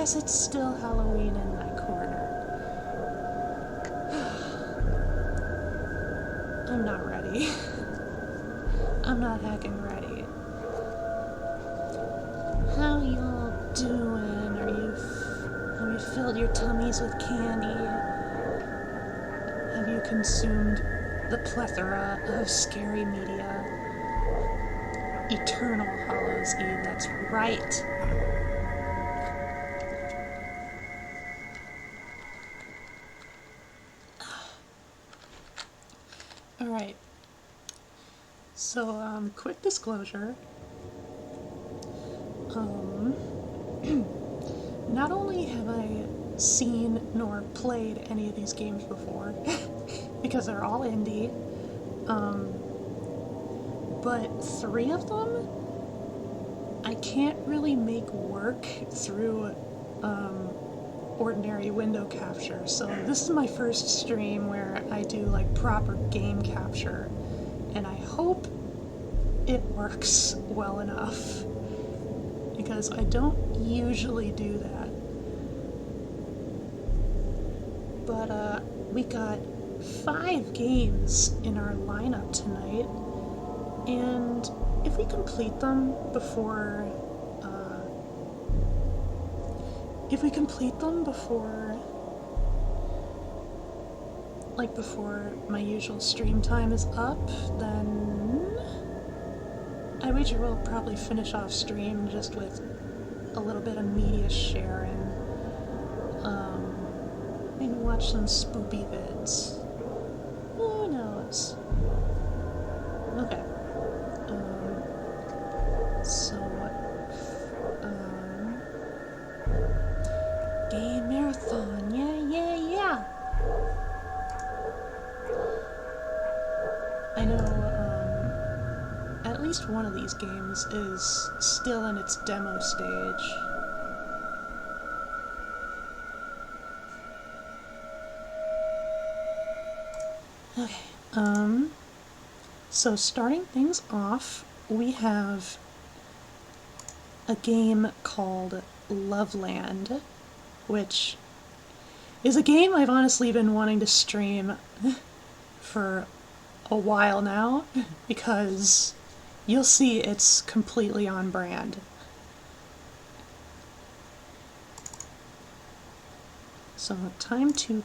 guess it's still Halloween in my corner. I'm not ready. I'm not heckin' ready. How y'all doing? Have you filled your tummies with candy? Have you consumed the plethora of scary media? Eternal Hallows Eve, that's right. Alright. So, quick disclosure. Not only have I seen nor played any of these games before, because they're all indie, but 3 of them I can't really make work through ordinary window capture. So this is my first stream where I do like proper game capture, and I hope it works well enough, because I don't usually do that. But we got 5 games in our lineup tonight, and if we complete them before before my usual stream time is up, then I wager we'll probably finish off stream just with a little bit of media sharing. Maybe watch some spoopy vids. Who knows? Okay. Game marathon, yeah. I know, at least one of these games is still in its demo stage. Okay, so starting things off, we have a game called Loveland, which is a game I've honestly been wanting to stream for a while now, because you'll see it's completely on brand. So, time to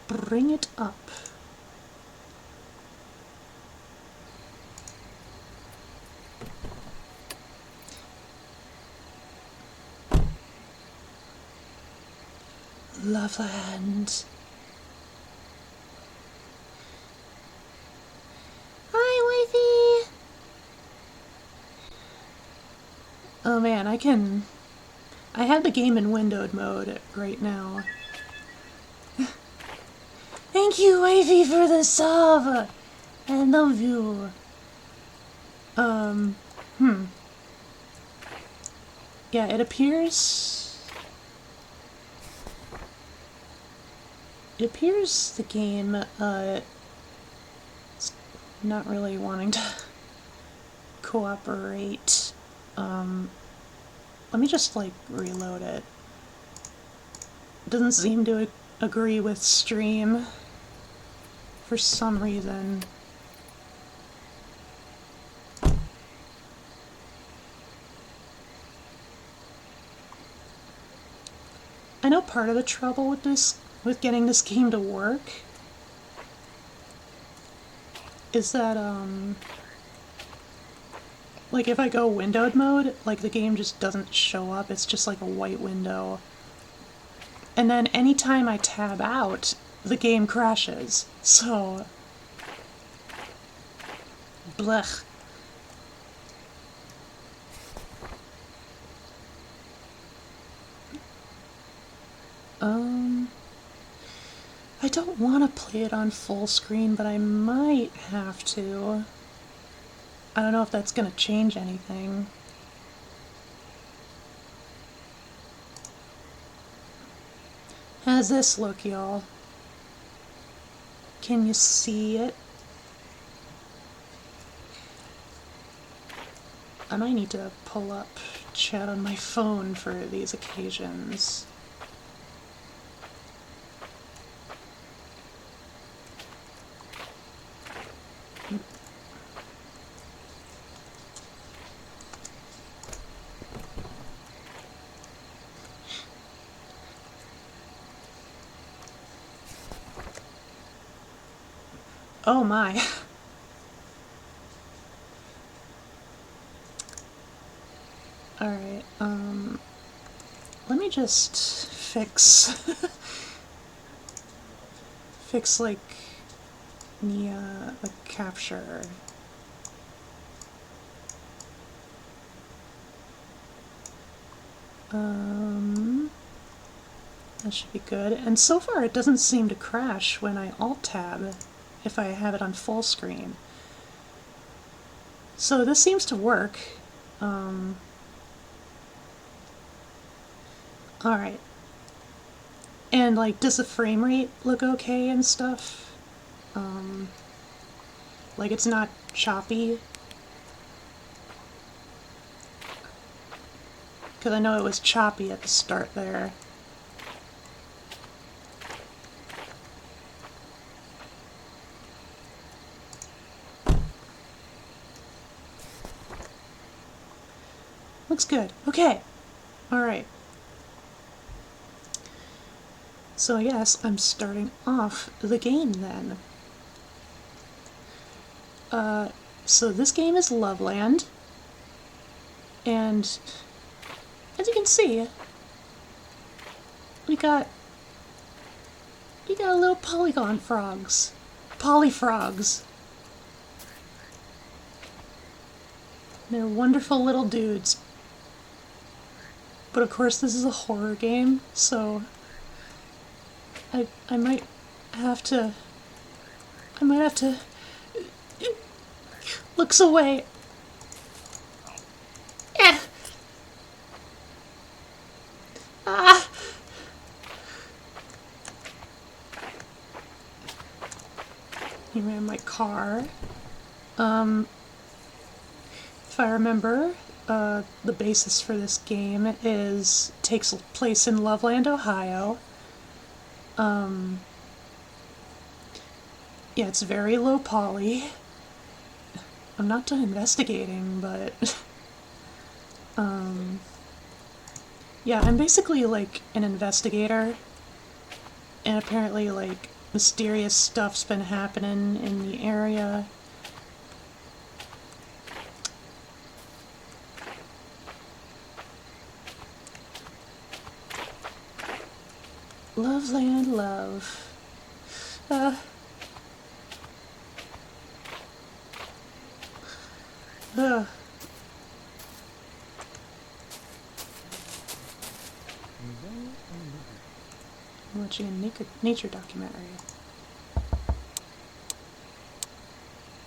bring it up. Loveland. Hi, wifey! Oh man, I have the game in windowed mode right now. Thank you, wifey, for the sub! I love you. Yeah, it appears the game, is not really wanting to cooperate. Let me just, like, reload it. It doesn't seem to agree with stream for some reason. I know part of the trouble with getting this game to work is that, like, if I go windowed mode, like, the game just doesn't show up. It's just like a white window. And then anytime I tab out, the game crashes. So, blech. I don't want to play it on full screen, but I might have to. I don't know if that's gonna change anything. How's this look, y'all? Can you see it? I might need to pull up chat on my phone for these occasions. Oh my. Alright, let me just fix fix like the capture. That should be good. And so far it doesn't seem to crash when I Alt-Tab if I have it on full screen. So this seems to work. Alright. And like, does the frame rate look okay and stuff? Like it's not choppy? Because I know it was choppy at the start there. Looks good. Okay. Alright. So I guess I'm starting off the game then. So this game is Loveland. And as you can see, we got little polygon frogs. Polyfrogs. They're wonderful little dudes. But of course this is a horror game, so I might have to looks away. Eh. Ah. He ran my car. If I remember, the basis for this game takes place in Loveland, Ohio. Yeah, it's very low poly. I'm not done investigating, but yeah, I'm basically like an investigator, and apparently like mysterious stuff's been happening in the area. Loveland, love. I'm watching a nature documentary.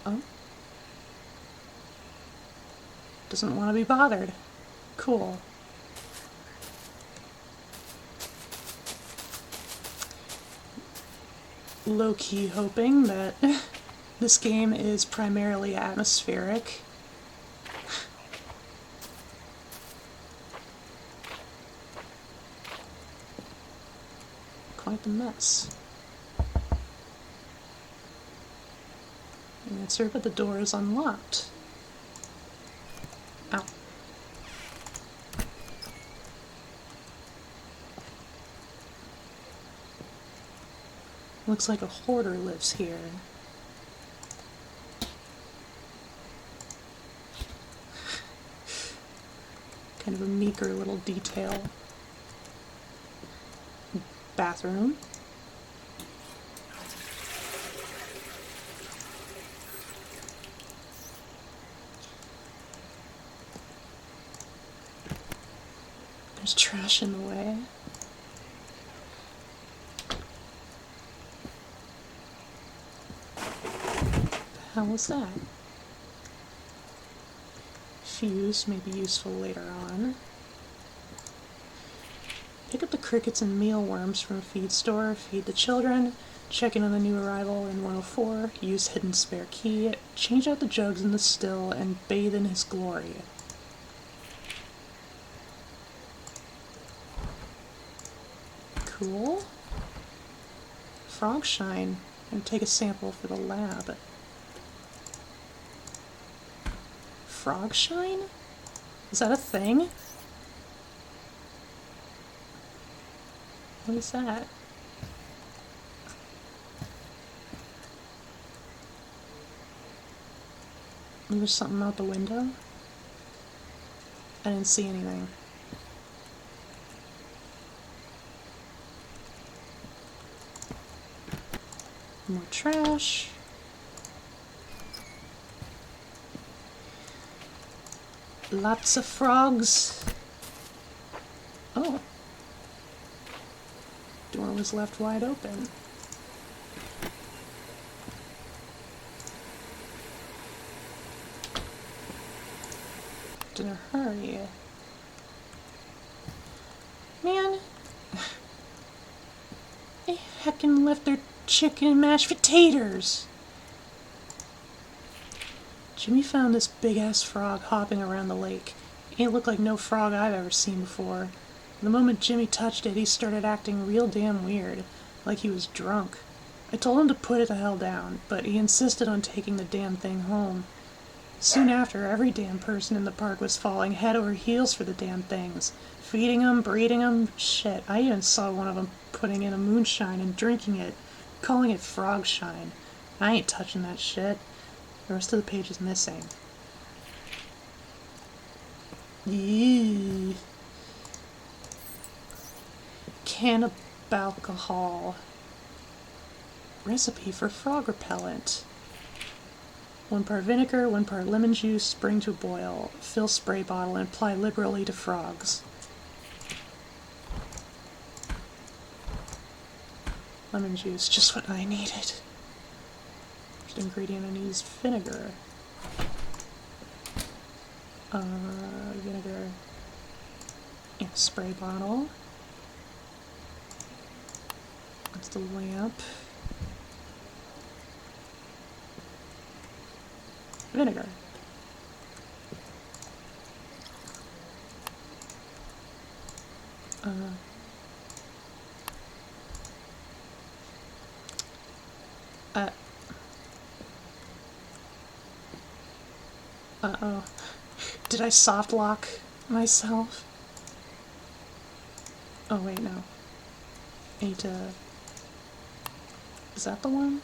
Oh? Doesn't want to be bothered. Cool. Low-key hoping that this game is primarily atmospheric. Quite the mess. Answer, but the door is unlocked. Ow. Looks like a hoarder lives here. Kind of a meager little detail. Bathroom. There's trash in the way. The hell was that? Fuse may be useful later on. Pick up the crickets and mealworms from a feed store, feed the children, check in on the new arrival in 104, use hidden spare key, change out the jugs in the still, and bathe in his glory. Cool. Frog shine. And take a sample for the lab. Frog shine? Is that a thing? What is that? There's something out the window? I didn't see anything. More trash. Lots of frogs. Oh. Door was left wide open. In a hurry. Man. They heckin' left their chicken and mashed potatoes. Jimmy found this big-ass frog hopping around the lake. Ain't looked like no frog I've ever seen before. The moment Jimmy touched it, he started acting real damn weird, like he was drunk. I told him to put it the hell down, but he insisted on taking the damn thing home. Soon after, every damn person in the park was falling head over heels for the damn things. Feeding them, breeding them, shit. I even saw one of them putting in a moonshine and drinking it, calling it frog shine. I ain't touching that shit. The rest of the page is missing. Yee. Can of alcohol. Recipe for frog repellent. 1 part vinegar, 1 part lemon juice, bring to a boil. Fill spray bottle and apply liberally to frogs. Lemon juice, just what I needed. First ingredient I need is vinegar. Vinegar. Yeah, spray bottle. That's the lamp. Vinegar. Uh-oh. Did I soft lock myself? Oh, wait, no. I need to... Is that the one?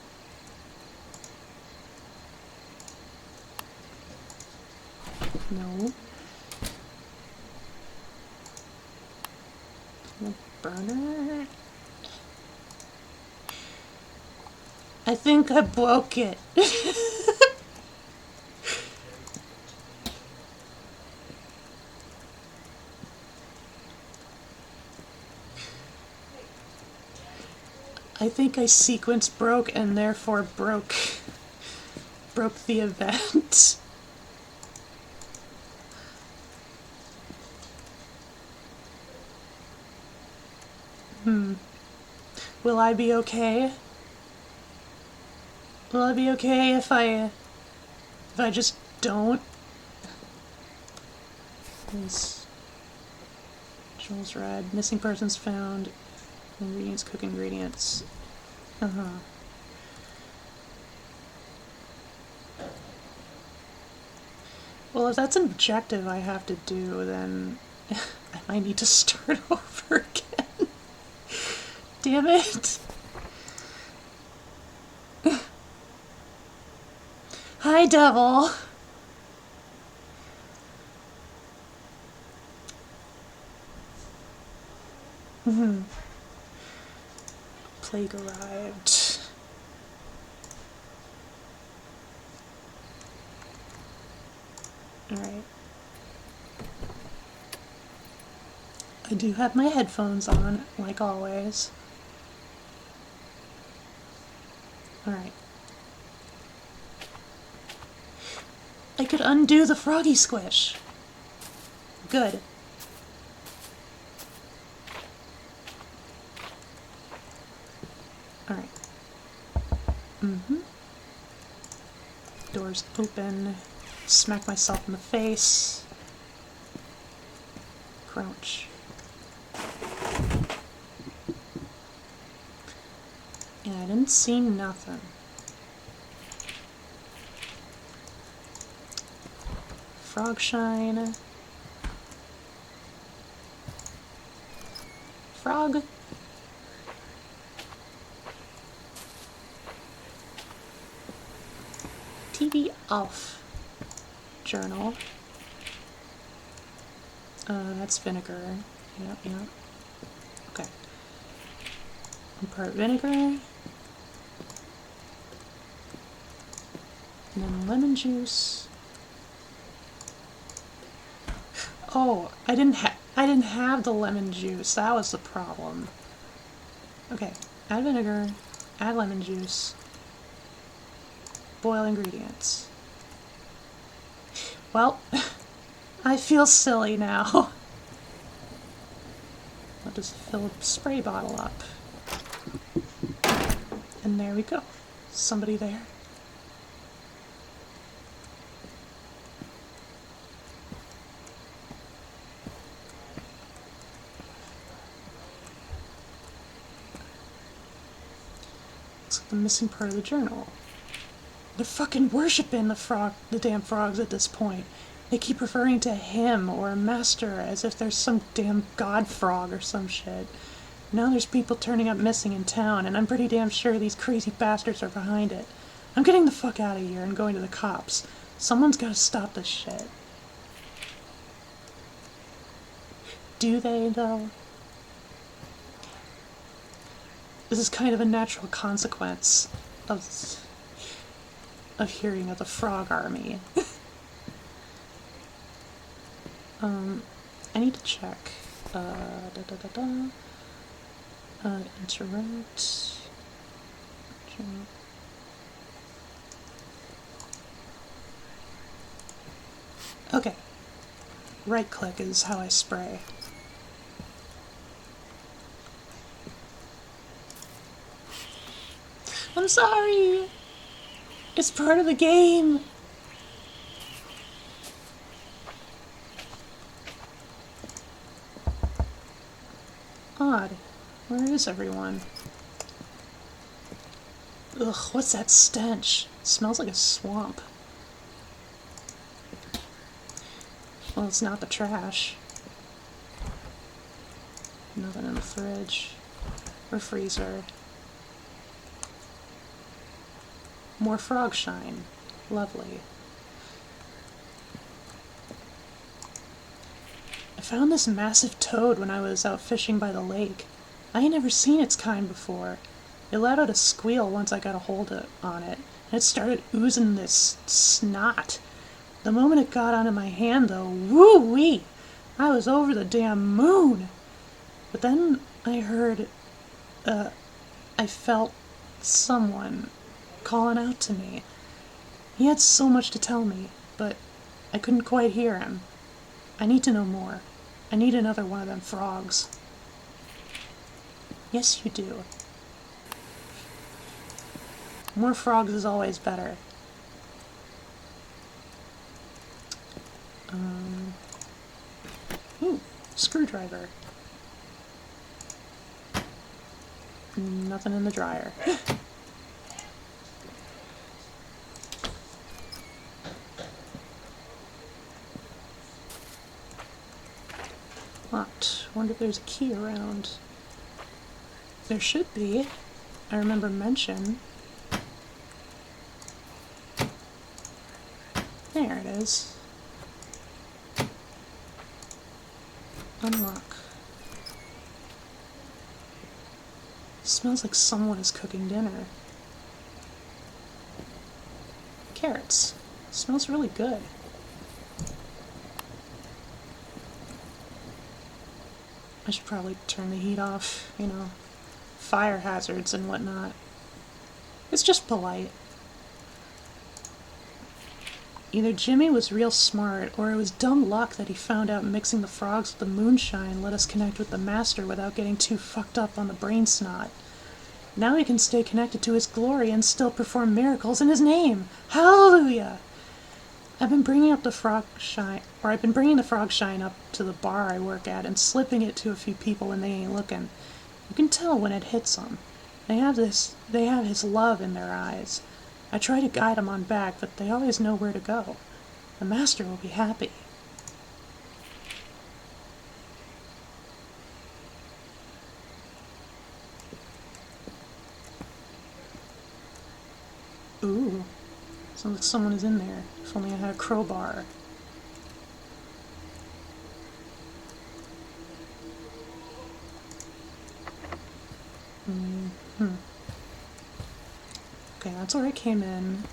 No. The burner? I think I broke it. I think I sequence broke and therefore broke the event. Will I be okay? Will I be okay if I just don't? Joel's red. Missing persons found. Ingredients, cook ingredients. Well, if that's an objective I have to do, then I might need to start over again. Damn it. Hi, devil. Plague arrived. Alright. I do have my headphones on, like always. Alright. I could undo the froggy squish. Good. Alright. Doors open. Smack myself in the face. Crouch. And I didn't see nothing. Frog shine. Frog. TV off. journal. That's vinegar. Yep, yep. Okay. 1 part vinegar. And then lemon juice. Oh, I didn't have the lemon juice. That was the problem. Okay, add vinegar, add lemon juice, boil ingredients. Well, I feel silly now. I'll just fill a spray bottle up. And there we go. Somebody there. Looks like the missing part of the journal. They're fucking worshipping the damn frogs at this point. They keep referring to him or a master as if there's some damn god frog or some shit. Now there's people turning up missing in town, and I'm pretty damn sure these crazy bastards are behind it. I'm getting the fuck out of here and going to the cops. Someone's gotta stop this shit. Do they, though? This is kind of a natural consequence of hearing of the frog army. I need to check. Interrupt. Okay. Right click is how I spray. I'm sorry! It's part of the game! Odd. Where is everyone? Ugh, what's that stench? It smells like a swamp. Well, it's not the trash. Nothing in the fridge. Or freezer. More frog shine. Lovely. I found this massive toad when I was out fishing by the lake. I ain't never seen its kind before. It let out a squeal once I got a hold on it, and it started oozing this snot. The moment it got onto my hand, though, woo-wee! I was over the damn moon! But then I heard, I felt someone calling out to me. He had so much to tell me, but I couldn't quite hear him. I need to know more. I need another one of them frogs. Yes, you do. More frogs is always better. Ooh, screwdriver. Nothing in the dryer. Locked. Wonder if there's a key around. There should be. I remember mention. There it is. Unlock. Smells like someone is cooking dinner. Carrots. Smells really good. I should probably turn the heat off, you know, fire hazards and whatnot. It's just polite. Either Jimmy was real smart, or it was dumb luck that he found out mixing the frogs with the moonshine let us connect with the master without getting too fucked up on the brain snot. Now we can stay connected to his glory and still perform miracles in his name. Hallelujah! I've been bringing the frog shine up to the bar I work at and slipping it to a few people when they ain't looking. You can tell when it hits them. They have his love in their eyes. I try to guide them on back, but they always know where to go. The master will be happy. Ooh. Sounds like someone is in there. If only I had a crowbar. Okay, that's where I came in.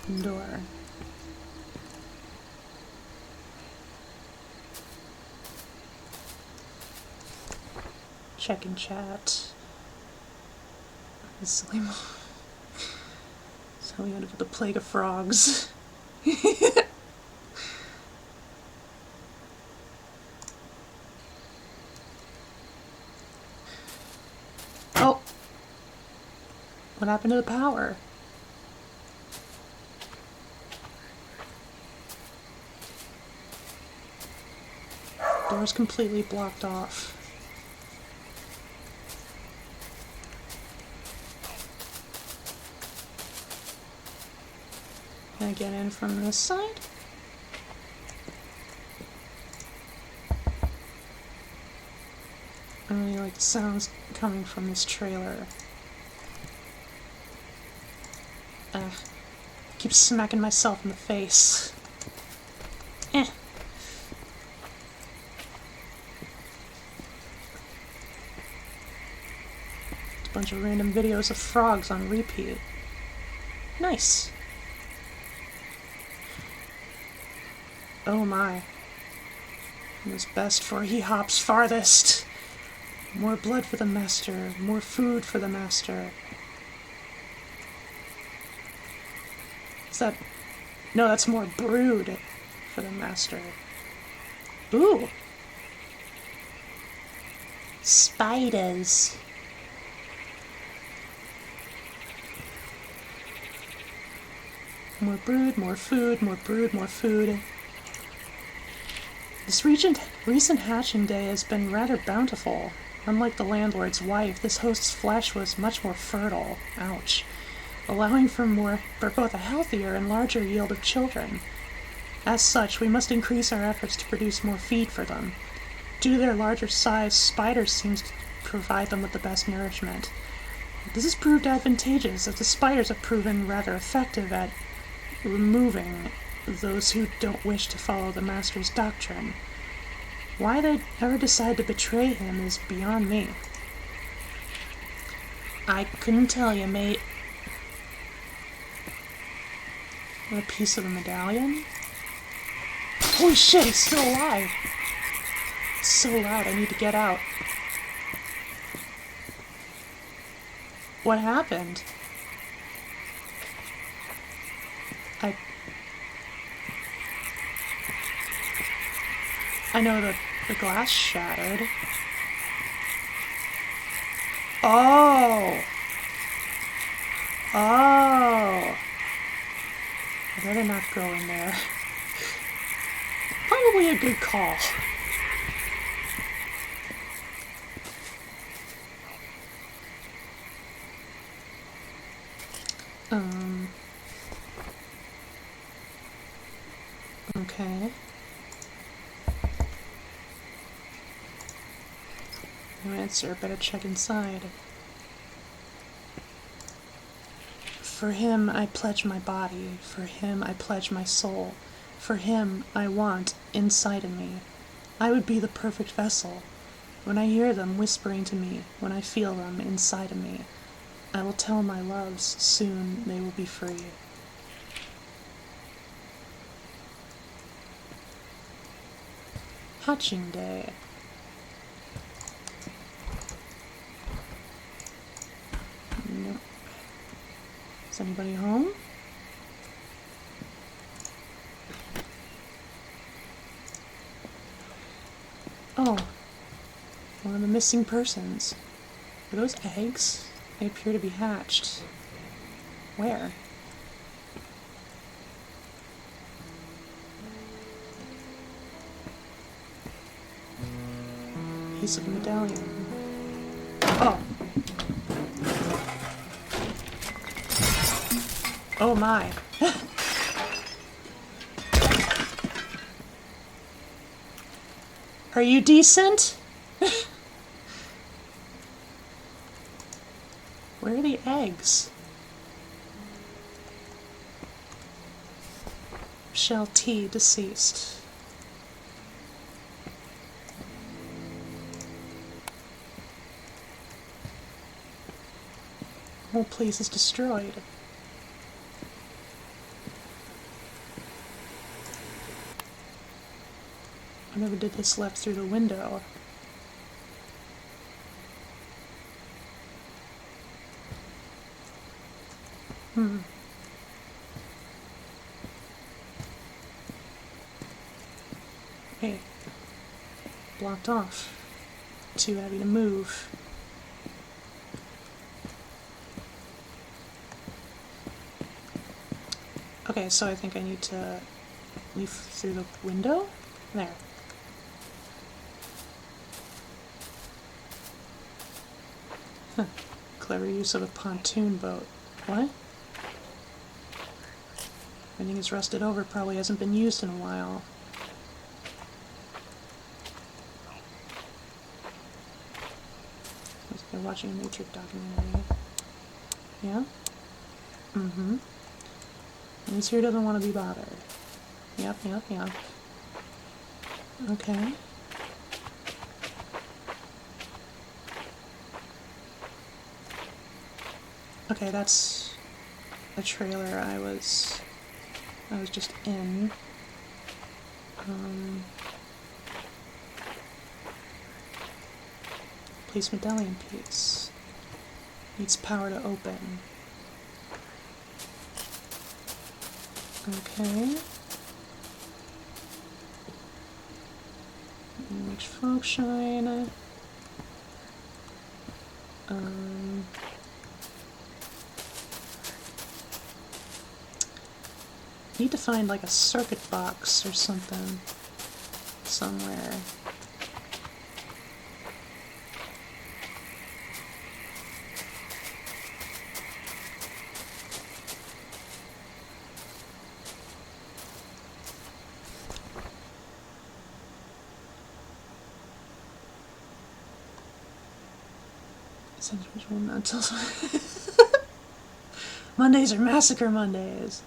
Open door. Check in chat. Silly mom. So we ended up with the plague of frogs. Oh! What happened to the power? Door's completely blocked off. Can I get in from this side? I really like the sounds coming from this trailer. Keep smacking myself in the face. Eh. It's a bunch of random videos of frogs on repeat. Nice. Oh my. Knows best for he hops farthest. More blood for the master, more food for the master. Is that... No, that's more brood for the master. Ooh. Spiders. More brood, more food, more brood, more food. This recent hatching day has been rather bountiful. Unlike the landlord's wife, this host's flesh was much more fertile. Ouch. Allowing for both a healthier and larger yield of children. As such, we must increase our efforts to produce more feed for them. Due to their larger size, spiders seem to provide them with the best nourishment. This has proved advantageous, as the spiders have proven rather effective at removing those who don't wish to follow the master's doctrine. Why they'd ever decide to betray him is beyond me. I couldn't tell you, mate. A piece of the medallion? Holy shit, he's still alive! It's so loud, I need to get out. What happened? I know the glass shattered. Oh! Oh! I better not go in there. Probably a good call. Okay. No answer, better check inside. For him I pledge my body, for him I pledge my soul, for him I want inside of me. I would be the perfect vessel. When I hear them whispering to me, when I feel them inside of me, I will tell my loves, soon they will be free. Hatching day. Nope. Is anybody home? Oh, one of the missing persons. Are those eggs? They appear to be hatched. Where? Piece of medallion. Oh. Oh my. Are you decent? Where are the eggs? Shell T, deceased. The whole place is destroyed. I never did this left through the window. Hey. Blocked off. Too heavy to move. Okay, so I think I need to leave through the window? There. Huh. Clever use of a pontoon boat. What? Everything is rusted over, probably hasn't been used in a while. They're watching a nature documentary. Yeah? Mm-hmm. Who's here doesn't want to be bothered. Yep. Okay. Okay, that's a trailer I was just in. Police medallion piece. Needs power to open. Okay. Makes frog shine. Need to find like a circuit box or something somewhere. Sensual mental. Mondays are massacre Mondays.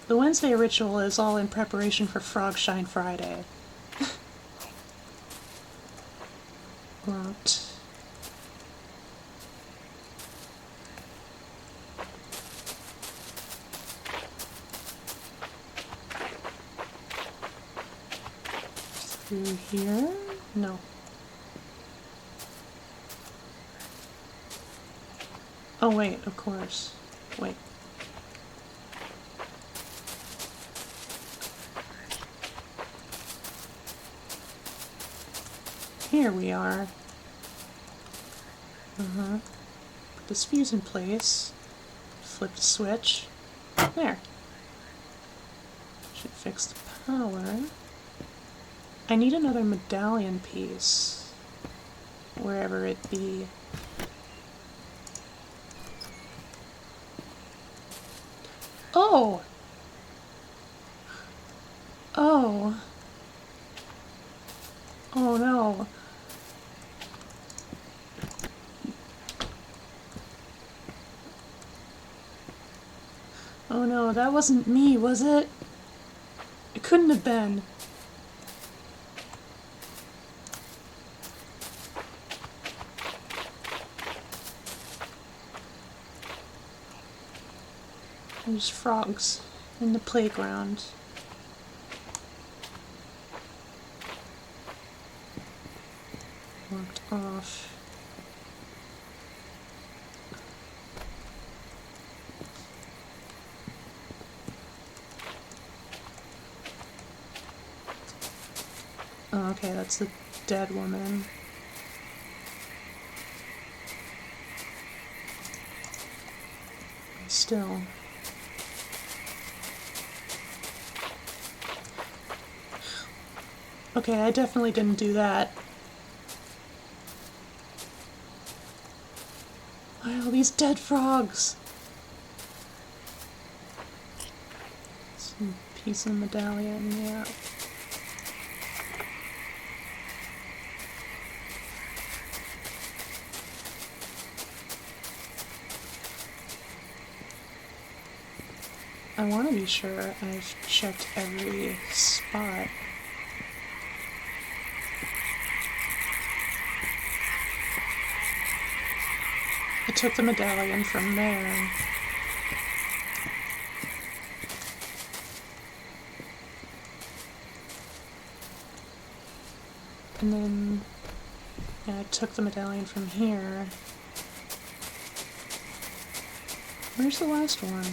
The Wednesday ritual is all in preparation for Frog Shine Friday. Locked. Through here? No. Oh wait, of course. Wait. Here we are. Put this fuse in place. Flip the switch. There. Should fix the power. I need another medallion piece. Wherever it be. Oh! Oh! Oh no. Oh no, that wasn't me, was it? It couldn't have been. There's frogs in the playground. Locked off. Oh, okay, that's the dead woman. Still. Okay, I definitely didn't do that. Why are all these dead frogs? Some piece of medallion, yeah. I want to be sure I've checked every spot. I took the medallion from there. And then, yeah, I took the medallion from here. Where's the last one?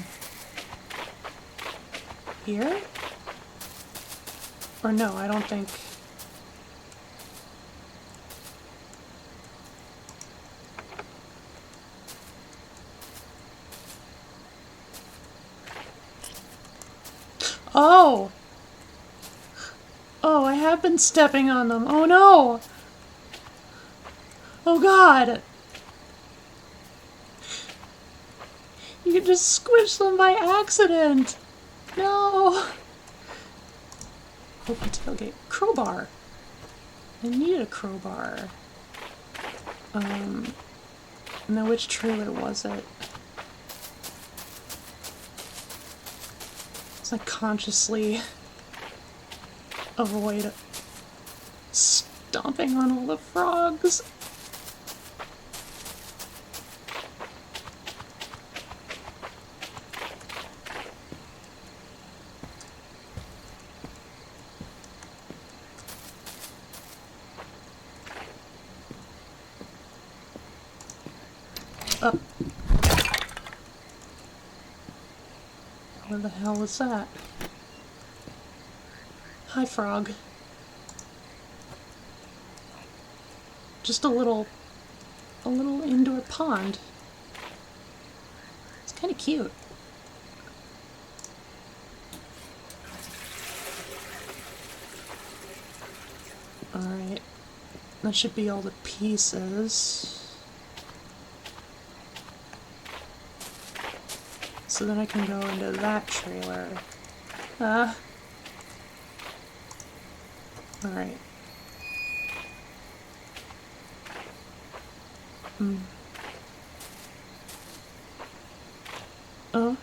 Here? Or no, I don't think... Oh! Oh, I have been stepping on them. Oh no! Oh god! You can just squish them by accident! No! Open tailgate. Crowbar! I need a crowbar. Now which trailer was it? It's like consciously avoid stomping on all the frogs. Up. Where the hell was that? Hi, frog. Just a little indoor pond. It's kind of cute. Alright. That should be all the pieces. So then I can go into that trailer. Alright. Oh.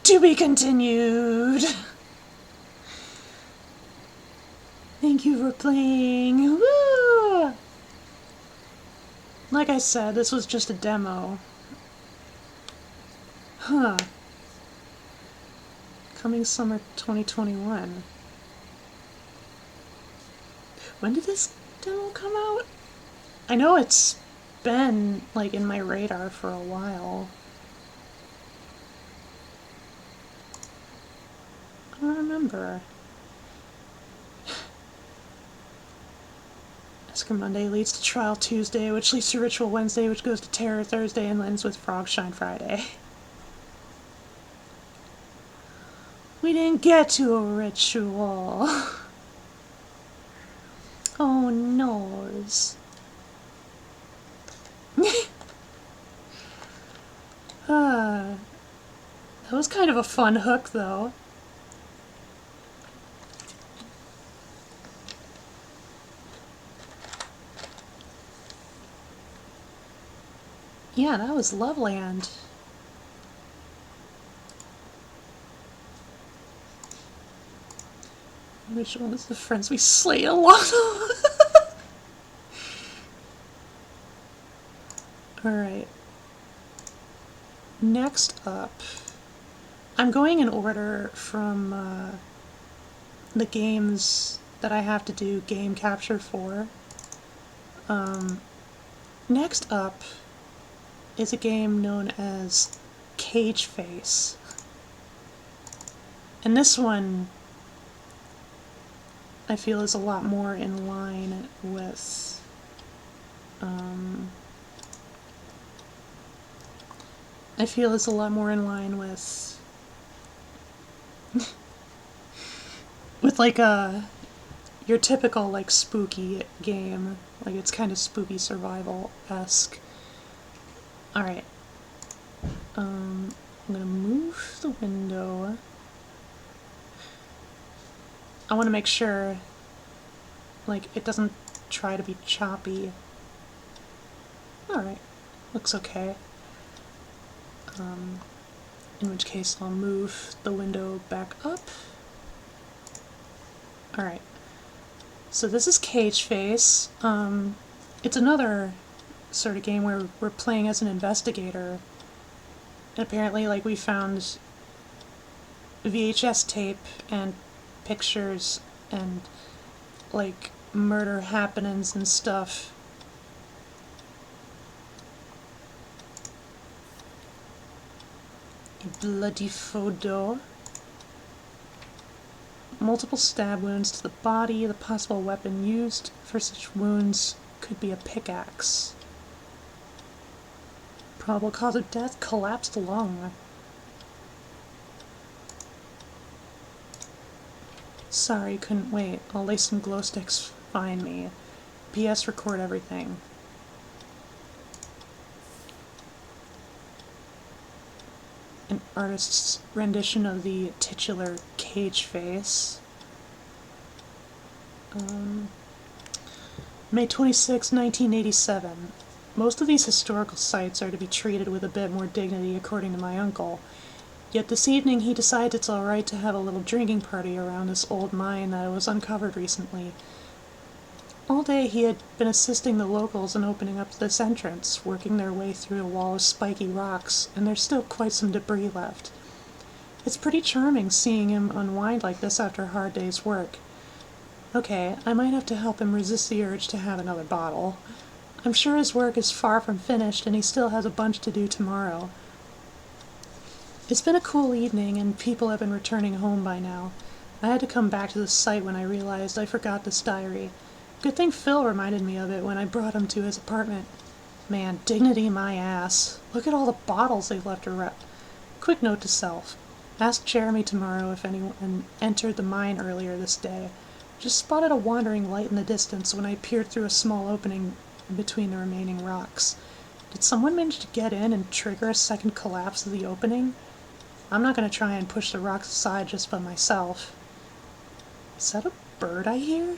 To be continued! Thank you for playing! Woo! Like I said, this was just a demo. Huh. Coming summer 2021. When did this demo come out? I know it's been, like, in my radar for a while. I don't remember. Esker Monday leads to Trial Tuesday, which leads to Ritual Wednesday, which goes to Terror Thursday, and ends with Frogshine Friday. We didn't get to a ritual. Oh, noes. That was kind of a fun hook, though. Yeah, that was Loveland. Which one is the friends we slay a lot of? Alright. Next up, I'm going in order from the games that I have to do game capture for. Next up is a game known as Cage Face. And this one I feel is a lot more in line with I feel it's a lot more in line with with like your typical like spooky game. Like it's kind of spooky survival-esque. Alright. I'm gonna move the window. I want to make sure like it doesn't try to be choppy. Alright. Looks okay. in which case I'll move the window back up. Alright, so this is Cage Face. It's another sort of game where we're playing as an investigator. And apparently, like, we found VHS tape and pictures and, like, murder happenings and stuff. Bloody photo. Multiple stab wounds to the body. The possible weapon used for such wounds could be a pickaxe. Probable cause of death, collapsed lung. Sorry, couldn't wait. I'll lay some glow sticks behind me. PS, record everything. An artist's rendition of the titular Cage Face. May 26, 1987. Most of these historical sites are to be treated with a bit more dignity, according to my uncle. Yet this evening he decides it's alright to have a little drinking party around this old mine that was uncovered recently. All day he had been assisting the locals in opening up this entrance, working their way through a wall of spiky rocks, and there's still quite some debris left. It's pretty charming seeing him unwind like this after a hard day's work. Okay, I might have to help him resist the urge to have another bottle. I'm sure his work is far from finished and he still has a bunch to do tomorrow. It's been a cool evening and people have been returning home by now. I had to come back to the site when I realized I forgot this diary. Good thing Phil reminded me of it when I brought him to his apartment. Man, dignity my ass. Look at all the bottles they've left around. Quick note to self. Ask Jeremy tomorrow if anyone entered the mine earlier this day. Just spotted a wandering light in the distance when I peered through a small opening between the remaining rocks. Did someone manage to get in and trigger a second collapse of the opening? I'm not going to try and push the rocks aside just by myself. Is that a bird I hear?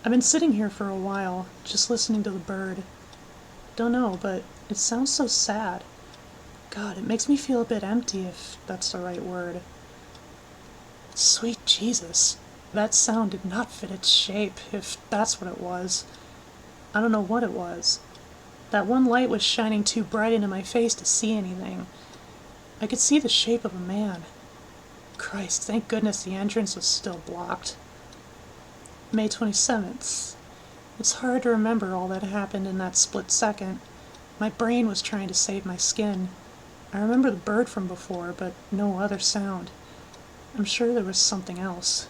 I've been sitting here for a while, just listening to the bird. Don't know, but it sounds so sad. God, it makes me feel a bit empty, if that's the right word. Sweet Jesus. That sound did not fit its shape, if that's what it was. I don't know what it was. That one light was shining too bright into my face to see anything. I could see the shape of a man. Christ, thank goodness the entrance was still blocked. May 27th. It's hard to remember all that happened in that split second. My brain was trying to save my skin. I remember the bird from before, but no other sound. I'm sure there was something else.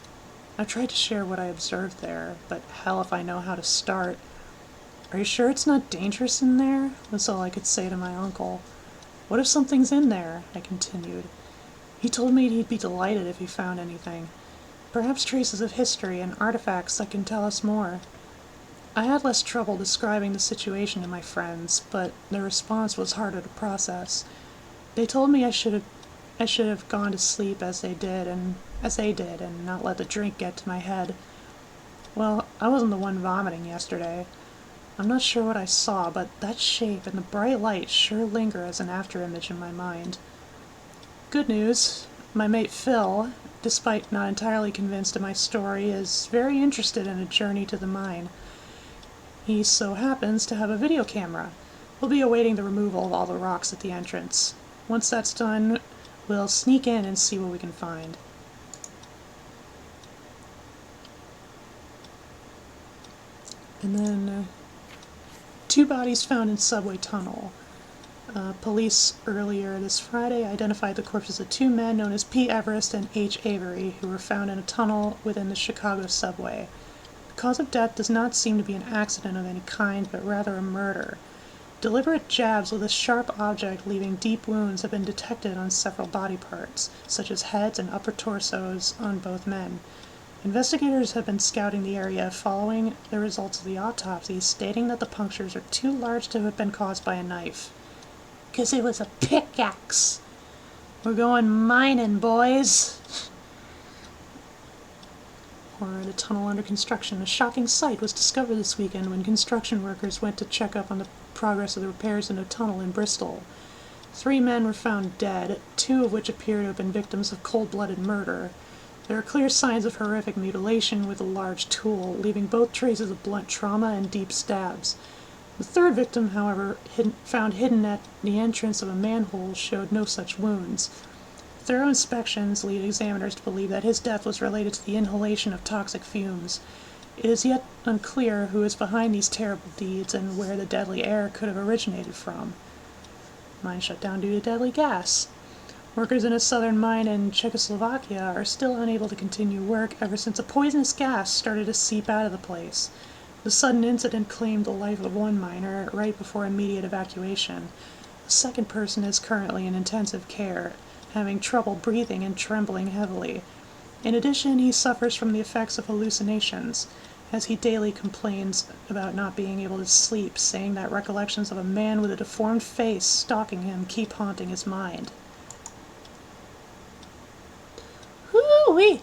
I tried to share what I observed there, but hell if I know how to start. Are you sure it's not dangerous in there? Was all I could say to my uncle. What if something's in there? I continued. He told me he'd be delighted if he found anything. Perhaps traces of history and artifacts that can tell us more. I had less trouble describing the situation to my friends, but their response was harder to process. They told me I should have gone to sleep as they did, and not let the drink get to my head. Well, I wasn't the one vomiting yesterday. I'm not sure what I saw, but that shape and the bright light sure linger as an afterimage in my mind. Good news. My mate Phil, despite not entirely convinced of my story, is very interested in a journey to the mine. He so happens to have a video camera. We'll be awaiting the removal of all the rocks at the entrance. Once that's done, we'll sneak in and see what we can find. And then, 2 bodies found in subway tunnel. Police earlier this Friday identified the corpses of 2 men known as P. Everest and H. Avery, who were found in a tunnel within the Chicago subway. The cause of death does not seem to be an accident of any kind, but rather a murder. Deliberate jabs with a sharp object leaving deep wounds have been detected on several body parts, such as heads and upper torsos on both men. Investigators have been scouting the area following the results of the autopsy, stating that the punctures are too large to have been caused by a knife. 'Cause it was a pickaxe. We're going mining, boys. Or the tunnel under construction. A shocking sight was discovered this weekend when construction workers went to check up on the progress of the repairs in a tunnel in Bristol. 3 men were found dead, 2 2 of which appear to have been victims of cold-blooded murder. There are clear signs of horrific mutilation with a large tool, leaving both traces of blunt trauma and deep stabs. The third victim, however, found hidden at the entrance of a manhole, showed no such wounds. Thorough inspections lead examiners to believe that his death was related to the inhalation of toxic fumes. It is yet unclear who is behind these terrible deeds and where the deadly air could have originated from. Mine shut down due to deadly gas. Workers in a southern mine in Czechoslovakia are still unable to continue work ever since a poisonous gas started to seep out of the place. The sudden incident claimed the life of one miner right before immediate evacuation. The second person is currently in intensive care, having trouble breathing and trembling heavily. In addition, he suffers from the effects of hallucinations, as he daily complains about not being able to sleep, saying that recollections of a man with a deformed face stalking him keep haunting his mind. Hoo-wee!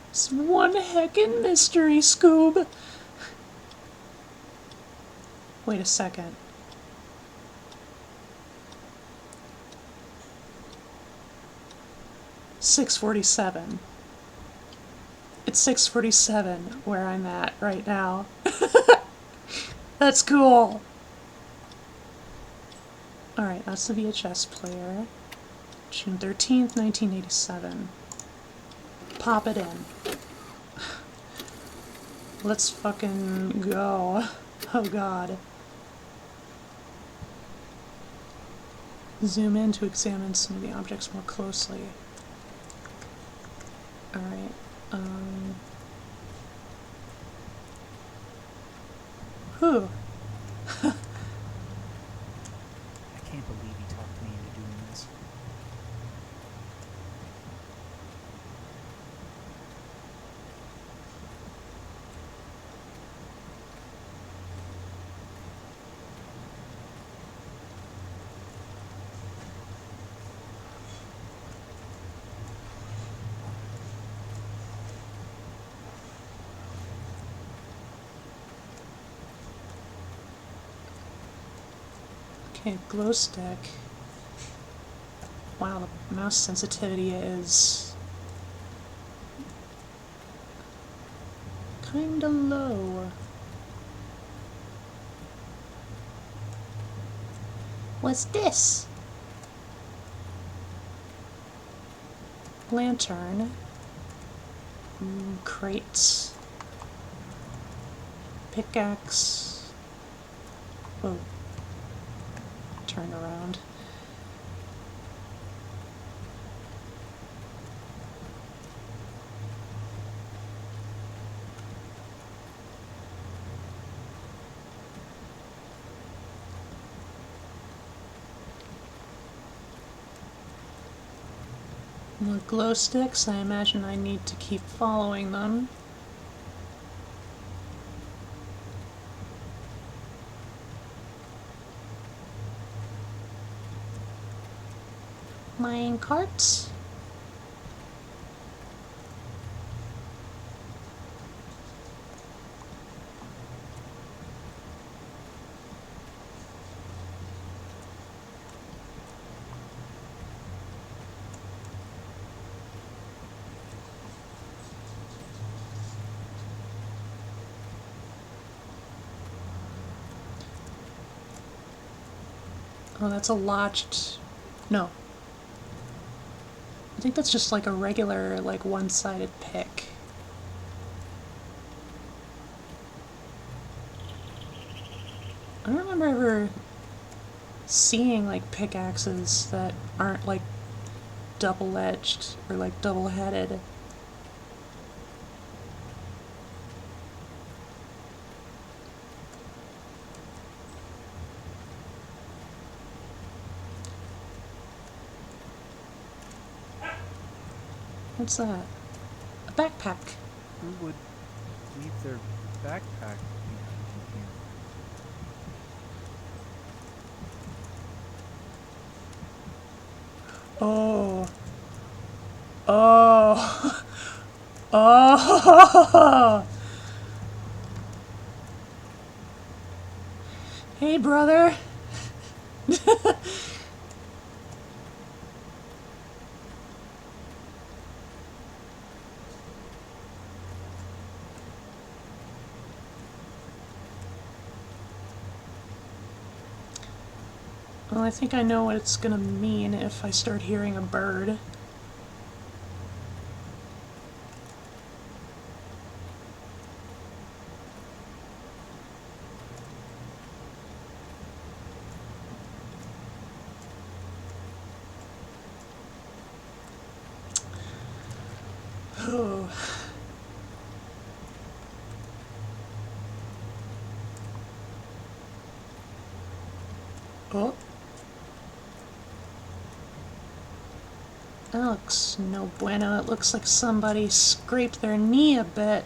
It's one heckin' mystery, Scoob. Wait a second. $6:47. It's 6:47 where I'm at right now. That's cool. Alright, that's the VHS player. June 13th, 1987. Pop it in. Let's fucking go. Oh god. Zoom in to examine some of the objects more closely. Alright, whew. I can't believe he talked me into doing this. Okay, glow stick. Wow, the mouse sensitivity is kinda low. What's this? Lantern. Crates. Pickaxe. Whoa. Turn around. More glow sticks. I imagine I need to keep following them. Mine carts. Oh, that's a lodged... No. I think that's just like a regular, like, one-sided pick. I don't remember ever seeing, like, pickaxes that aren't, like, double-edged or, like, double-headed. What's that? A backpack. Who would leave their backpack behind in here? Oh. Oh. Oh. Hey, brother. Well, I think I know what it's gonna mean if I start hearing a bird. Oh. Oh. That looks no bueno. It looks like somebody scraped their knee a bit.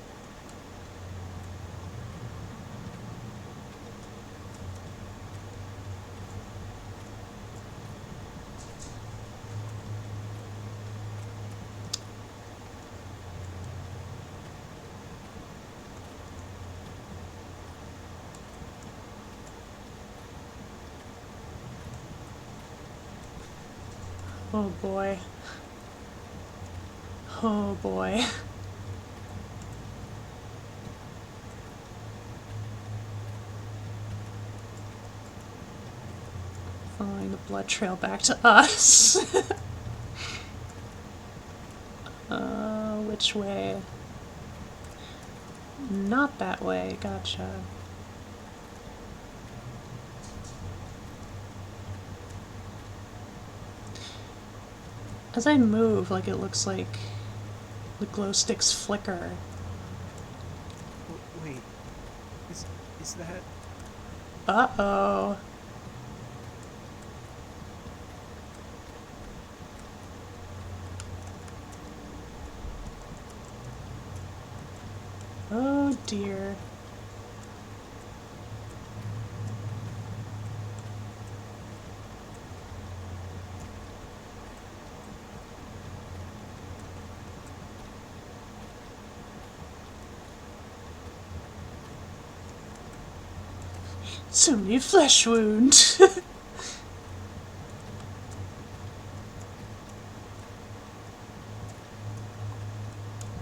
Oh boy. Oh boy. Following the blood trail back to us. Which way? Not that way. Gotcha. As I move, like it looks like the glow sticks flicker. Wait, is that? Uh-oh. Oh dear. So many flesh wound.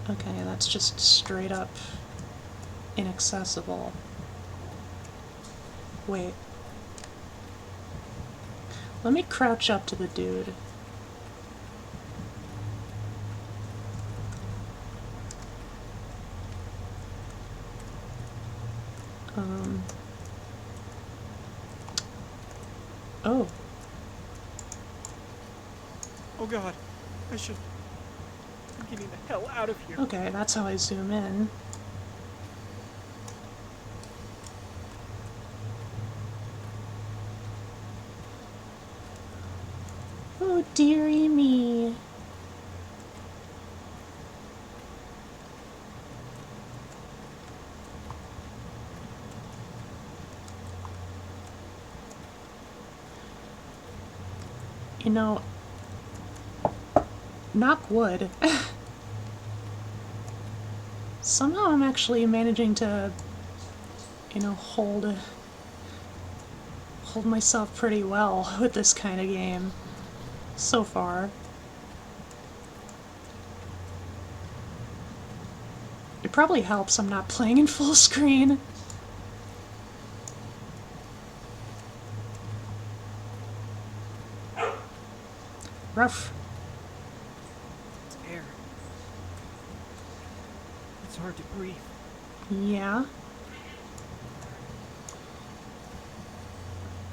Okay, that's just straight up inaccessible. Wait. Let me crouch up to the dude. Oh. Oh God, I'm getting the hell out of here. Okay, that's how I zoom in. Oh, dearie me. You know, knock wood. Somehow I'm actually managing to, you know, hold myself pretty well with this kind of game so far. It probably helps I'm not playing in full screen. Rough. It's air. It's hard to breathe. Yeah.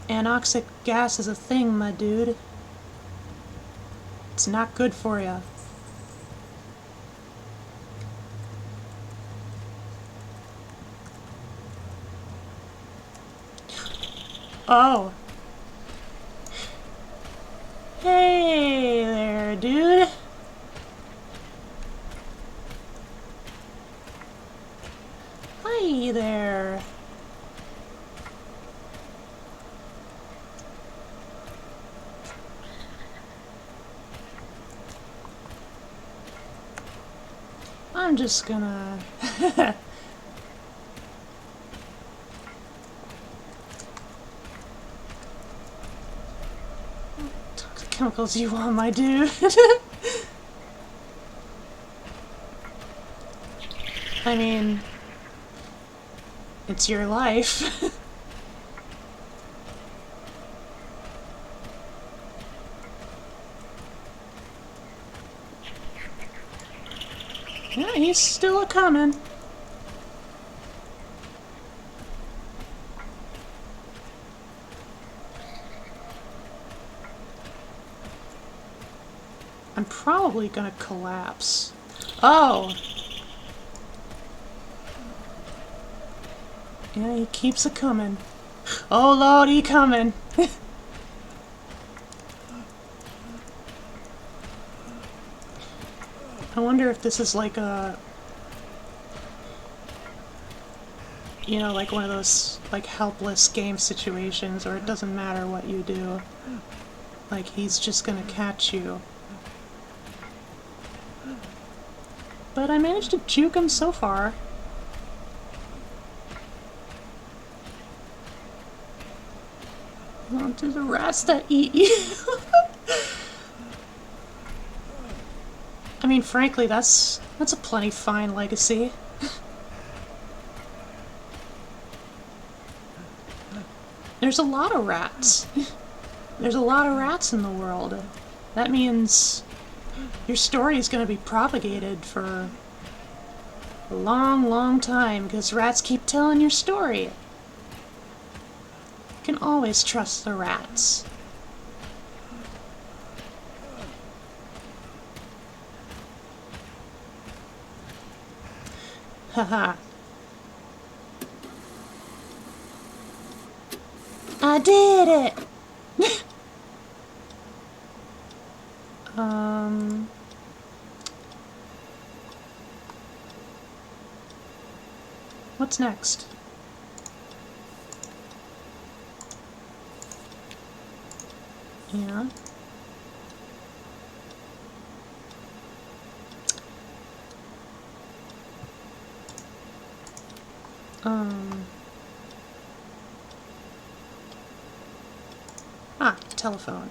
Anoxic gas is a thing, my dude. It's not good for you. Oh. Hey there, dude. Hi there. I'm just gonna... Toxic chemicals you want, my dude. I mean... It's your life. Yeah, he's still a coming. I'm probably gonna collapse. Oh! Yeah, he keeps a coming. Oh lord, he coming! I wonder if this is like a... You know, like one of those, like, helpless game situations where it doesn't matter what you do. Like, he's just gonna catch you. But I managed to juke him so far. On to the rats that eat you. I mean, frankly, that's a plenty fine legacy. There's a lot of rats. There's a lot of rats in the world. That means your story is going to be propagated for a long, long time because rats keep telling your story. You can always trust the rats. Haha. I did it! What's next? Yeah. Telephone.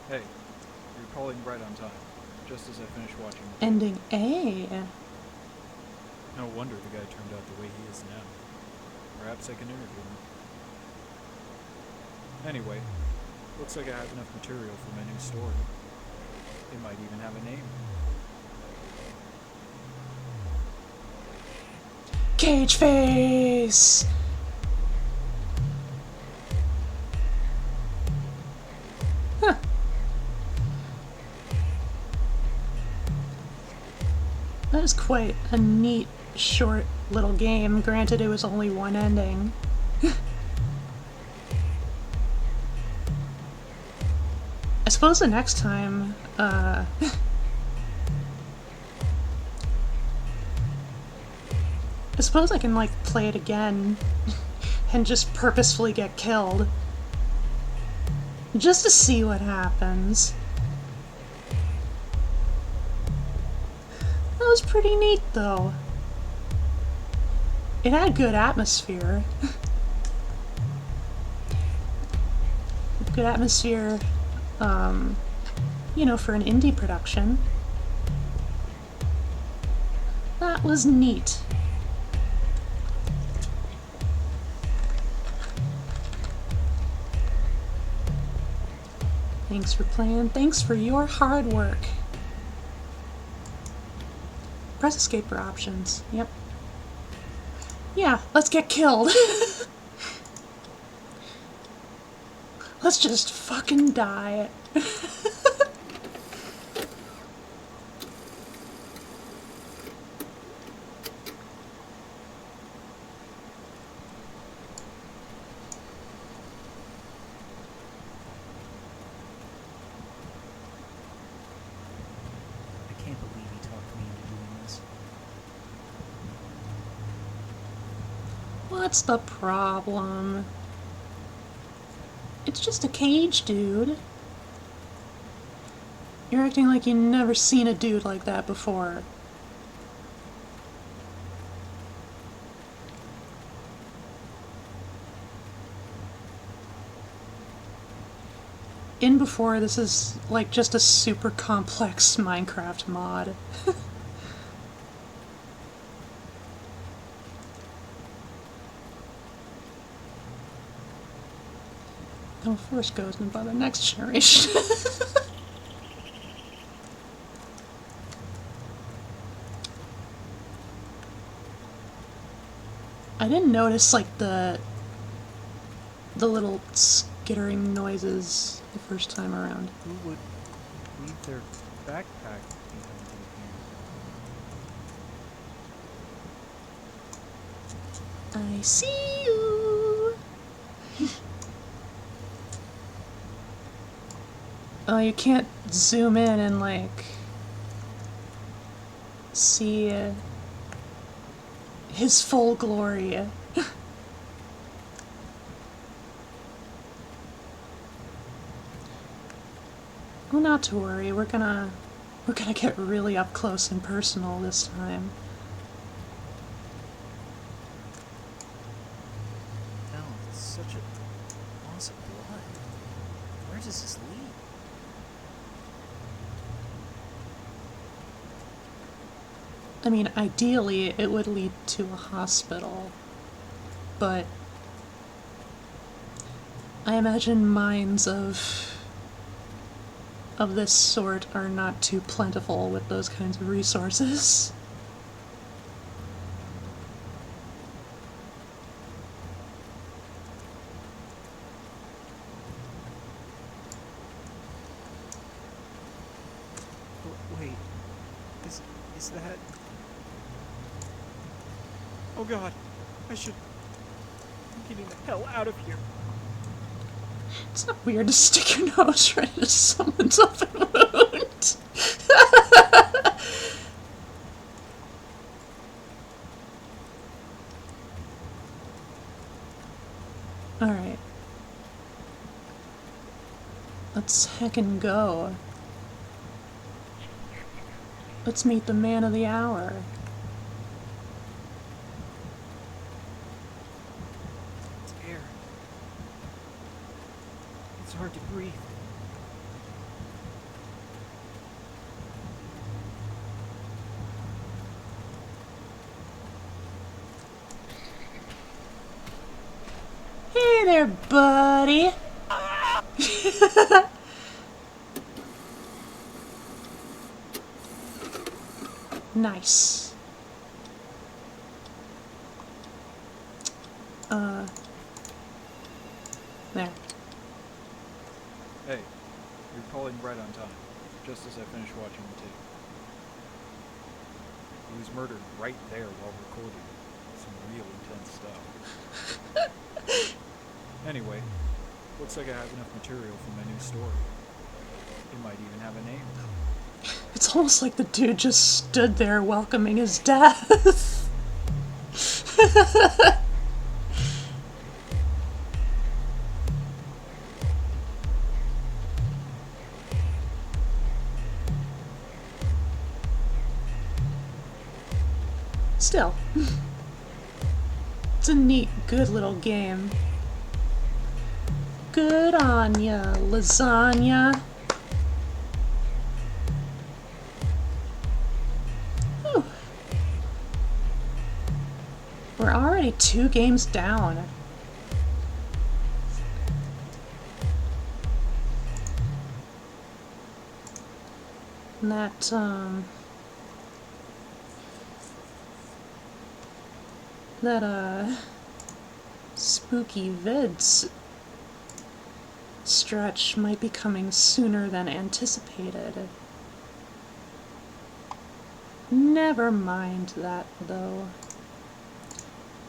Hey, you're calling right on time, just as I finished watching the Ending A. No wonder the guy turned out the way he is now. Perhaps I can interview him. Anyway, looks like I have enough material for my new story. It might even have a name. Cage face! Huh. That is quite a neat, short little game. Granted, it was only one ending. I suppose the next time, I suppose I can, like, play it again and just purposefully get killed. Just to see what happens. That was pretty neat, though. It had good atmosphere. Good atmosphere, you know, for an indie production. That was neat. Thanks for playing. Thanks for your hard work. Press escape for options. Yep. Yeah, let's get killed. Let's just fucking die. I can't believe he talked me into doing this. What's the problem? It's just a cage, dude. You're acting like you've never seen a dude like that before. In before, this is like just a super complex Minecraft mod. Then first goes and by the next generation. I didn't notice, like, the little skittering noises the first time around. Who would leave their backpack behind in here? I see you! Oh, you can't zoom in and, like, see his full glory. Well, not to worry. We're gonna get really up close and personal this time. Hell, it's such a loss of blood. Where does this lead? I mean, ideally, it would lead to a hospital, but I imagine mines of this sort are not too plentiful with those kinds of resources. Wait, is that? Oh God, I'm getting the hell out of here. It's not weird to stick your nose right into someone's open wound. Alright. Let's heckin' go. Let's meet the man of the hour. It's air. It's hard to breathe. Hey there, buddy. Nice. There. Hey, you're calling right on time, just as I finished watching the tape. He was murdered right there while recording. Some real intense stuff. Anyway, looks like I have enough material for my new story. It might even have a name. It's almost like the dude just stood there welcoming his death. Still, it's a neat, good little game. Good on ya, lasagna. Whew. We're already 2 games down. And that spooky vids stretch might be coming sooner than anticipated. Never mind that, though.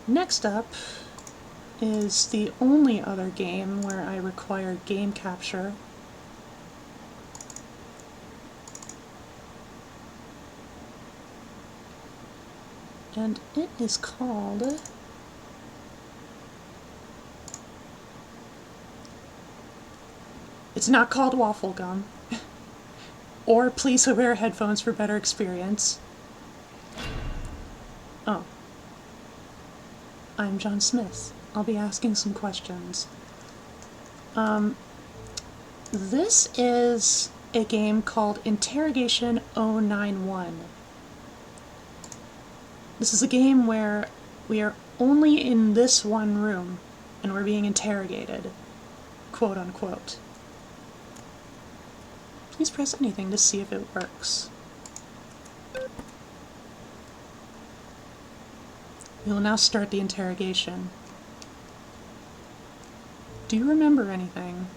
Next up is the only other game where I require game capture. And it is called It's not called Waffle Gum. Or please wear headphones for better experience. Oh. I'm John Smith. I'll be asking some questions. This is a game called Interrogation 091. This is a game where we are only in this one room and we're being interrogated, quote unquote. Please press anything to see if it works. We will now start the interrogation. Do you remember anything?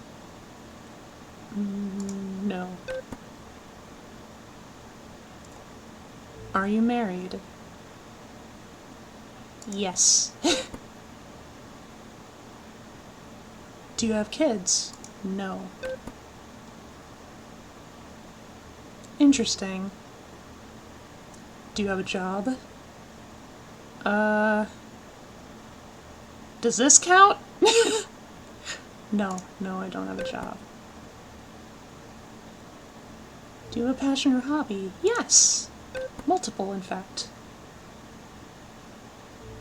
No. Are you married? Yes. Do you have kids? No. Interesting. Do you have a job? Does this count? No, I don't have a job. Do you have a passion or hobby? Yes! Multiple, in fact.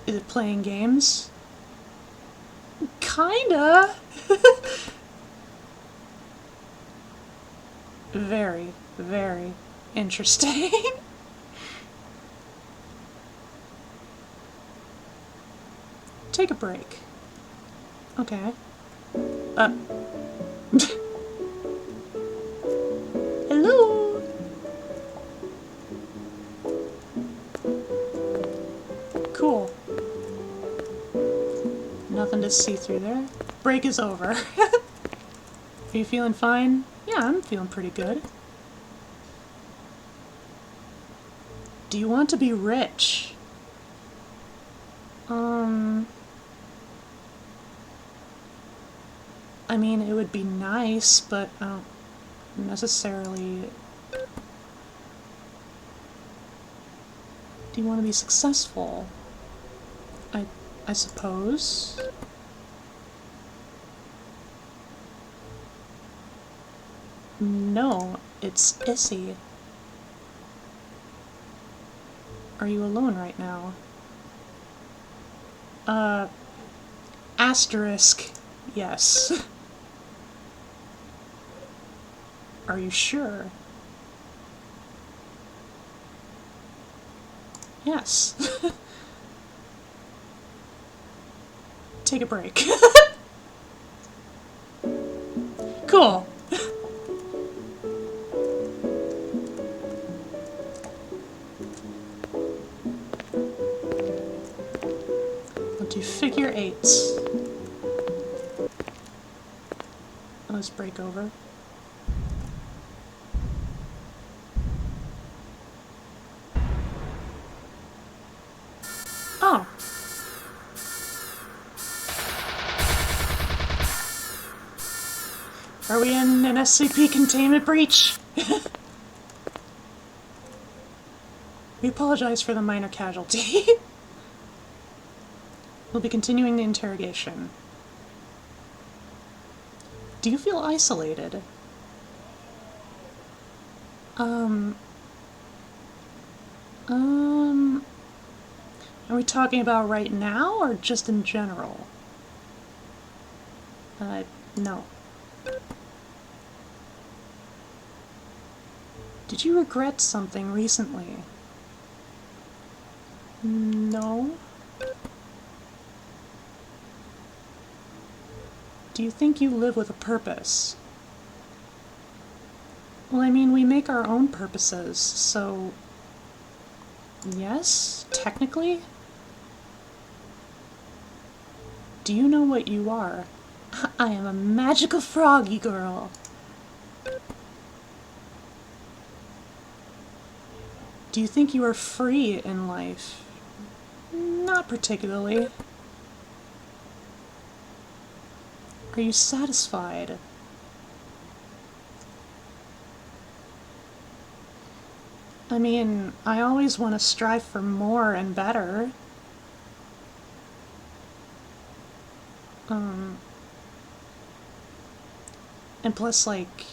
Is it playing games? Kinda! Very, very interesting. Take a break. Okay. Hello? Cool. Nothing to see through there. Break is over. Are you feeling fine? Yeah, I'm feeling pretty good. Do you want to be rich? I mean, it would be nice, but I don't necessarily... Do you want to be successful? I suppose. No, it's Issy. Are you alone right now? Asterisk, yes. Are you sure? Yes. Take a break. Cool. I'll do figure eights. Let's break over. Oh. Are we in an SCP containment breach? We apologize for the minor casualty. We'll be continuing the interrogation. Do you feel isolated? Are we talking about right now or just in general? No. Did you regret something recently? No. Do you think you live with a purpose? Well, I mean, we make our own purposes, so... Yes, technically? Do you know what you are? I am a magical froggy girl. Do you think you are free in life? Not particularly. Are you satisfied? I mean, I always want to strive for more and better. And plus, like,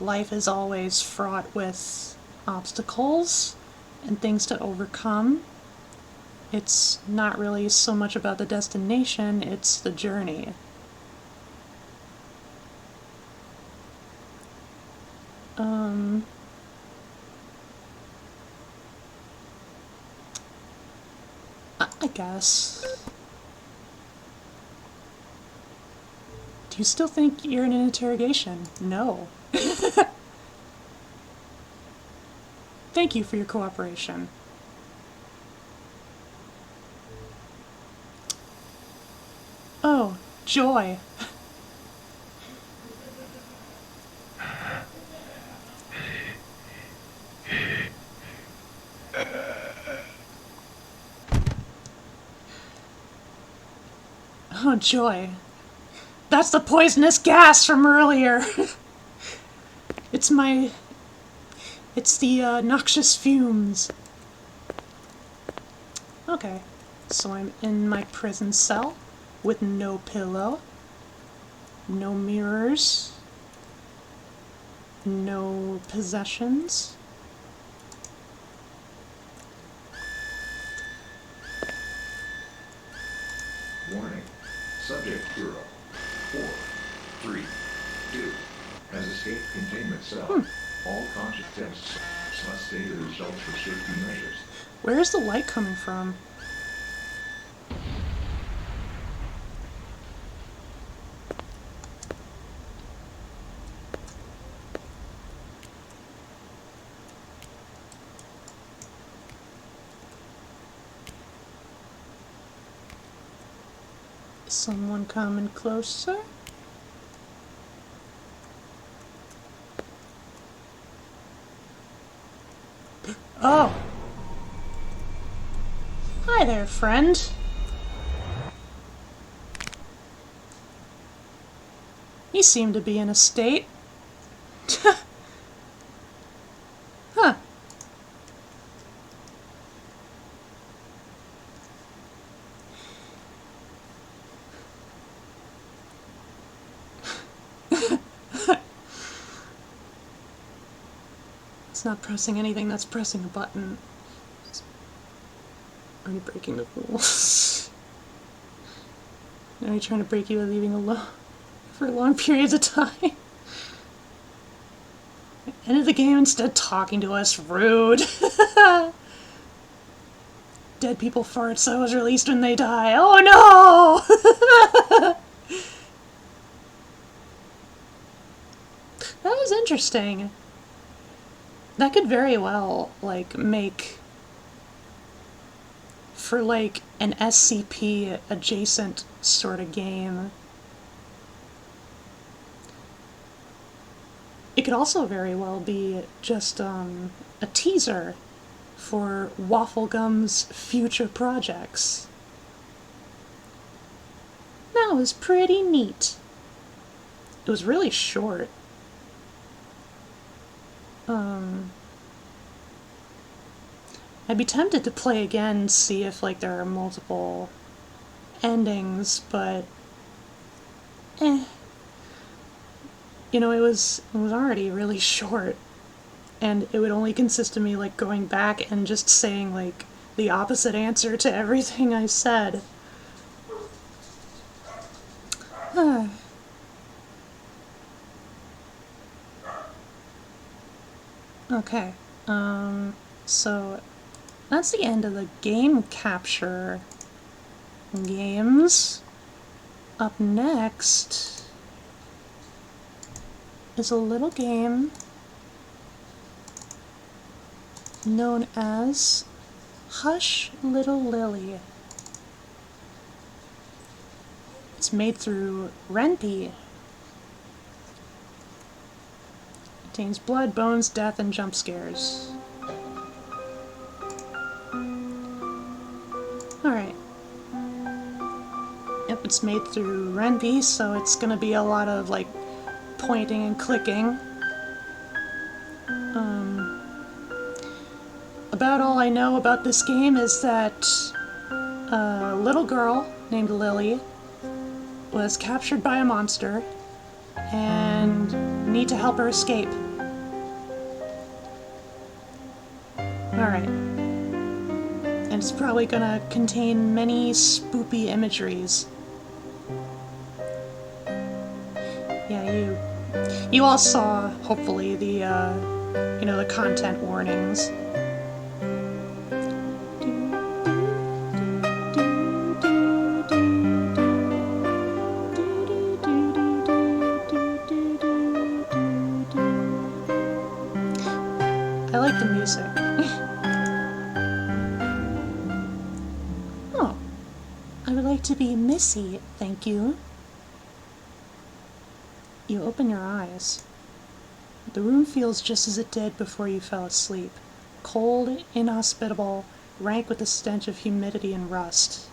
life is always fraught with obstacles and things to overcome. It's not really so much about the destination, it's the journey. I guess. Do you still think you're in an interrogation? No. Thank you for your cooperation. joy. Oh, joy. That's the poisonous gas from earlier. It's the noxious fumes. Okay, so I'm in my prison cell with no pillow, no mirrors, no possessions. Warning. Subject 0, 4, 3, 2 has escaped containment cell. All conscious tests must stay the results for safety measures. Where is the light coming from? Is someone coming closer? Oh! Hi there, friend. You seem to be in a state. Huh. It's not pressing anything, that's pressing a button. Are you breaking the rules? Are you trying to break you by leaving alone for long periods of time? Ended the game instead talking to us. Rude. Dead people fart, so was released when they die. Oh no! That was interesting. That could very well, like, make for, like, an SCP adjacent sort of game. It could also very well be just a teaser for Wafflegum's future projects. That was pretty neat. It was really short. I'd be tempted to play again and see if, like, there are multiple endings, but you know, it was already really short, and it would only consist of me, like, going back and just saying, like, the opposite answer to everything I said. Okay, so that's the end of the game capture games. Up next is a little game known as Hush Little Lily. It's made through Renpy. Contains blood, bones, death, and jump scares. Alright. Yep, it's made through Renpy, so it's gonna be a lot of, like, pointing and clicking. About all I know about this game is that a little girl named Lily was captured by a monster and need to help her escape. Alright. And it's probably gonna contain many spoopy imageries. Yeah, you all saw, hopefully, the, you know, the content warnings. I like the music. Oh, I would like to be Missy, thank you. You open your eyes. The room feels just as it did before you fell asleep. Cold, inhospitable, rank with the stench of humidity and rust.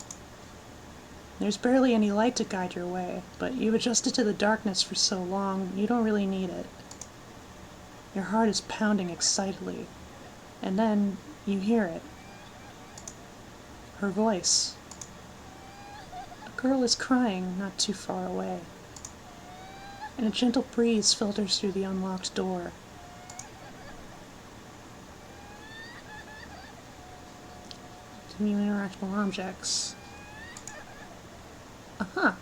There's barely any light to guide your way, but you've adjusted to the darkness for so long, you don't really need it. Your heart is pounding excitedly, and then you hear it. Her voice. A girl is crying not too far away, and a gentle breeze filters through the unlocked door. New interactable objects. Aha!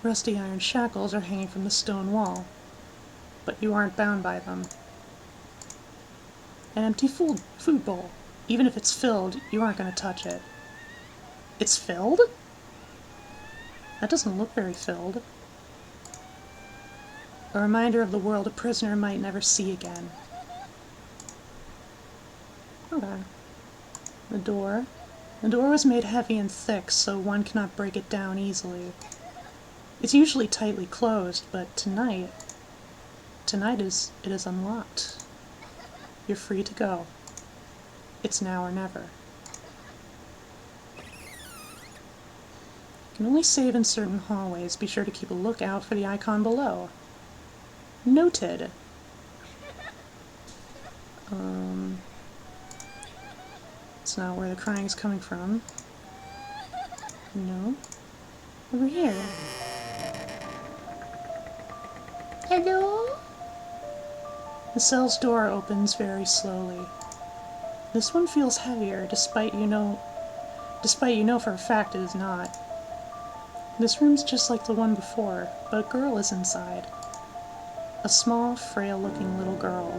Rusty iron shackles are hanging from the stone wall, but you aren't bound by them. An empty food bowl. Even if it's filled, you aren't going to touch it. It's filled? That doesn't look very filled. A reminder of the world a prisoner might never see again. Okay. The door. The door was made heavy and thick, so one cannot break it down easily. It's usually tightly closed, but tonight it is unlocked. You're free to go. It's now or never. You can only save in certain hallways. Be sure to keep a lookout for the icon below. Noted. It's not where the crying is coming from. No. Over here. Hello? The cell's door opens very slowly. This one feels heavier, despite you know for a fact it is not. This room's just like the one before, but a girl is inside. A small, frail-looking little girl.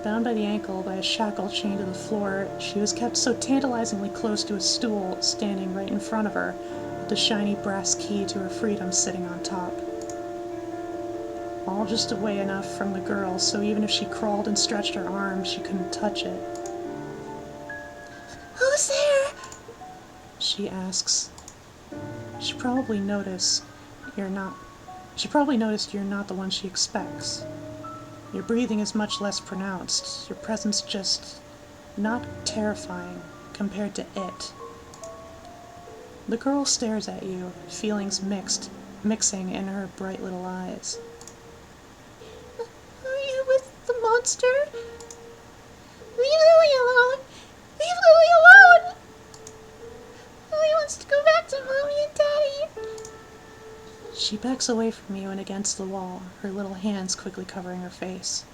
Bound by the ankle by a shackle chained to the floor, she was kept so tantalizingly close to a stool standing right in front of her, with the shiny brass key to her freedom sitting on top. All just away enough from the girl, so even if she crawled and stretched her arms, she couldn't touch it. "Who's there?" she asks. She probably noticed you're not the one she expects. Your breathing is much less pronounced, your presence just not terrifying compared to it. The girl stares at you, feelings mixing in her bright little eyes. "Are you with the monster? Leave Lily alone! Leave Lily alone! Lily wants to go back to Mommy and Daddy!" She backs away from you and against the wall, her little hands quickly covering her face.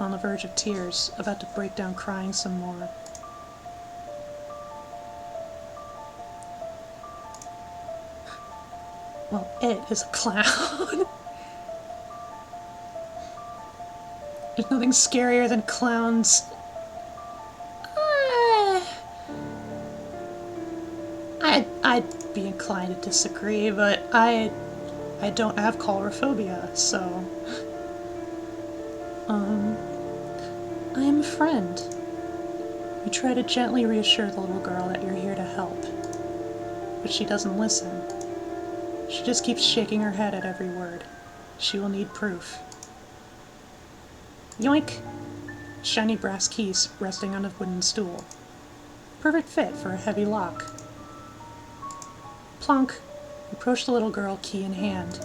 On the verge of tears, about to break down crying some more. Well, it is a clown. There's nothing scarier than clowns. I'd be inclined to disagree, but I don't have coulrophobia, so... I am a friend. You try to gently reassure the little girl that you're here to help, but she doesn't listen. She just keeps shaking her head at every word. She will need proof. Yoink! Shiny brass keys resting on a wooden stool. Perfect fit for a heavy lock. Plonk! Approach the little girl, key in hand.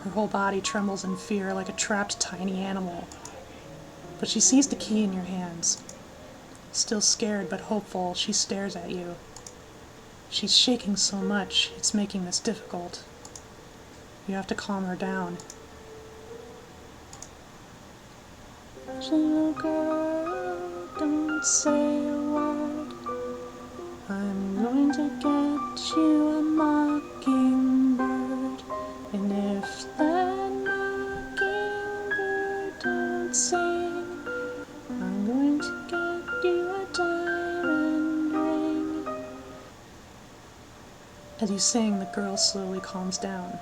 Her whole body trembles in fear like a trapped tiny animal. But she sees the key in your hands. Still scared but hopeful, she stares at you. She's shaking so much, it's making this difficult. You have to calm her down. Little girl, don't say a word. I'm going to get you a mockingbird. And if that mockingbird don't sing, I'm going to get you a diamond ring. As you sing, the girl slowly calms down.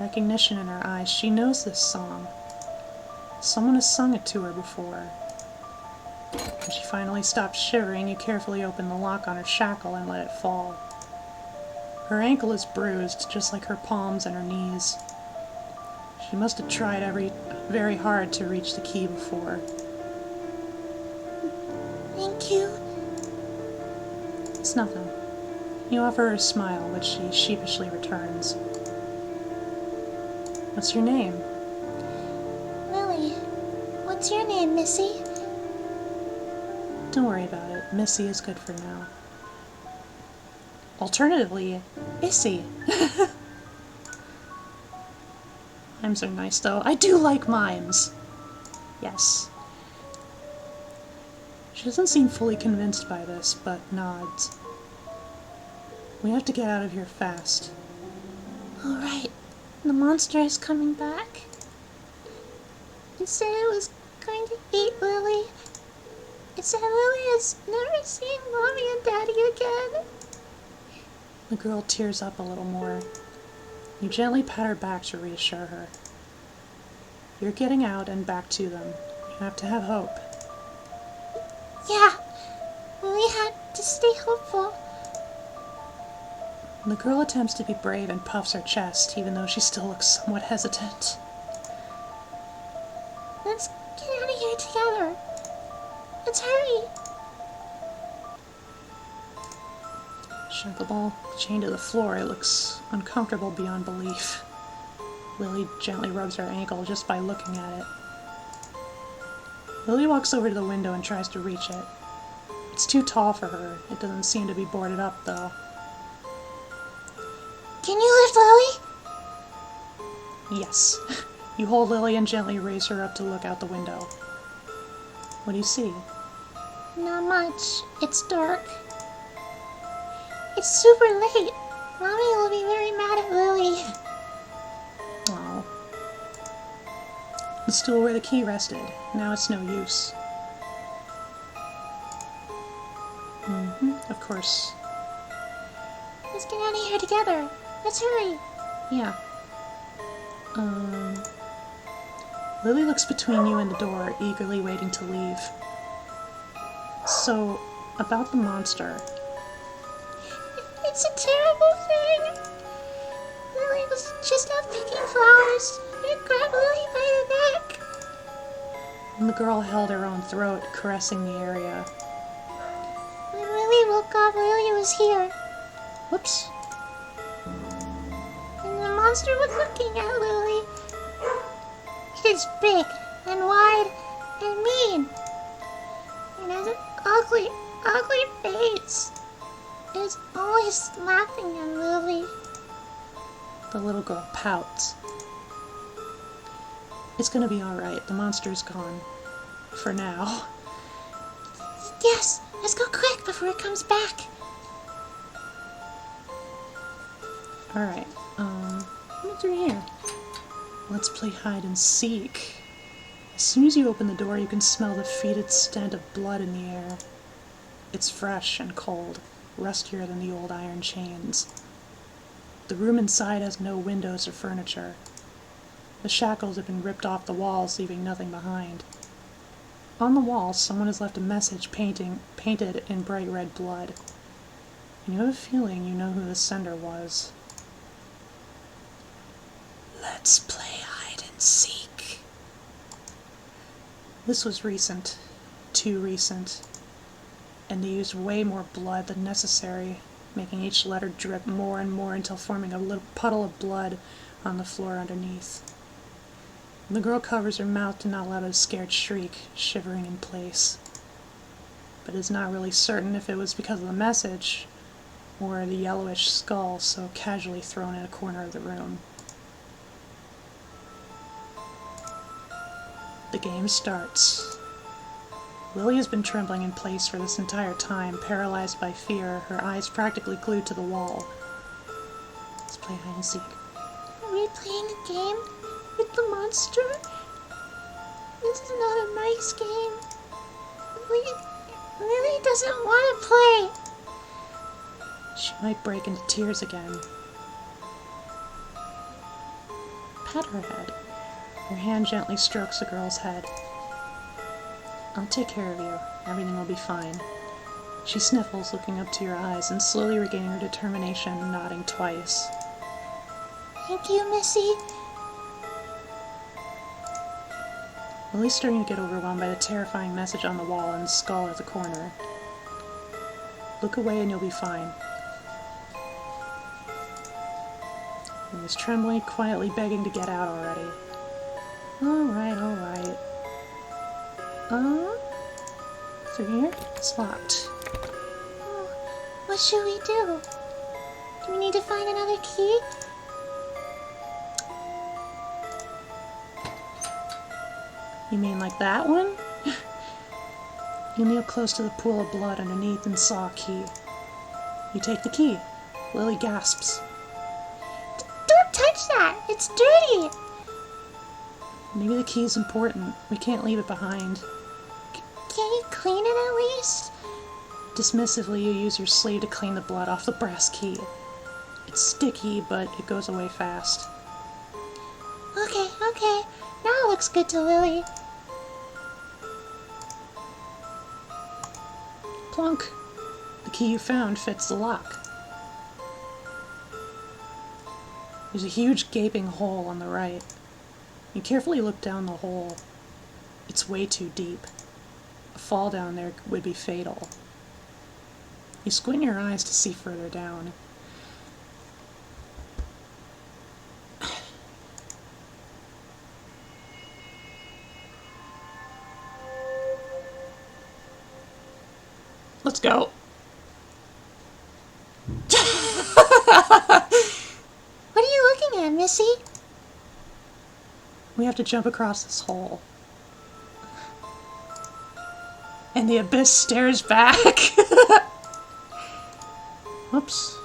Recognition in her eyes. She knows this song. Someone has sung it to her before. When she finally stops shivering, you carefully open the lock on her shackle and let it fall. Her ankle is bruised, just like her palms and her knees. She must have tried very hard to reach the key before. Thank you. It's nothing. You offer her a smile, which she sheepishly returns. What's your name? Lily. What's your name, Missy? Don't worry about it. Missy is good for now. Alternatively, Issy. Mimes are nice, though. I do like mimes. Yes. She doesn't seem fully convinced by this, but nods. We have to get out of here fast. Alright. The monster is coming back. It said it was going to eat Lily. It said Lily is never seeing Mommy and Daddy again. The girl tears up a little more. You gently pat her back to reassure her. You're getting out and back to them. You have to have hope. Yeah. Lily had to stay hopeful. The girl attempts to be brave and puffs her chest, even though she still looks somewhat hesitant. Let's get out of here together. Let's hurry. Shackleball chained to the floor, it looks uncomfortable beyond belief. Lily gently rubs her ankle just by looking at it. Lily walks over to the window and tries to reach it. It's too tall for her. It doesn't seem to be boarded up, though. Can you lift Lily? Yes. You hold Lily and gently raise her up to look out the window. What do you see? Not much. It's dark. It's super late. Mommy will be very mad at Lily. Oh. The stool where the key rested. Now it's no use. Of course. Let's get out of here together. Let's hurry. Yeah. Lily looks between you and the door, eagerly waiting to leave. So, about the monster. It's a terrible thing. Lily was just out picking flowers. It grabbed Lily by the neck. And the girl held her own throat, caressing the area. When Lily woke up, Lily was here. Whoops. And the monster was looking at Lily. It is big and wide and mean. It has an ugly, ugly face. It is always laughing at Lily. The little girl pouts. It's gonna be alright. The monster's gone. For now. Yes, let's go quick before it comes back. Alright, what's through here? Let's play hide and seek. As soon as you open the door, you can smell the fetid scent of blood in the air. It's fresh and cold, rustier than the old iron chains. The room inside has no windows or furniture. The shackles have been ripped off the walls, leaving nothing behind. On the wall, someone has left a message painted in bright red blood. And you have a feeling you know who the sender was. Let's play hide and seek. This was recent. Too recent. And they used way more blood than necessary, making each letter drip more and more until forming a little puddle of blood on the floor underneath. The girl covers her mouth to not let out a scared shriek, shivering in place. But is not really certain if it was because of the message, or the yellowish skull so casually thrown in a corner of the room. The game starts. Lily has been trembling in place for this entire time, paralyzed by fear, her eyes practically glued to the wall. Let's play hide and seek. Are we playing a game with the monster? This is not a nice game. Lily doesn't want to play. She might break into tears again. Pat her head. Her hand gently strokes the girl's head. I'll take care of you. Everything will be fine. She sniffles, looking up to your eyes, and slowly regaining her determination, nodding twice. Thank you, Missy. Lily's starting to get overwhelmed by the terrifying message on the wall and the skull at the corner. Look away and you'll be fine. Lily's trembling, quietly begging to get out already. Alright, alright. Through here? It's locked. Oh, what should we do? Do we need to find another key? You mean like that one? You kneel close to the pool of blood underneath and saw a key. You take the key. Lily gasps. Don't touch that! It's dirty! Maybe the key's important. We can't leave it behind. Can you clean it at least? Dismissively, you use your sleeve to clean the blood off the brass key. It's sticky, but it goes away fast. Okay. Now it looks good to Lily. Plunk! The key you found fits the lock. There's a huge gaping hole on the right. You carefully look down the hole. It's way too deep. A fall down there would be fatal. You squint your eyes to see further down. Let's go. What are you looking at, Missy? We have to jump across this hole. And the abyss stares back. Whoops.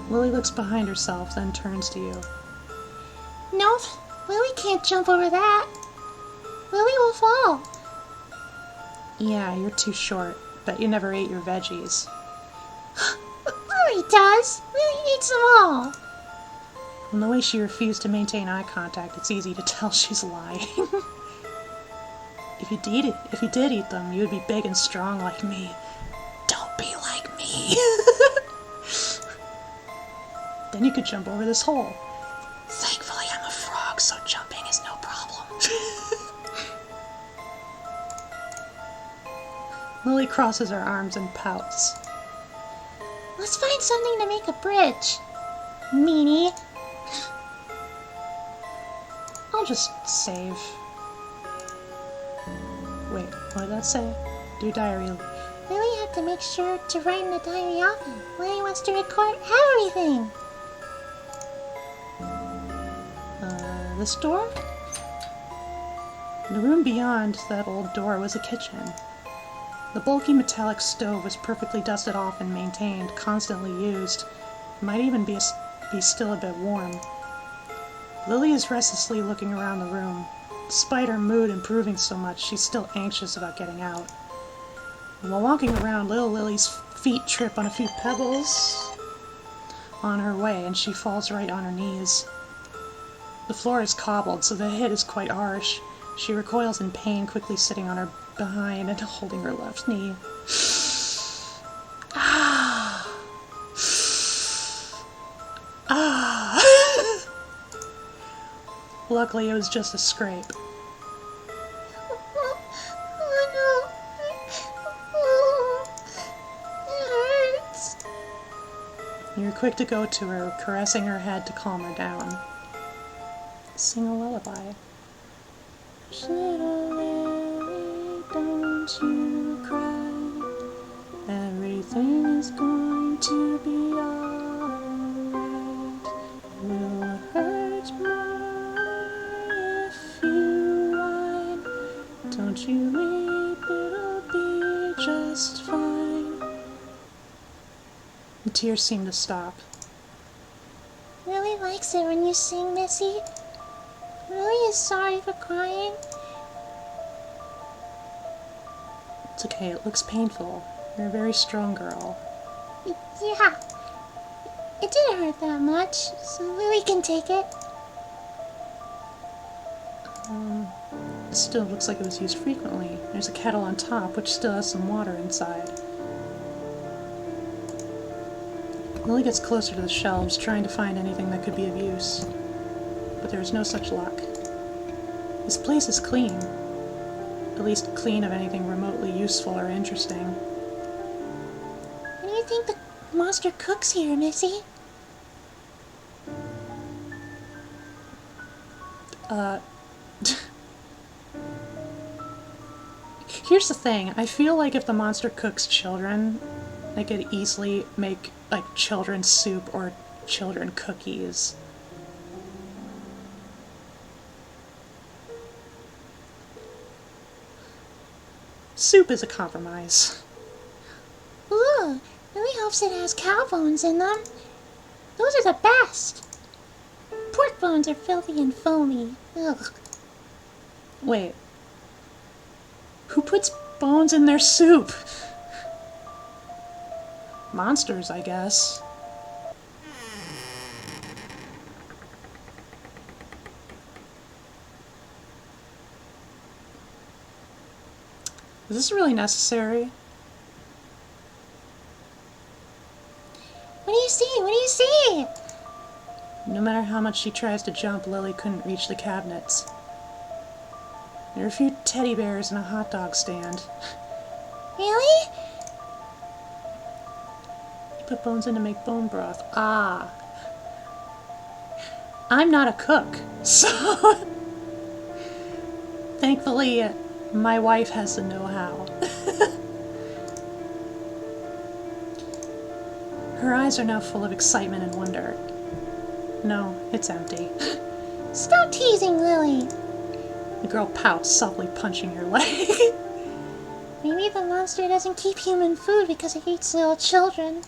Lily looks behind herself, then turns to you. No, Lily can't jump over that. Lily will fall. Yeah, you're too short. Bet you never ate your veggies. Lily does. Lily eats them all. From the way she refused to maintain eye contact, it's easy to tell she's lying. If you did eat them, you would be big and strong like me. Don't be like me. Then you could jump over this hole. Thankfully, I'm a frog, so jumping is no problem. Lily crosses her arms and pouts. Let's find something to make a bridge. Meanie. I'll just save. Wait, what did that say? Do diary. Lily had to make sure to write in the diary often. Lily wants to record everything. This door? The room beyond that old door was a kitchen. The bulky metallic stove was perfectly dusted off and maintained, constantly used. It might even be still a bit warm. Lily is restlessly looking around the room. Despite her mood improving so much, she's still anxious about getting out. And while walking around, little Lily's feet trip on a few pebbles on her way, and she falls right on her knees. The floor is cobbled, so the hit is quite harsh. She recoils in pain, quickly sitting on her behind and holding her left knee. Luckily, it was just a scrape. Oh no. It hurts. You're quick to go to her, caressing her head to calm her down. Sing a lullaby. Little Lily, don't you cry. Everything is going to be alright. It will hurt more if you whine. Don't you weep, it'll be just fine. The tears seem to stop. Lily likes it when you sing, Missy. Lily is sorry for crying. It's okay, it looks painful. You're a very strong girl. Yeah. It didn't hurt that much, so Lily can take it. It still looks like it was used frequently. There's a kettle on top, which still has some water inside. Lily gets closer to the shelves, trying to find anything that could be of use. But there is no such luck. This place is clean. At least clean of anything remotely useful or interesting. What do you think the monster cooks here, Missy? Here's the thing. I feel like if the monster cooks children, they could easily make, like, children's soup or children cookies. Soup is a compromise. Ooh, Lily hopes it has cow bones in them. Those are the best. Pork bones are filthy and foamy. Ugh. Wait. Who puts bones in their soup? Monsters, I guess. Is this really necessary? What do you see? What do you see? No matter how much she tries to jump, Lily couldn't reach the cabinets. There are a few teddy bears and a hot dog stand. Really? You put bones in to make bone broth. Ah. I'm not a cook, so... Thankfully, my wife has the know-how. Her eyes are now full of excitement and wonder. No, it's empty. Stop teasing, Lily. The girl pouts, softly punching her leg. Maybe the monster doesn't keep human food because it eats little children.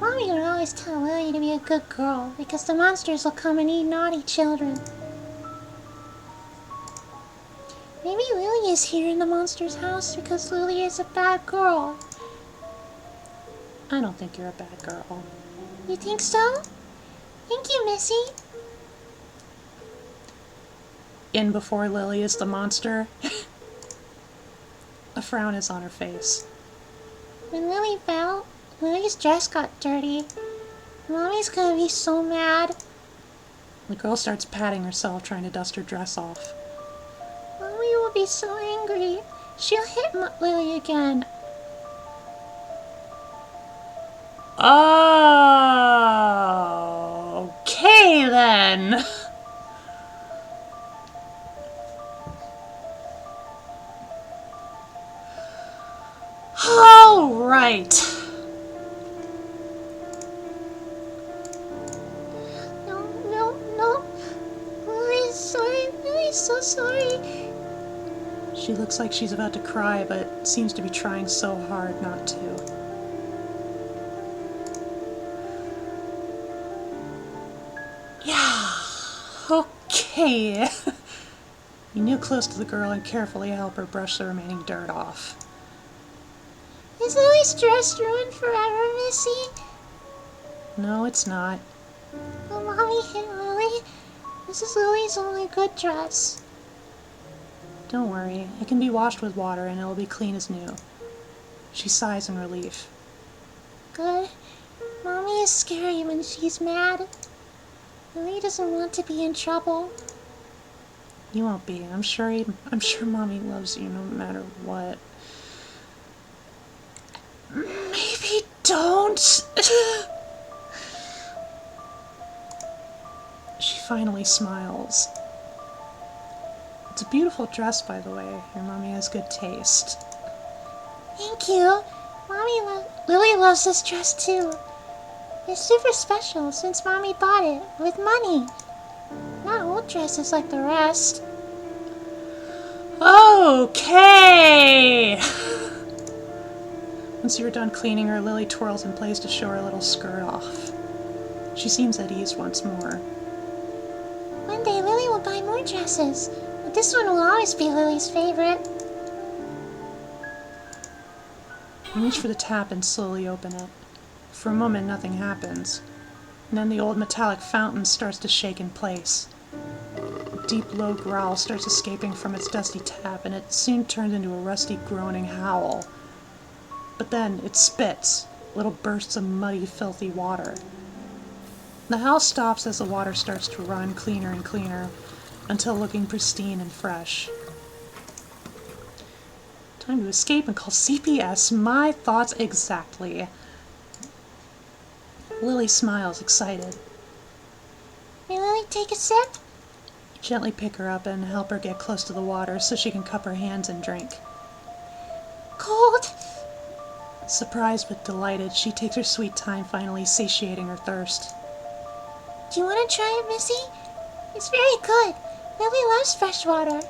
Mommy would always tell Lily to be a good girl because the monsters will come and eat naughty children. Maybe Lily is here in the monster's house because Lily is a bad girl. I don't think you're a bad girl. You think so? Thank you, Missy. In before Lily is the monster. A frown is on her face. When Lily fell, Lily's dress got dirty. Mommy's gonna be so mad. The girl starts patting herself, trying to dust her dress off. Mommy will be so angry. She'll hit Lily again. Oh, okay then. All right. No, no, no. Lily's sorry. Lily's so sorry. She looks like she's about to cry, but seems to be trying so hard not to. Yeah, okay. You kneel close to the girl and carefully help her brush the remaining dirt off. Is Lily's dress ruined forever, Missy? No, it's not. Will Mommy hit Lily? This is Lily's only good dress. Don't worry, it can be washed with water and it'll be clean as new. She sighs in relief. Good. Mommy is scary when she's mad. Lily doesn't want to be in trouble. You won't be. I'm sure Mommy loves you no matter what. Maybe don't. She finally smiles. It's a beautiful dress, by the way. Your mommy has good taste. Thank you. Lily loves this dress too. It's super special since Mommy bought it with money. Not old dresses like the rest. Okay! Once you're done cleaning her, Lily twirls in place to show her little skirt off. She seems at ease once more. One day Lily will buy more dresses, but this one will always be Lily's favorite. You reach for the tap and slowly open it. For a moment, nothing happens. And then the old metallic fountain starts to shake in place. A deep, low growl starts escaping from its dusty tap, and it soon turns into a rusty, groaning howl. But then it spits, little bursts of muddy, filthy water. The house stops as the water starts to run cleaner and cleaner, until looking pristine and fresh. Time to escape and call CPS. My thoughts exactly. Lily smiles, excited. May Lily take a sip? Gently pick her up and help her get close to the water so she can cup her hands and drink. Cold. Surprised but delighted, she takes her sweet time finally satiating her thirst. Do you want to try it, Missy? It's very good. Lily loves fresh water.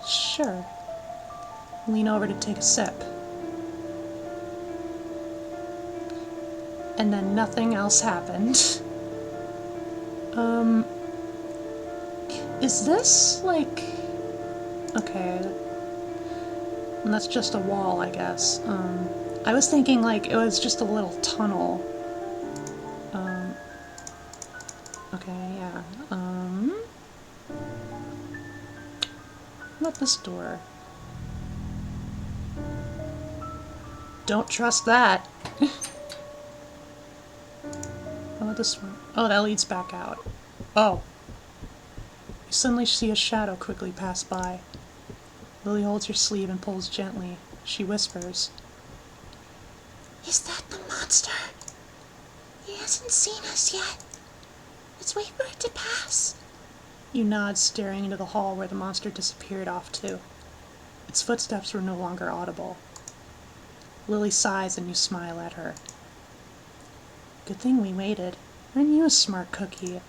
Sure. Lean over to take a sip. And then nothing else happened. Is this, like... Okay. And that's just a wall, I guess. I was thinking, like, it was just a little tunnel. Okay, yeah. Not this door. Don't trust that. How about this one? Oh, that leads back out. Oh. You suddenly see a shadow quickly pass by. Lily holds her sleeve and pulls gently. She whispers. Is that the monster? He hasn't seen us yet. Let's wait for it to pass. You nod, staring into the hall where the monster disappeared off to. Its footsteps were no longer audible. Lily sighs and you smile at her. Good thing we waited. Aren't you a smart cookie?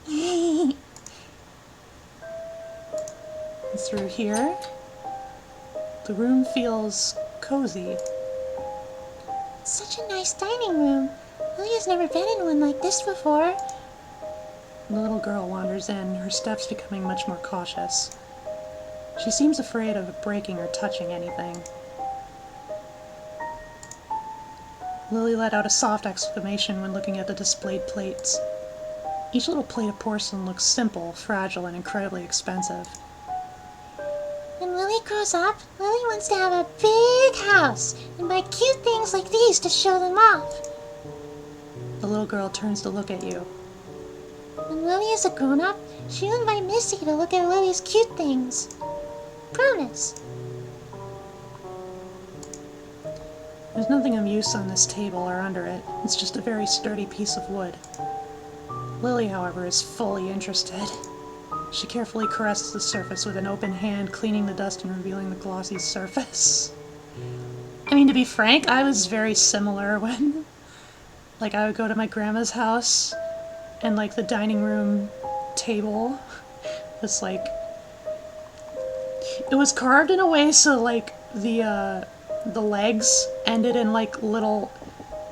And through here, the room feels cozy. It's such a nice dining room. Lily has never been in one like this before. The little girl wanders in, her steps becoming much more cautious. She seems afraid of breaking or touching anything. Lily let out a soft exclamation when looking at the displayed plates. Each little plate of porcelain looks simple, fragile, and incredibly expensive. When Lily grows up, Lily wants to have a big house and buy cute things like these to show them off. The little girl turns to look at you. When Lily is a grown-up, she'll invite Missy to look at Lily's cute things. Promise. There's nothing of use on this table or under it. It's just a very sturdy piece of wood. Lily, however, is fully interested. She carefully caresses the surface with an open hand, cleaning the dust and revealing the glossy surface. I mean, to be frank, I was very similar when, like, I would go to my grandma's house, and, like, the dining room table was, like, it was carved in a way so, like, the legs ended in, like, little,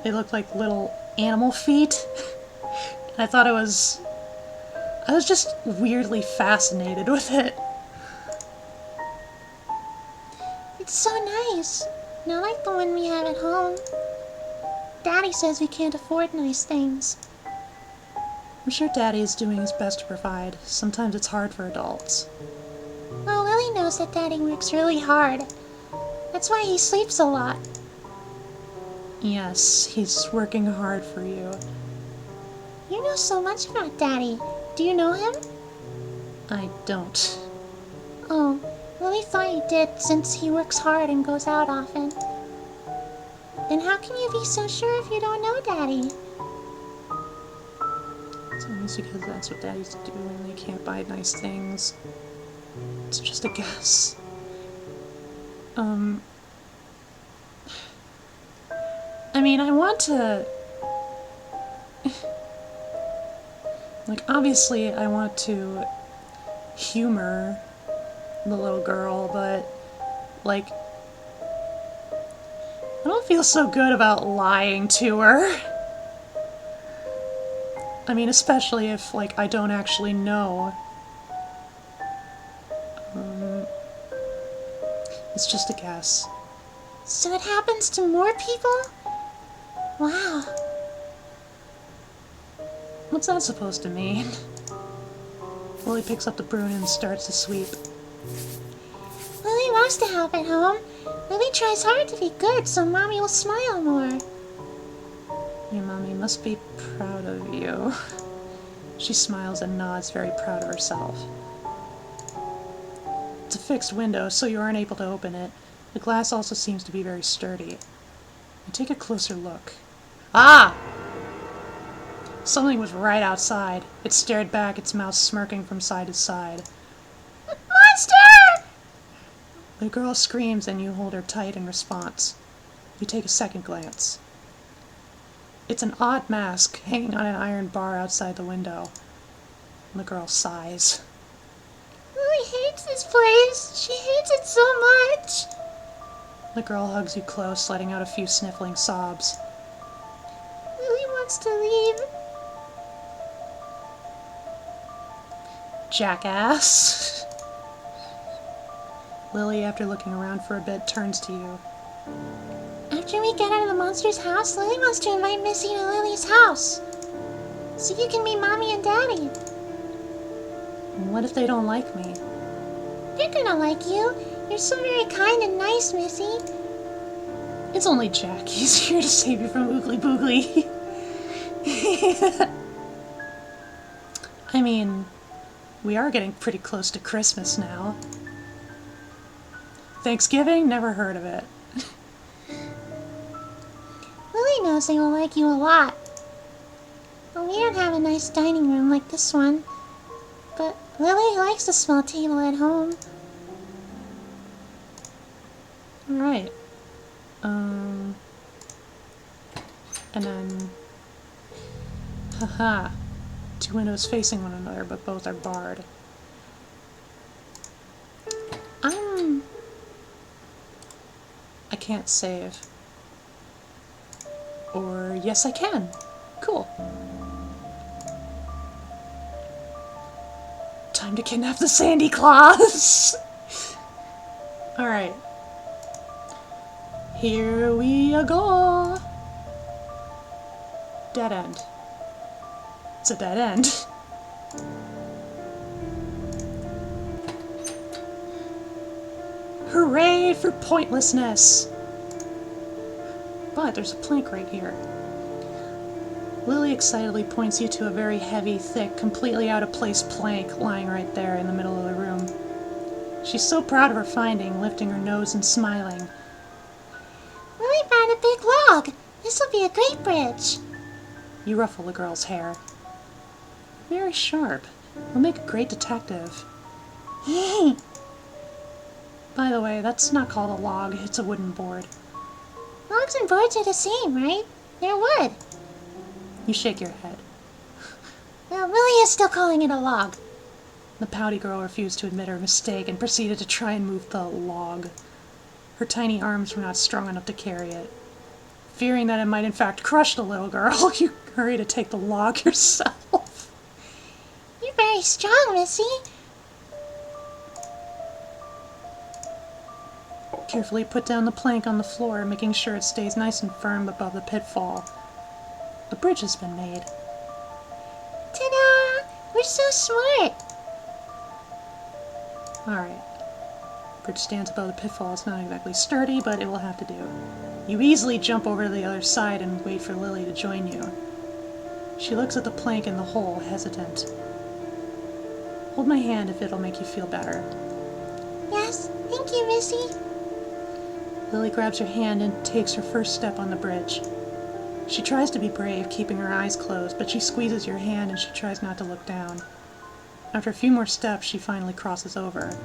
they looked like little animal feet. And I thought I was just weirdly fascinated with it. It's so nice. Not like the one we have at home. Daddy says we can't afford nice things. I'm sure Daddy is doing his best to provide. Sometimes it's hard for adults. Well, Lily knows that Daddy works really hard. That's why he sleeps a lot. Yes, he's working hard for you. You know so much about Daddy. Do you know him? I don't. Oh, Lily thought you did since he works hard and goes out often. Then how can you be so sure if you don't know Daddy? It's always because that's what Daddy's doing. They can't buy nice things. It's just a guess. I mean, I want to... Like, obviously, I want to humor the little girl, but, like, I don't feel so good about lying to her. I mean, especially if, like, I don't actually know. It's just a guess. So it happens to more people? Wow. What's that supposed to mean? Lily picks up the broom and starts to sweep. Lily loves to help at home. Lily tries hard to be good, so Mommy will smile more. Your mommy must be proud of you. She smiles and nods, very proud of herself. It's a fixed window, so you aren't able to open it. The glass also seems to be very sturdy. You take a closer look. Ah! Something was right outside. It stared back, its mouth smirking from side to side. Monster! The girl screams and you hold her tight in response. You take a second glance. It's an odd mask hanging on an iron bar outside the window. The girl sighs. Lily hates this place. She hates it so much. The girl hugs you close, letting out a few sniffling sobs. Lily wants to leave. Jackass. Lily, after looking around for a bit, turns to you. After we get out of the monster's house, Lily wants to invite Missy to Lily's house. So you can meet Mommy and Daddy. What if they don't like me? They're gonna like you. You're so very kind and nice, Missy. It's only Jack. He's here to save you from Oogly Boogly. I mean, we are getting pretty close to Christmas now. Thanksgiving? Never heard of it. Lily knows they will like you a lot. Well, we don't have a nice dining room like this one. But Lily likes a small table at home. Alright. And then... Haha. Two windows facing one another, but both are barred. I can't save. Or yes I can. Cool. Time to kidnap the Sandy Claus! Alright. Here we go! Dead end. It's a dead end. Hooray for pointlessness! But there's a plank right here. Lily excitedly points you to a very heavy, thick, completely out of place plank lying right there in the middle of the room. She's so proud of her finding, lifting her nose and smiling. Lily found a big log. This'll be a great bridge. You ruffle the girl's hair. Very sharp. You'll make a great detective. By the way, that's not called a log, it's a wooden board. Logs and boards are the same, right? They're wood. You shake your head. Well, Lily is still calling it a log. The pouty girl refused to admit her mistake and proceeded to try and move the log. Her tiny arms were not strong enough to carry it. Fearing that it might in fact crush the little girl, you hurry to take the log yourself. You're very strong, Missy. Carefully put down the plank on the floor, making sure it stays nice and firm above the pitfall. A bridge has been made. Ta-da! We're so smart. Alright. Bridge stands above the pitfall. It's not exactly sturdy, but it will have to do. You easily jump over to the other side and wait for Lily to join you. She looks at the plank in the hole, hesitant. Hold my hand if it'll make you feel better. Yes, thank you, Missy. Lily grabs her hand and takes her first step on the bridge. She tries to be brave, keeping her eyes closed, but she squeezes your hand and she tries not to look down. After a few more steps, she finally crosses over.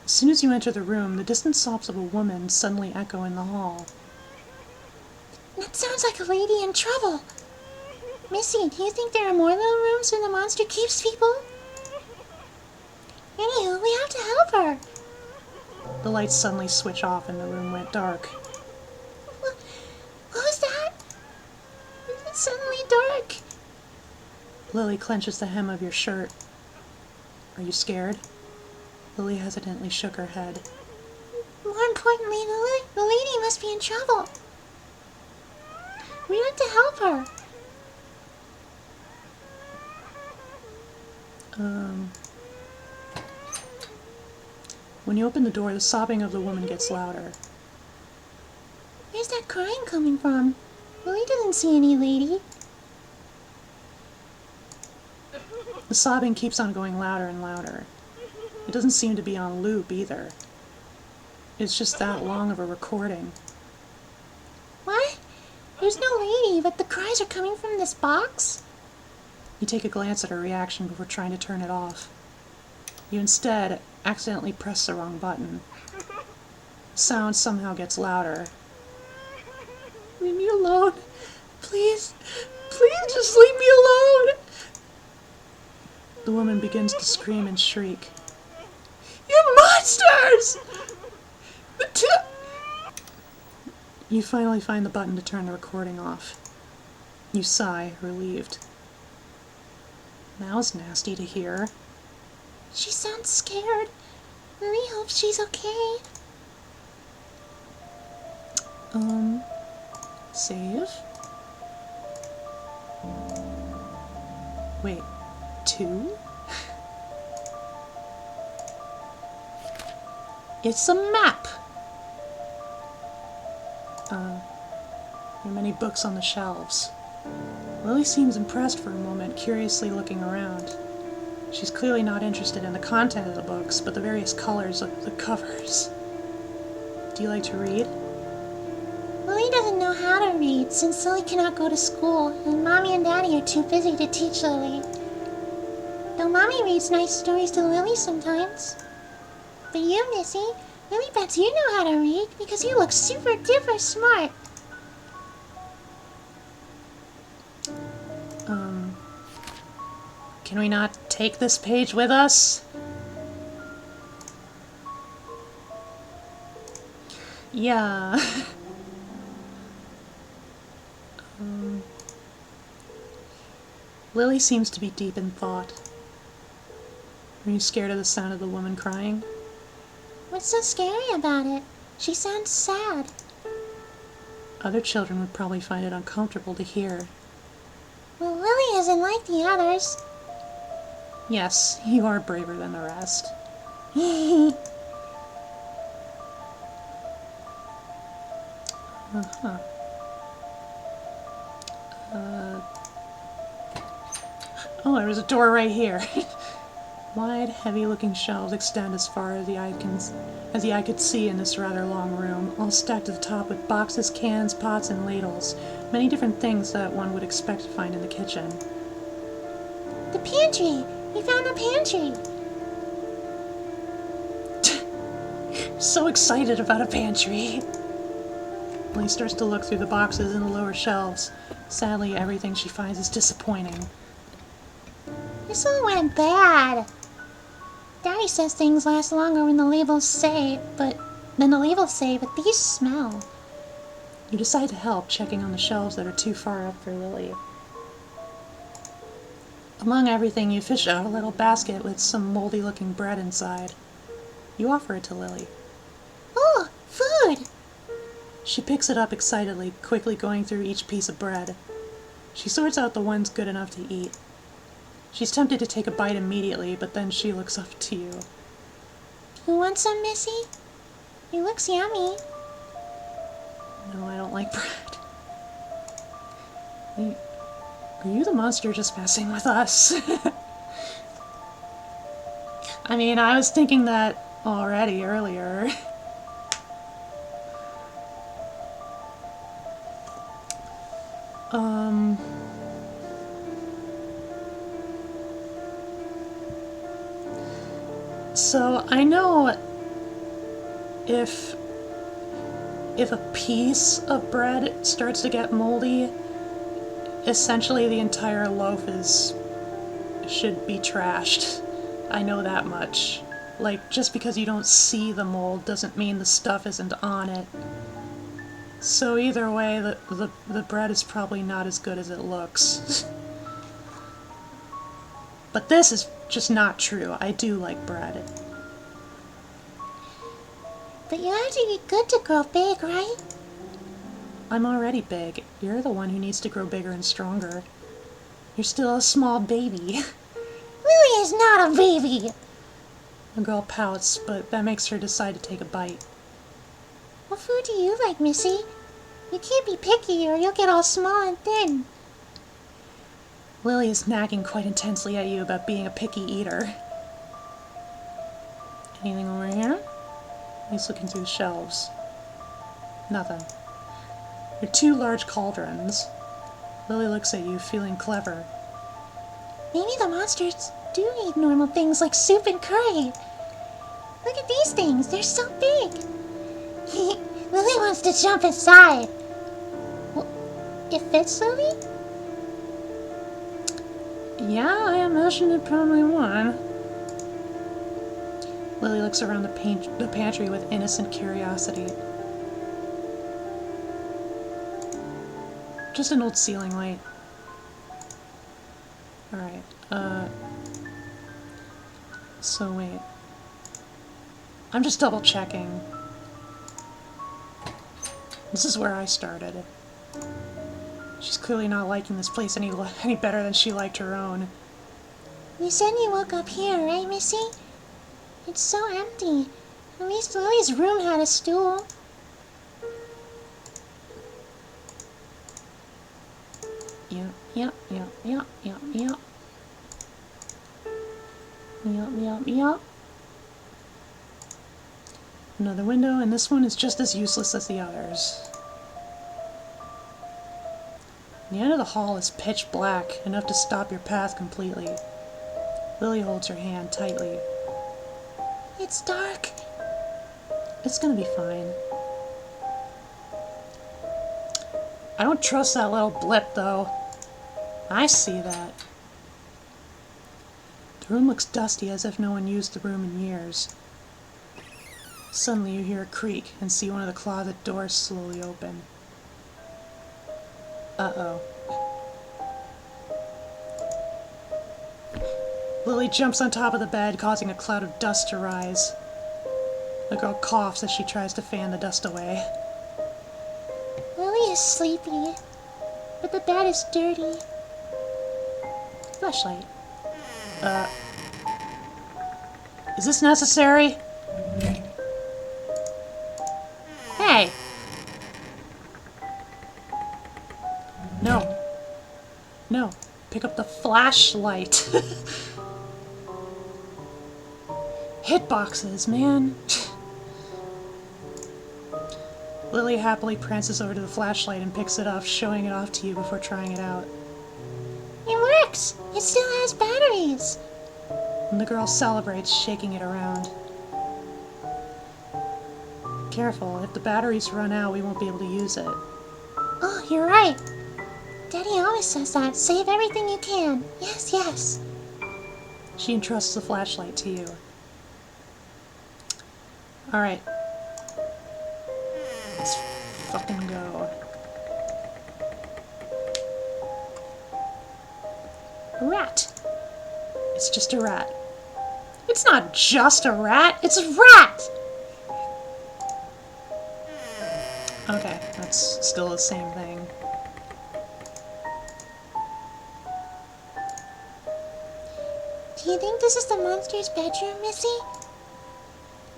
As soon as you enter the room, the distant sobs of a woman suddenly echo in the hall. That sounds like a lady in trouble. Missy, do you think there are more little rooms where the monster keeps people? Anywho, we have to help her. The lights suddenly switch off and the room went dark. What was that? It's suddenly dark. Lily clenches the hem of your shirt. Are you scared? Lily hesitantly shook her head. More importantly, the lady must be in trouble. We have to help her. When you open the door, the sobbing of the woman gets louder. Where's that crying coming from? Lily doesn't see any lady. The sobbing keeps on going louder and louder. It doesn't seem to be on loop either. It's just that long of a recording. What? There's no lady, but the cries are coming from this box? You take a glance at her reaction before trying to turn it off. You instead accidentally press the wrong button. The sound somehow gets louder. Leave me alone. Please. Please just leave me alone. The woman begins to scream and shriek. You monsters! You finally find the button to turn the recording off. You sigh, relieved. That was nasty to hear. She sounds scared. Lily hopes she's okay. Save. Wait, 2? It's a map! There are many books on the shelves. Lily seems impressed for a moment, curiously looking around. She's clearly not interested in the content of the books, but the various colors of the covers. Do you like to read? Lily doesn't know how to read since Lily cannot go to school, and Mommy and Daddy are too busy to teach Lily. Though Mommy reads nice stories to Lily sometimes. But you, Missy, Lily bets you know how to read because you look super duper smart. Can we not take this page with us? Yeah. Lily seems to be deep in thought. Are you scared of the sound of the woman crying? What's so scary about it? She sounds sad. Other children would probably find it uncomfortable to hear. Well, Lily isn't like the others. Yes, you are braver than the rest. Uh-huh. Oh, there was a door right here. Wide, heavy-looking shelves extend as far as the eye could see in this rather long room, all stacked to the top with boxes, cans, pots, and ladles. Many different things that one would expect to find in the kitchen. The pantry! We found the pantry! So excited about a pantry! Lily starts to look through the boxes in the lower shelves. Sadly, everything she finds is disappointing. This one went bad. Daddy says things last longer when the labels say, but these smell. You decide to help, checking on the shelves that are too far up for Lily. Among everything, you fish out a little basket with some moldy-looking bread inside. You offer it to Lily. Oh, food! She picks it up excitedly, quickly going through each piece of bread. She sorts out the ones good enough to eat. She's tempted to take a bite immediately, but then she looks up to you. You want some, Missy? It looks yummy. No, I don't like bread. Are you the monster just messing with us? I mean, I was thinking that already earlier. So I know if a piece of bread starts to get moldy, essentially the entire loaf should be trashed. I know that much. Like, just because you don't see the mold doesn't mean the stuff isn't on it. So either way, the bread is probably not as good as it looks. But this is just not true. I do like bread. But you have to be good to grow big, right? I'm already big. You're the one who needs to grow bigger and stronger. You're still a small baby. Lily is not a baby! The girl pouts, but that makes her decide to take a bite. What food do you like, Missy? You can't be picky or you'll get all small and thin. Lily is nagging quite intensely at you about being a picky eater. Anything over here? He's looking through the shelves. Nothing. There are 2 large cauldrons. Lily looks at you, feeling clever. Maybe the monsters do eat normal things like soup and curry. Look at these things, they're so big. Lily wants to jump inside. Well, it fits, Lily? Yeah, I imagine it probably would. Lily looks around the pantry with innocent curiosity. Just an old ceiling light. Alright, so wait. I'm just double checking. This is where I started. She's clearly not liking this place any better than she liked her own. You said you woke up here, right, Missy? It's so empty. At least Lily's room had a stool. Yep, yep, yep, yep, yep, yep. Yep, yep, yep. Another window, and this one is just as useless as the others. The end of the hall is pitch black, enough to stop your path completely. Lily holds her hand tightly. It's dark. It's gonna be fine. I don't trust that little blip, though. I see that. The room looks dusty, as if no one used the room in years. Suddenly you hear a creak and see one of the closet doors slowly open. Uh-oh. Lily jumps on top of the bed, causing a cloud of dust to rise. The girl coughs as she tries to fan the dust away. Lily is sleepy, but the bed is dirty. Flashlight. Is this necessary? Hey! No. No. Pick up the flashlight. Hitboxes, man. Lily happily prances over to the flashlight and picks it up, showing it off to you before trying it out. It works! It still has batteries! And the girl celebrates, shaking it around. Careful, if the batteries run out, we won't be able to use it. Oh, you're right. Daddy always says that. Save everything you can. Yes, yes. She entrusts the flashlight to you. Alright. Let's fucking go. A rat. It's just a rat. It's not just a rat, it's a rat! Okay, that's still the same thing. Do you think this is the monster's bedroom, Missy?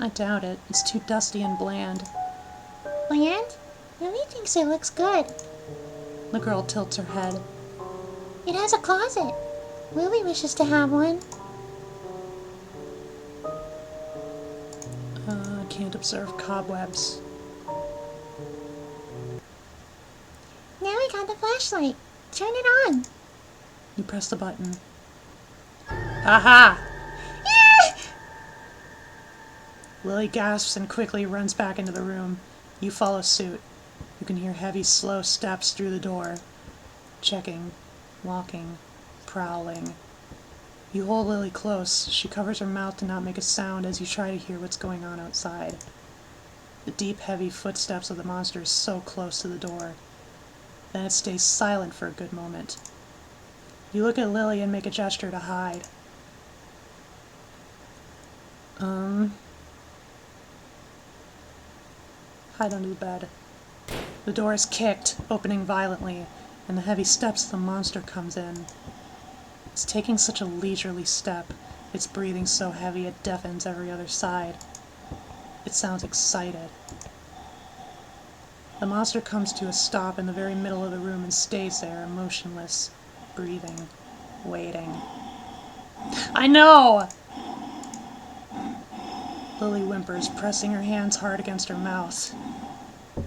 I doubt it. It's too dusty and bland. Bland? Lily thinks it looks good. The girl tilts her head. It has a closet. Lily wishes to have one. Can't observe cobwebs. Now we got the flashlight. Turn it on. You press the button. Aha! Lily gasps and quickly runs back into the room. You follow suit. You can hear heavy, slow steps through the door. Checking, walking, prowling. You hold Lily close. She covers her mouth to not make a sound as you try to hear what's going on outside. The deep, heavy footsteps of the monster is so close to the door. Then it stays silent for a good moment. You look at Lily and make a gesture to hide. Hide under the bed. The door is kicked, opening violently, and the heavy steps of the monster comes in. It's taking such a leisurely step, its breathing so heavy it deafens every other side. It sounds excited. The monster comes to a stop in the very middle of the room and stays there, motionless, breathing, waiting. I know! Lily whimpers, pressing her hands hard against her mouth.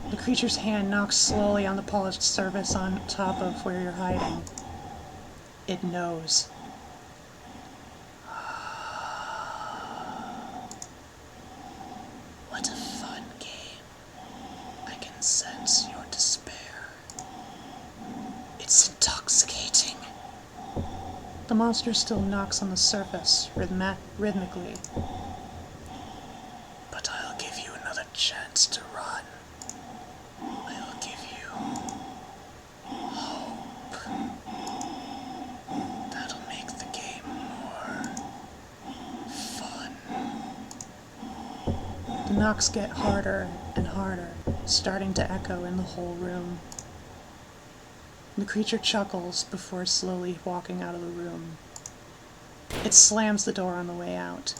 The creature's hand knocks slowly on the polished surface on top of where you're hiding. It knows. What a fun game. I can sense your despair. It's intoxicating. The monster still knocks on the surface, rhythmically. But I'll give you another chance to run. I'll give you hope. That'll make the game more fun. The knocks get harder and harder, starting to echo in the whole room. The creature chuckles before slowly walking out of the room. It slams the door on the way out.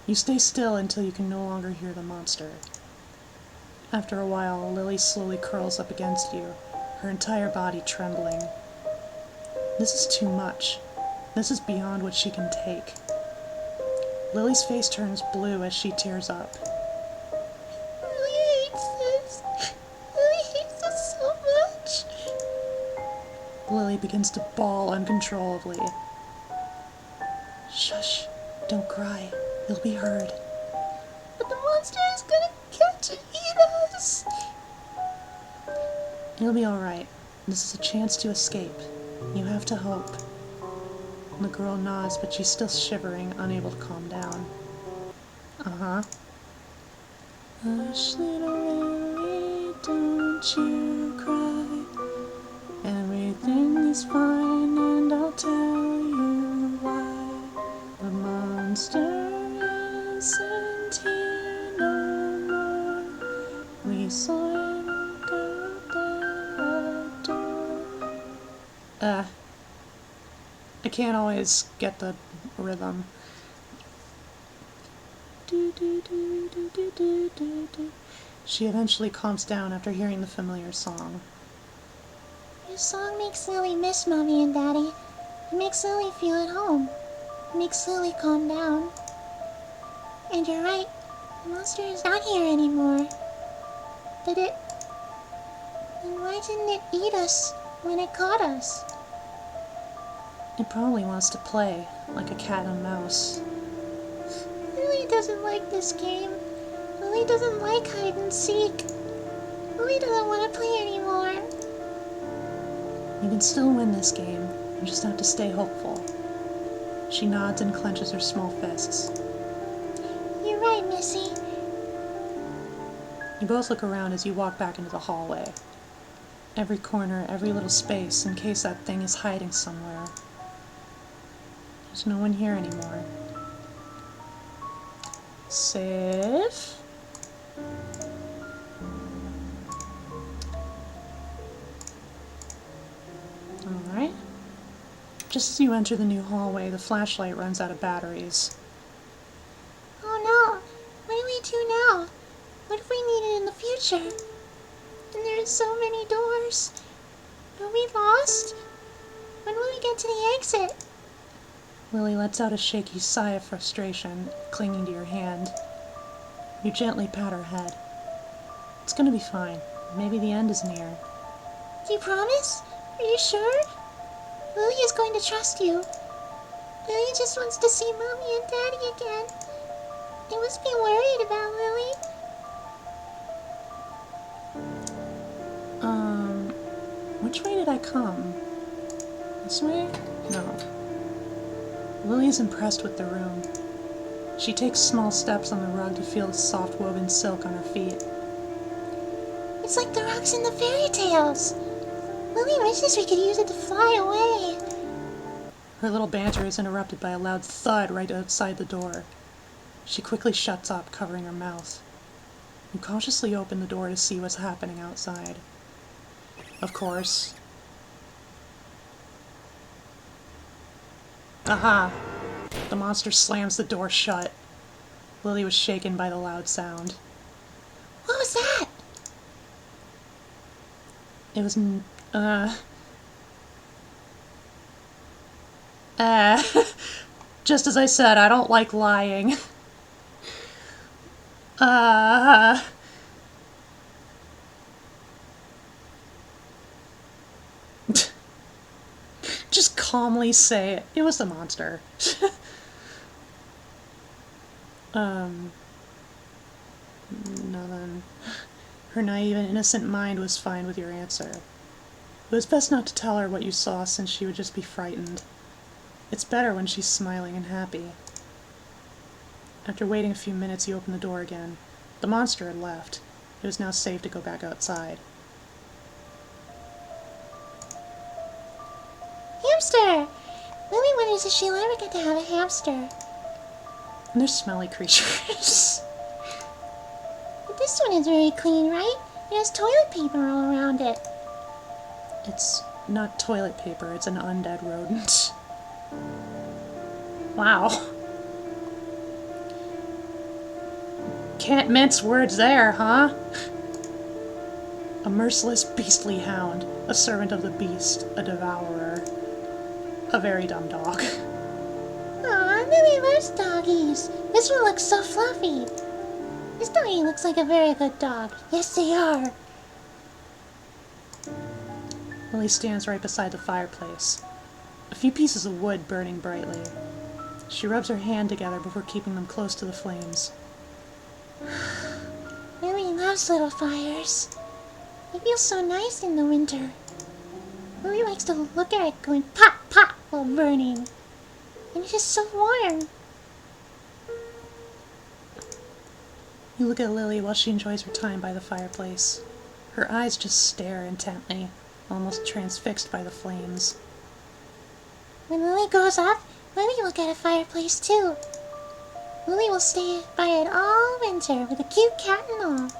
You stay still until you can no longer hear the monster. After a while, Lily slowly curls up against you, her entire body trembling. This is too much. This is beyond what she can take. Lily's face turns blue as she tears up. Lily hates this. Lily hates this so much. Lily begins to bawl uncontrollably. Shush, don't cry. You'll be heard. But the monster is gonna catch and eat us. You'll be alright. This is a chance to escape. You have to hope. The girl nods, but she's still shivering, unable to calm down. Uh-huh. Hush, little Lily, don't you cry. Everything is fine, and I'll tell you why. The monster isn't here no more. We saw him walk out that door. I can't always get the rhythm. She eventually calms down after hearing the familiar song. Your song makes Lily miss Mommy and Daddy. It makes Lily feel at home. It makes Lily calm down. And you're right, the monster is not here anymore. But then why didn't it eat us when it caught us? It probably wants to play, like a cat and mouse. Lily doesn't like this game. Lily doesn't like hide and seek. Lily doesn't want to play anymore. You can still win this game. You just have to stay hopeful. She nods and clenches her small fists. You're right, Missy. You both look around as you walk back into the hallway. Every corner, every little space, in case that thing is hiding somewhere. There's no one here anymore. Safe. Alright. Just as you enter the new hallway, the flashlight runs out of batteries. Oh no! What do we do now? What if we need it in the future? And there's so many doors. Are we lost? When will we get to the exit? Lily lets out a shaky sigh of frustration, clinging to your hand. You gently pat her head. It's gonna be fine. Maybe the end is near. Do you promise? Are you sure? Lily is going to trust you. Lily just wants to see Mommy and Daddy again. You must be worried about Lily. Which way did I come? This way? No. Lily is impressed with the room. She takes small steps on the rug to feel the soft woven silk on her feet. It's like the rugs in the fairy tales. Lily wishes we could use it to fly away. Her little banter is interrupted by a loud thud right outside the door. She quickly shuts up, covering her mouth. You cautiously open the door to see what's happening outside. Of course. Aha! The monster slams the door shut. Lily was shaken by the loud sound. What was that? It was, just as I said, I don't like lying. Just calmly say it. It was the monster. Nothing. Her naive and innocent mind was fine with your answer. It was best not to tell her what you saw, since she would just be frightened. It's better when she's smiling and happy. After waiting a few minutes, you opened the door again. The monster had left. It was now safe to go back outside. Hamster! Lily wonders if she'll ever get to have a hamster. And they're smelly creatures. But this one is very clean, right? It has toilet paper all around it. It's not toilet paper, it's an undead rodent. Wow. Can't mince words there, huh? A merciless, beastly hound, a servant of the beast, a devourer. A very dumb dog. Aw, Lily loves doggies. This one looks so fluffy. This doggy looks like a very good dog. Yes, they are. Lily stands right beside the fireplace. A few pieces of wood burning brightly. She rubs her hand together before keeping them close to the flames. Lily loves little fires. It feels so nice in the winter. Lily likes to look at it going pop, pop while burning. And it's just so warm. You look at Lily while she enjoys her time by the fireplace. Her eyes just stare intently, almost transfixed by the flames. When Lily grows up, Lily will get a fireplace too. Lily will stay by it all winter with a cute cat and all.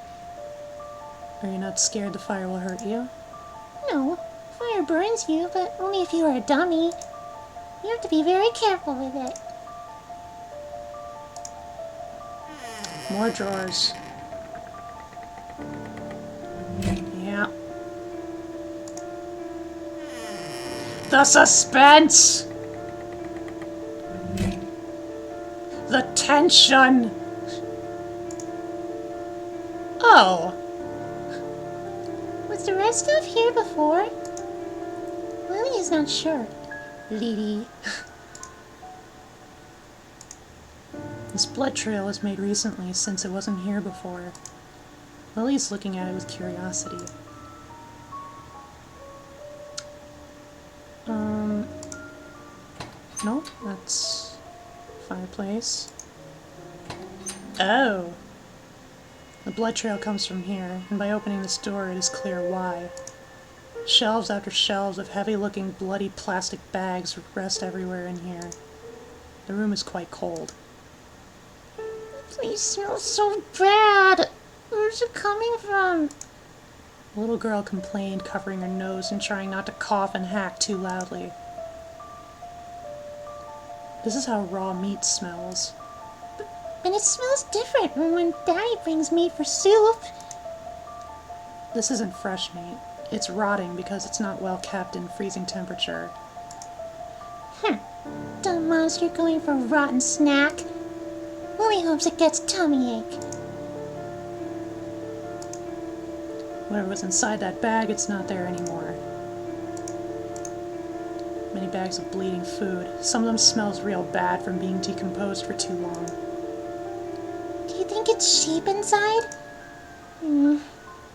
Are you not scared the fire will hurt you? No, fire burns you, but only if you are a dummy. You have to be very careful with it. More drawers. Yeah. The suspense! The tension! Oh. Was the red stuff here before? Lily is not sure. Lady. This blood trail was made recently, since it wasn't here before. Lily's looking at it with curiosity. No, that's fireplace. Oh! The blood trail comes from here, and by opening this door it is clear why. Shelves after shelves of heavy-looking, bloody plastic bags rest everywhere in here. The room is quite cold. The place smells so bad. Where's it coming from? The little girl complained, covering her nose and trying not to cough and hack too loudly. This is how raw meat smells. And it smells different when Daddy brings meat for soup. This isn't fresh meat. It's rotting because it's not well kept in freezing temperature. Dumb monster going for a rotten snack. Lily hopes it gets tummy ache. Whatever was inside that bag, it's not there anymore. Many bags of bleeding food. Some of them smells real bad from being decomposed for too long. Do you think it's sheep inside?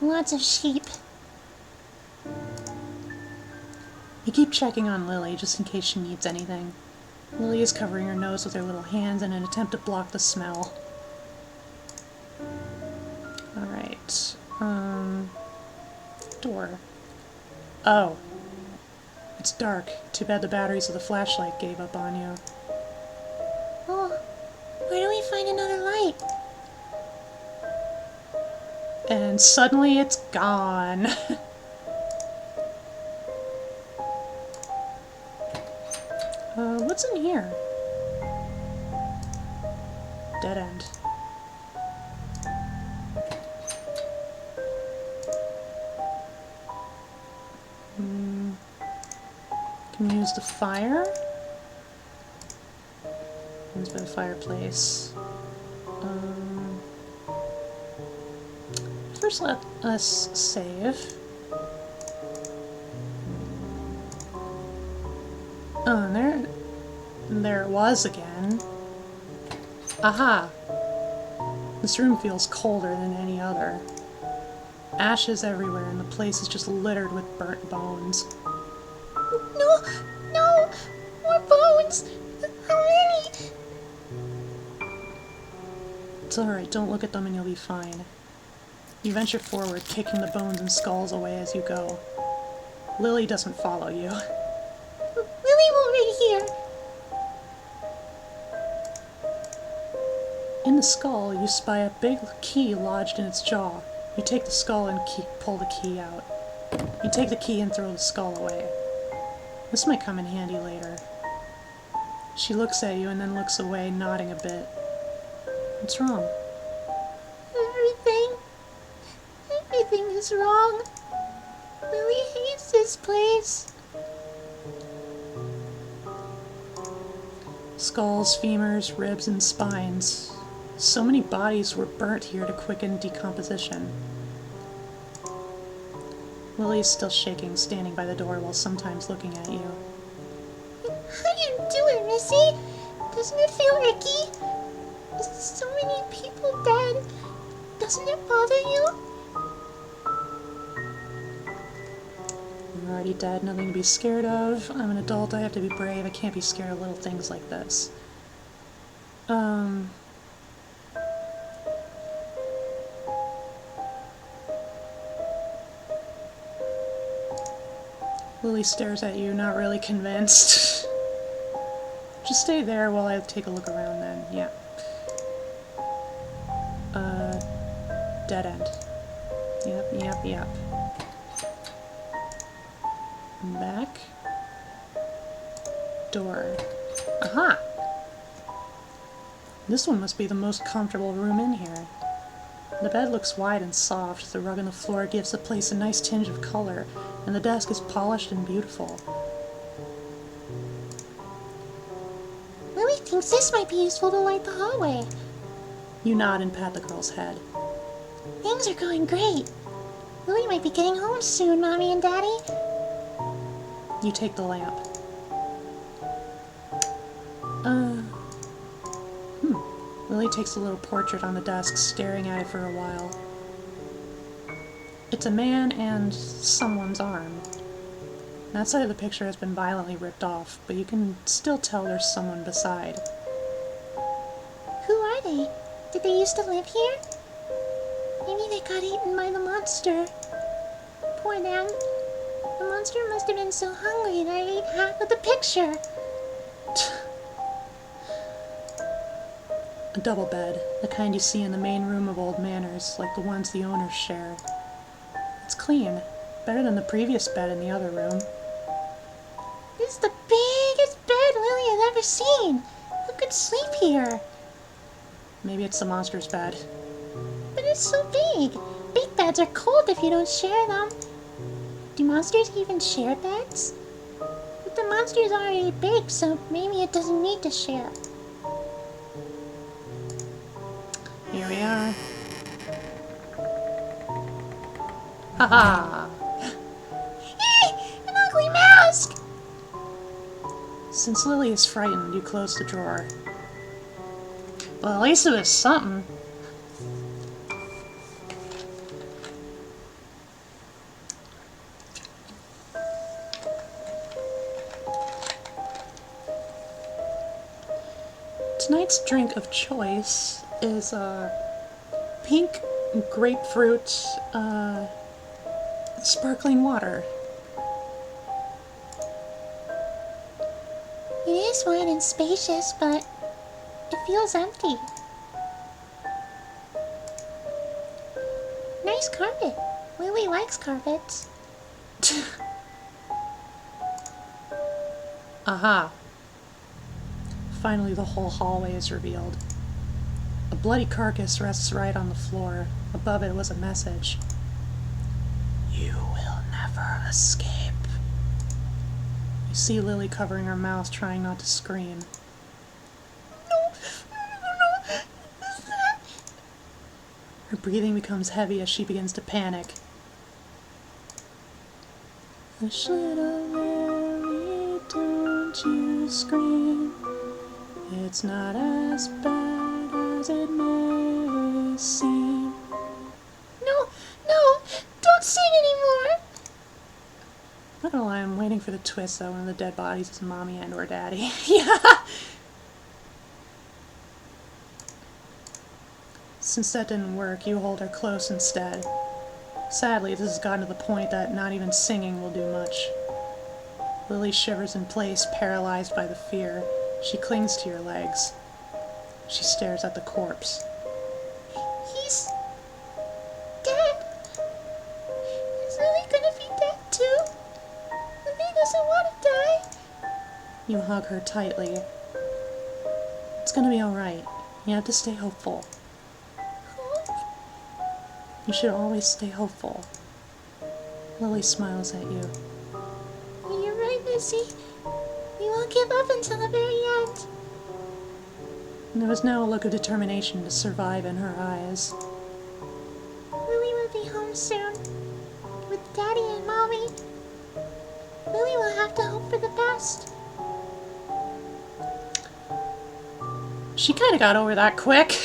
Lots of sheep. You keep checking on Lily just in case she needs anything. Lily is covering her nose with her little hands in an attempt to block the smell. Alright. Door. Oh. It's dark. Too bad the batteries of the flashlight gave up on you. Oh, where do we find another light? And suddenly it's gone. What's in here? dead end. Can use the fire. Use by the fireplace. First let us save. Oh, and there it was again. Aha! This room feels colder than any other. Ashes everywhere, and the place is just littered with burnt bones. No! No! More bones! How many? It's alright, don't look at them and you'll be fine. You venture forward, kicking the bones and skulls away as you go. Lily doesn't follow you. Lily over here! In the skull, you spy a big key lodged in its jaw. You take the skull and pull the key out. You take the key and throw the skull away. This might come in handy later. She looks at you and then looks away, nodding a bit. What's wrong? Everything is wrong. Lily hates this place. Skulls, femurs, ribs, and spines. So many bodies were burnt here to quicken decomposition. Lily is still shaking, standing by the door while sometimes looking at you. How you doing, Missy? Doesn't it feel icky? So many people dead. Doesn't it bother you? You're already dead, nothing to be scared of. I'm an adult, I have to be brave, I can't be scared of little things like this. Lily stares at you, not really convinced. Just stay there while I take a look around then, yeah. Dead end. Yep. Back. Door. Aha! This one must be the most comfortable room in here. The bed looks wide and soft, the rug on the floor gives the place a nice tinge of color, and the desk is polished and beautiful. Lily thinks this might be useful to light the hallway. You nod and pat the girl's head. Things are going great. Lily might be getting home soon, Mommy and Daddy. You take the lamp. Lily takes a little portrait on the desk, staring at it for a while. It's a man and someone's arm. That side of the picture has been violently ripped off, but you can still tell there's someone beside. Who are they? Did they used to live here? Maybe they got eaten by the monster. Poor them. The monster must have been so hungry that it ate half of the picture. A double bed, the kind you see in the main room of old manors, like the ones the owners share. It's clean, better than the previous bed in the other room. This is the biggest bed Lily has ever seen. Who could sleep here? Maybe it's the monster's bed. But it's so big. Big beds are cold if you don't share them. Do monsters even share beds? But the monster is already big, so maybe it doesn't need to share. Here we are. Haha! An ugly mask! Since Lily is frightened, you close the drawer. Well, at least it was something. Tonight's drink of choice is pink grapefruit sparkling water. It is wide and spacious, but it feels empty. Nice carpet. Lily likes carpets. Aha! Finally, the whole hallway is revealed. A bloody carcass rests right on the floor. Above it was a message. You will never escape. You see Lily covering her mouth, trying not to scream. No. Her breathing becomes heavy as she begins to panic. Hush, little Lily, don't you scream. It's not as bad as it may seem. No, don't sing anymore. Not gonna lie, I'm waiting for the twist that one of the dead bodies is mommy and or daddy. Yeah! Since that didn't work, you hold her close instead. Sadly, this has gotten to the point that not even singing will do much. Lily shivers in place, paralyzed by the fear. She clings to your legs. She stares at the corpse. He's dead. Is Lily gonna be dead too? Lily doesn't want to die. You hug her tightly. It's gonna be alright. You have to stay hopeful. You should always stay hopeful. Lily smiles at you. You're right, Missy. We won't give up until the very end. And there was now a look of determination to survive in her eyes. Lily will be home soon. With Daddy and Mommy. Lily will have to hope for the best. She kinda got over that quick.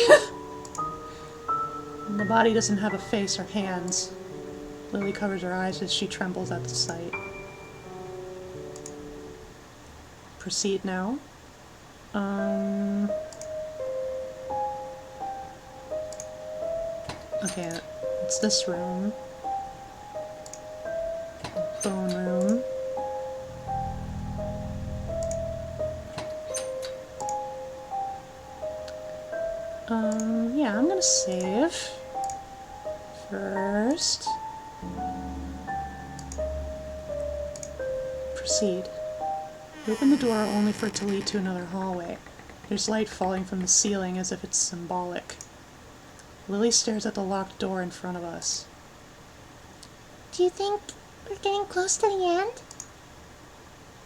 The body doesn't have a face or hands. Lily covers her eyes as she trembles at the sight. Proceed now. Okay, it's this room. Bone room. Yeah, I'm gonna save. First. Proceed. You open the door only for it to lead to another hallway. There's light falling from the ceiling as if it's symbolic. Lily stares at the locked door in front of us. Do you think we're getting close to the end?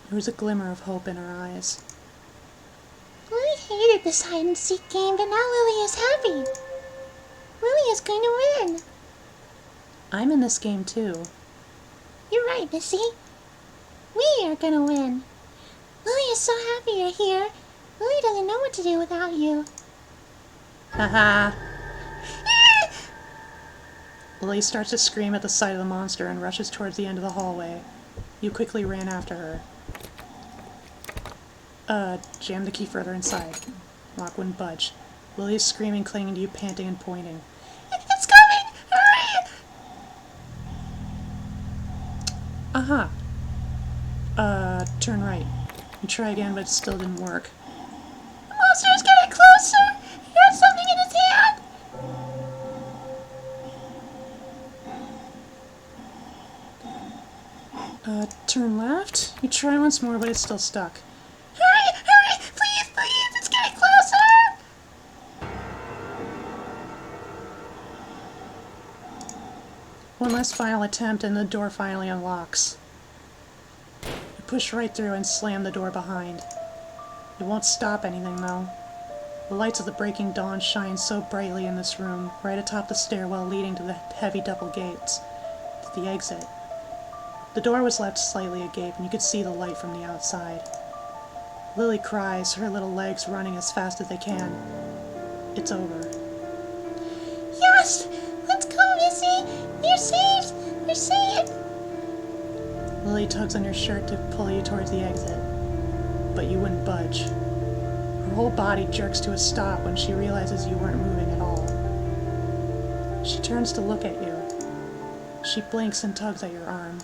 There was a glimmer of hope in her eyes. Lily hated this hide-and-seek game, but now Lily is happy. Lily is going to win. I'm in this game too. You're right, Missy. We are gonna win. Lily is so happy you're here. Lily doesn't know what to do without you. Haha. Lily starts to scream at the sight of the monster and rushes towards the end of the hallway. You quickly ran after her. Jam the key further inside. Lock wouldn't budge. Lily is screaming, clinging to you, panting and pointing. It's coming! Hurry! Turn right. You try again, but it still didn't work. The monster is getting closer! He has something in his hand! Turn left. You try once more, but it's still stuck. Hurry! Please! It's getting closer! One last final attempt, and the door finally unlocks. You push right through and slam the door behind. It won't stop anything, though. The lights of the breaking dawn shine so brightly in this room, right atop the stairwell leading to the heavy double gates, to the exit. The door was left slightly agape, and you could see the light from the outside. Lily cries, her little legs running as fast as they can. It's over. Yes! Let's go, Missy! You're saved! You're saved! Lily tugs on your shirt to pull you towards the exit, but you wouldn't budge. Her whole body jerks to a stop when she realizes you weren't moving at all. She turns to look at you. She blinks and tugs at your arm.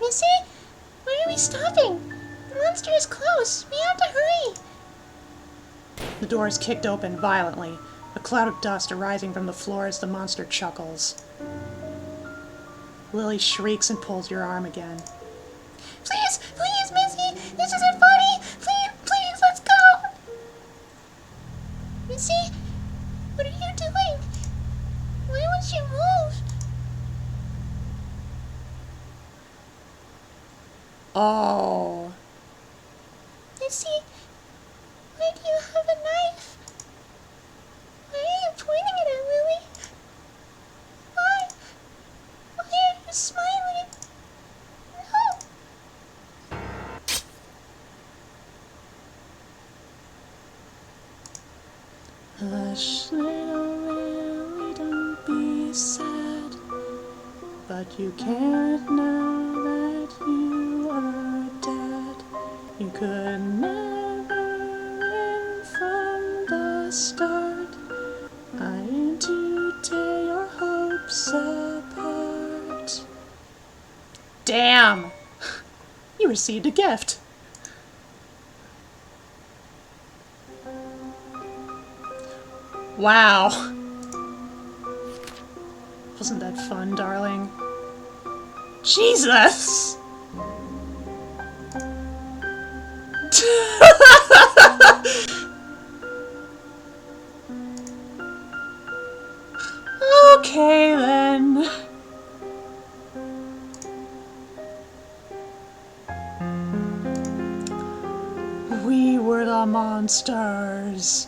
Missy? Why are we stopping? The monster is close. We have to hurry. The door is kicked open violently, a cloud of dust arising from the floor as the monster chuckles. Lily shrieks and pulls your arm again. Please, Missy! This isn't funny! Please, let's go! Missy? a knife? Why are you pointing it at Lily? Why? Why are you smiling? No! Hush, little Lily, don't be sad. But you can't know that you are dead. You could never win from the start. I aim to tear your hopes apart. Damn! You received a gift. Wow. Wasn't that fun, darling? Jesus! Okay then. We were the monsters.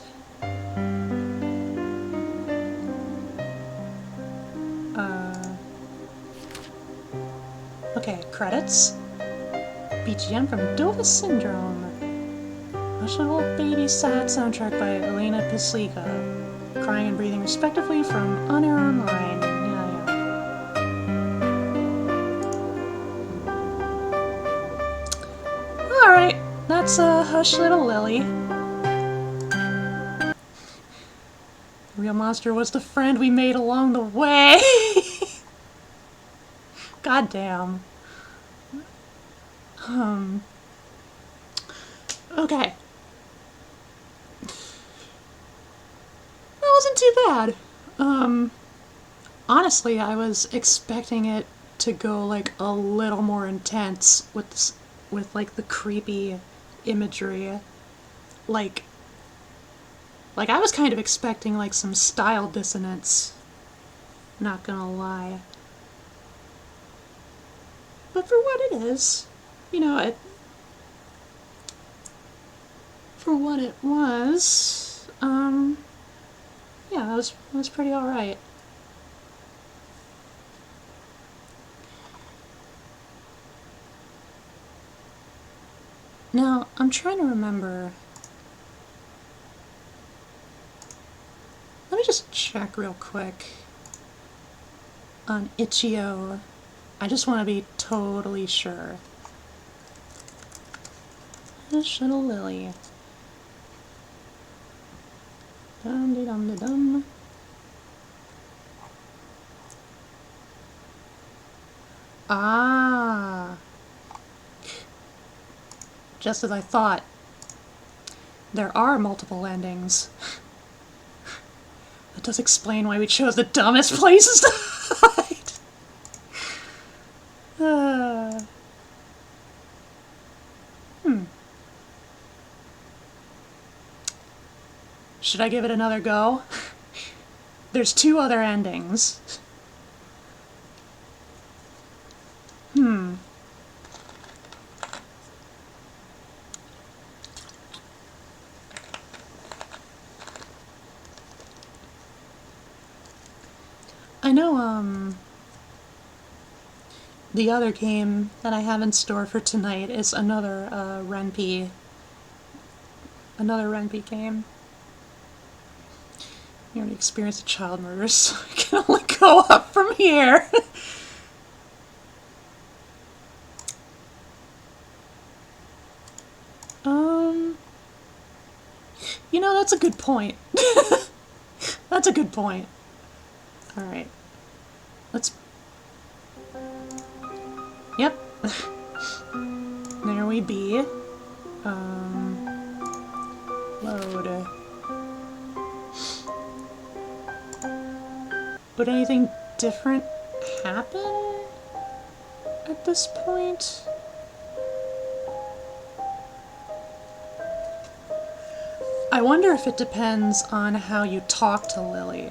Okay, credits. BGM from Dova Syndrome. Emotional Baby Sad soundtrack by Elena Paslika. Crying and breathing respectively from On Air Online. Yeah. Alright, that's Hush Little Lily. The real monster was the friend we made along the way. God damn. Okay. That wasn't too bad. Honestly, I was expecting it to go like a little more intense with this, with like the creepy imagery. Like I was kind of expecting like some style dissonance. Not gonna lie. But for what it is, you know, for what it was, yeah, it was pretty alright. Now, I'm trying to remember. Let me just check real quick on Itch.io. I just want to be totally sure. Hush Little Lily. Dum-de-dum-de-dum. Ah. Just as I thought. There are multiple endings. That does explain why we chose the dumbest places to hide. Should I give it another go? There's 2 other endings. I know, the other game that I have in store for tonight is another, Renpy game. You already experienced a child murder, so I can only go up from here. You know, that's a good point. That's a good point. Alright. Let's... Yep. There we be. Load. Would anything different happen at this point? I wonder if it depends on how you talk to Lily.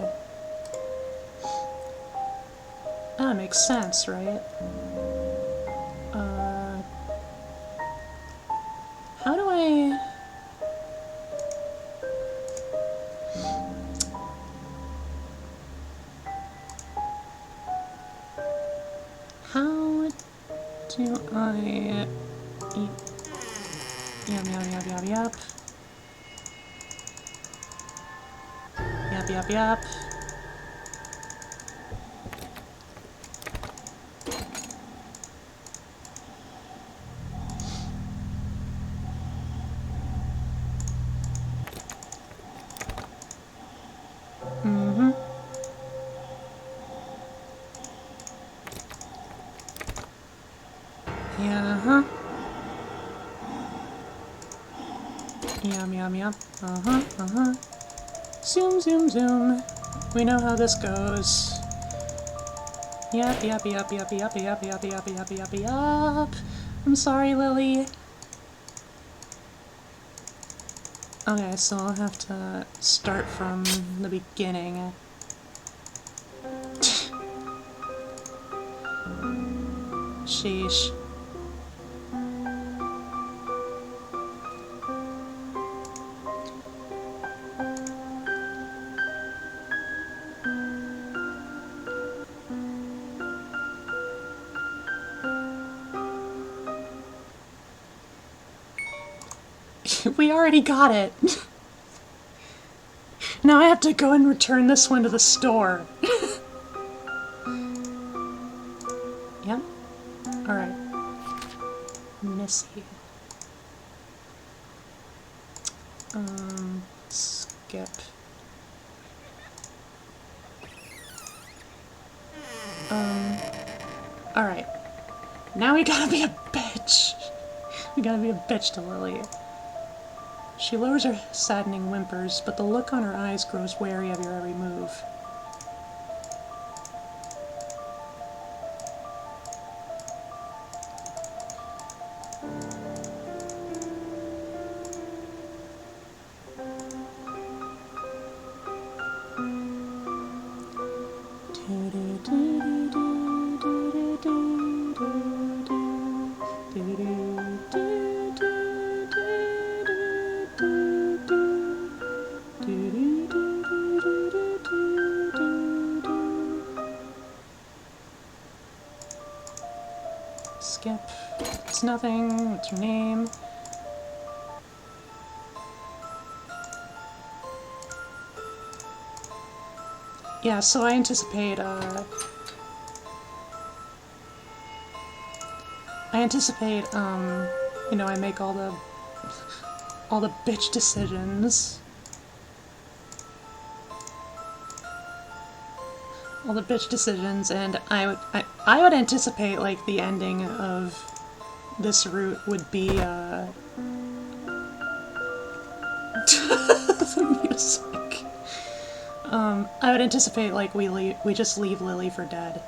That makes sense, right? How do I... I eat. Yum, yum, yum, yum, yum. Yep, yep, yep. Mm-hmm. Yeah, huh? Yum, yum, yum. Uh-huh, uh-huh. Zoom, zoom, zoom. We know how this goes. Yep, yep, yep, yep, yep, yep, yep, yep, yep, yep, yep. I'm sorry, Lily. Okay, so I'll have to start from the beginning. Sheesh. We already got it. Now I have to go and return this one to the store. Yep. Alright. Missy. Skip. Alright. Now we gotta be a bitch. We gotta be a bitch to Lily. She lowers her saddening whimpers, but the look on her eyes grows wary of your every move. Skip. It's nothing. What's your name? Yeah, so I anticipate, you know, I make all the bitch decisions. All the bitch decisions, and I would anticipate, like, the ending of this route would be, the music. I would anticipate, like, we just leave Lily for dead.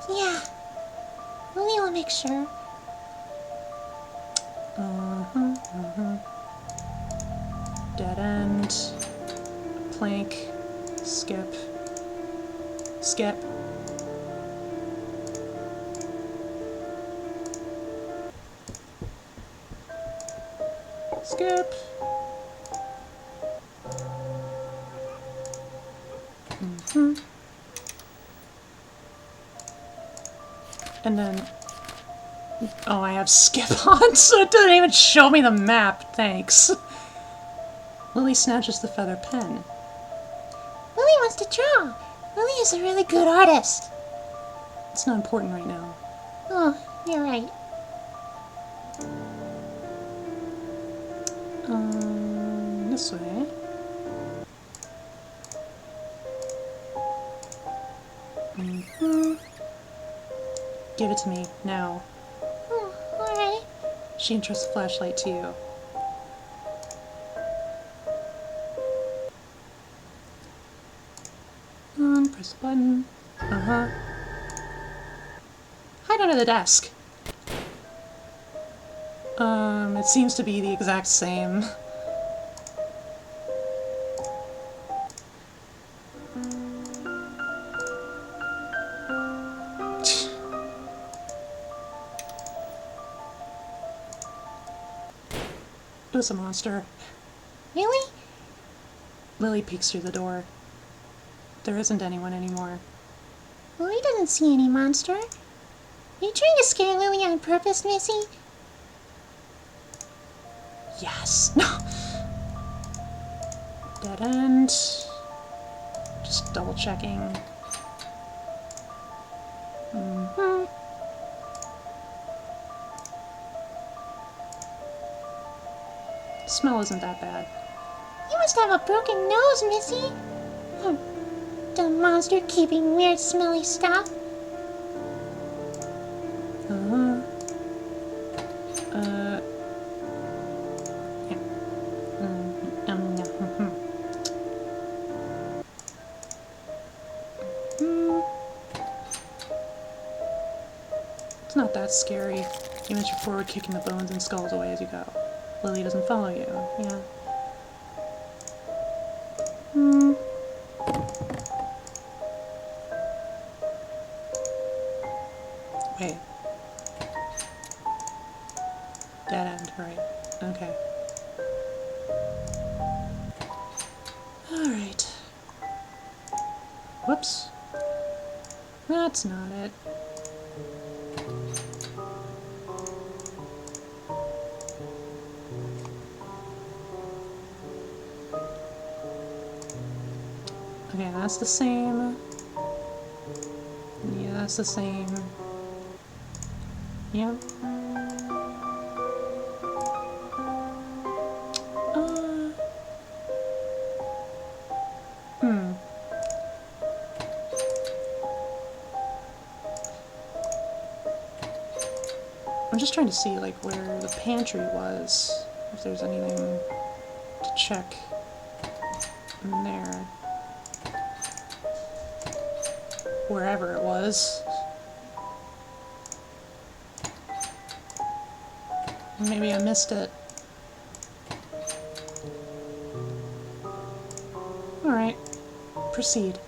Yeah. Lily will make sure. Dead end. Plank. Skip. Skip. Skip. And then... Oh, I have skip on, so it doesn't even show me the map. Thanks. Lily snatches the feather pen. Lily wants to draw. Lily is a really good artist. It's not important right now. Oh, you're right. This way. Give it to me, now. Oh, alright. She entrusts the flashlight to you. Press the button. Hide under the desk. It seems to be the exact same. It was a monster. Really? Lily peeks through the door. There isn't anyone anymore. Lily doesn't see any monster. you trying to scare Lily on purpose, Missy? Yes. No. Dead end. Just double checking. Mm-hmm. Smell isn't that bad. You must have a broken nose, Missy. Dumb monster keeping weird smelly stuff. Uh-huh. Yeah. Yeah. It's not that scary. Even as you're forward kicking the bones and skulls away as you go. Lily doesn't follow you. Yeah. Wait. Dead end, right. Okay. Alright. Whoops. That's not it. Okay, that's the same. Yeah, that's the same. Yep. I'm just trying to see, like, where the pantry was. If there's anything to check in there. Wherever it was. Maybe I missed it. Alright. Proceed.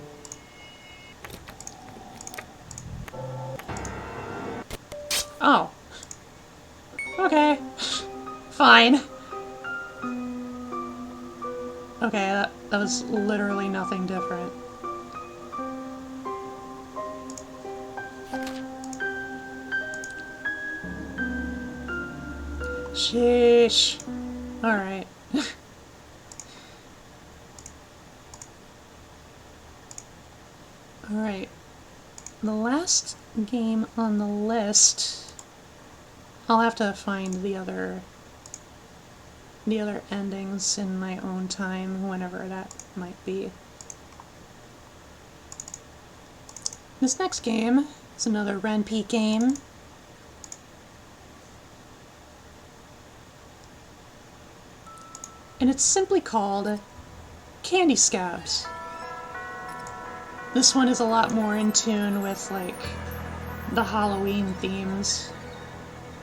Oh. Okay. Fine. Okay, that was literally nothing different. Sheesh. Alright. Alright. The last game on the list... I'll have to find the other endings in my own time, whenever that might be. This next game is another Ren'Py game. And it's simply called Candy Scabs. This one is a lot more in tune with, like, the Halloween themes.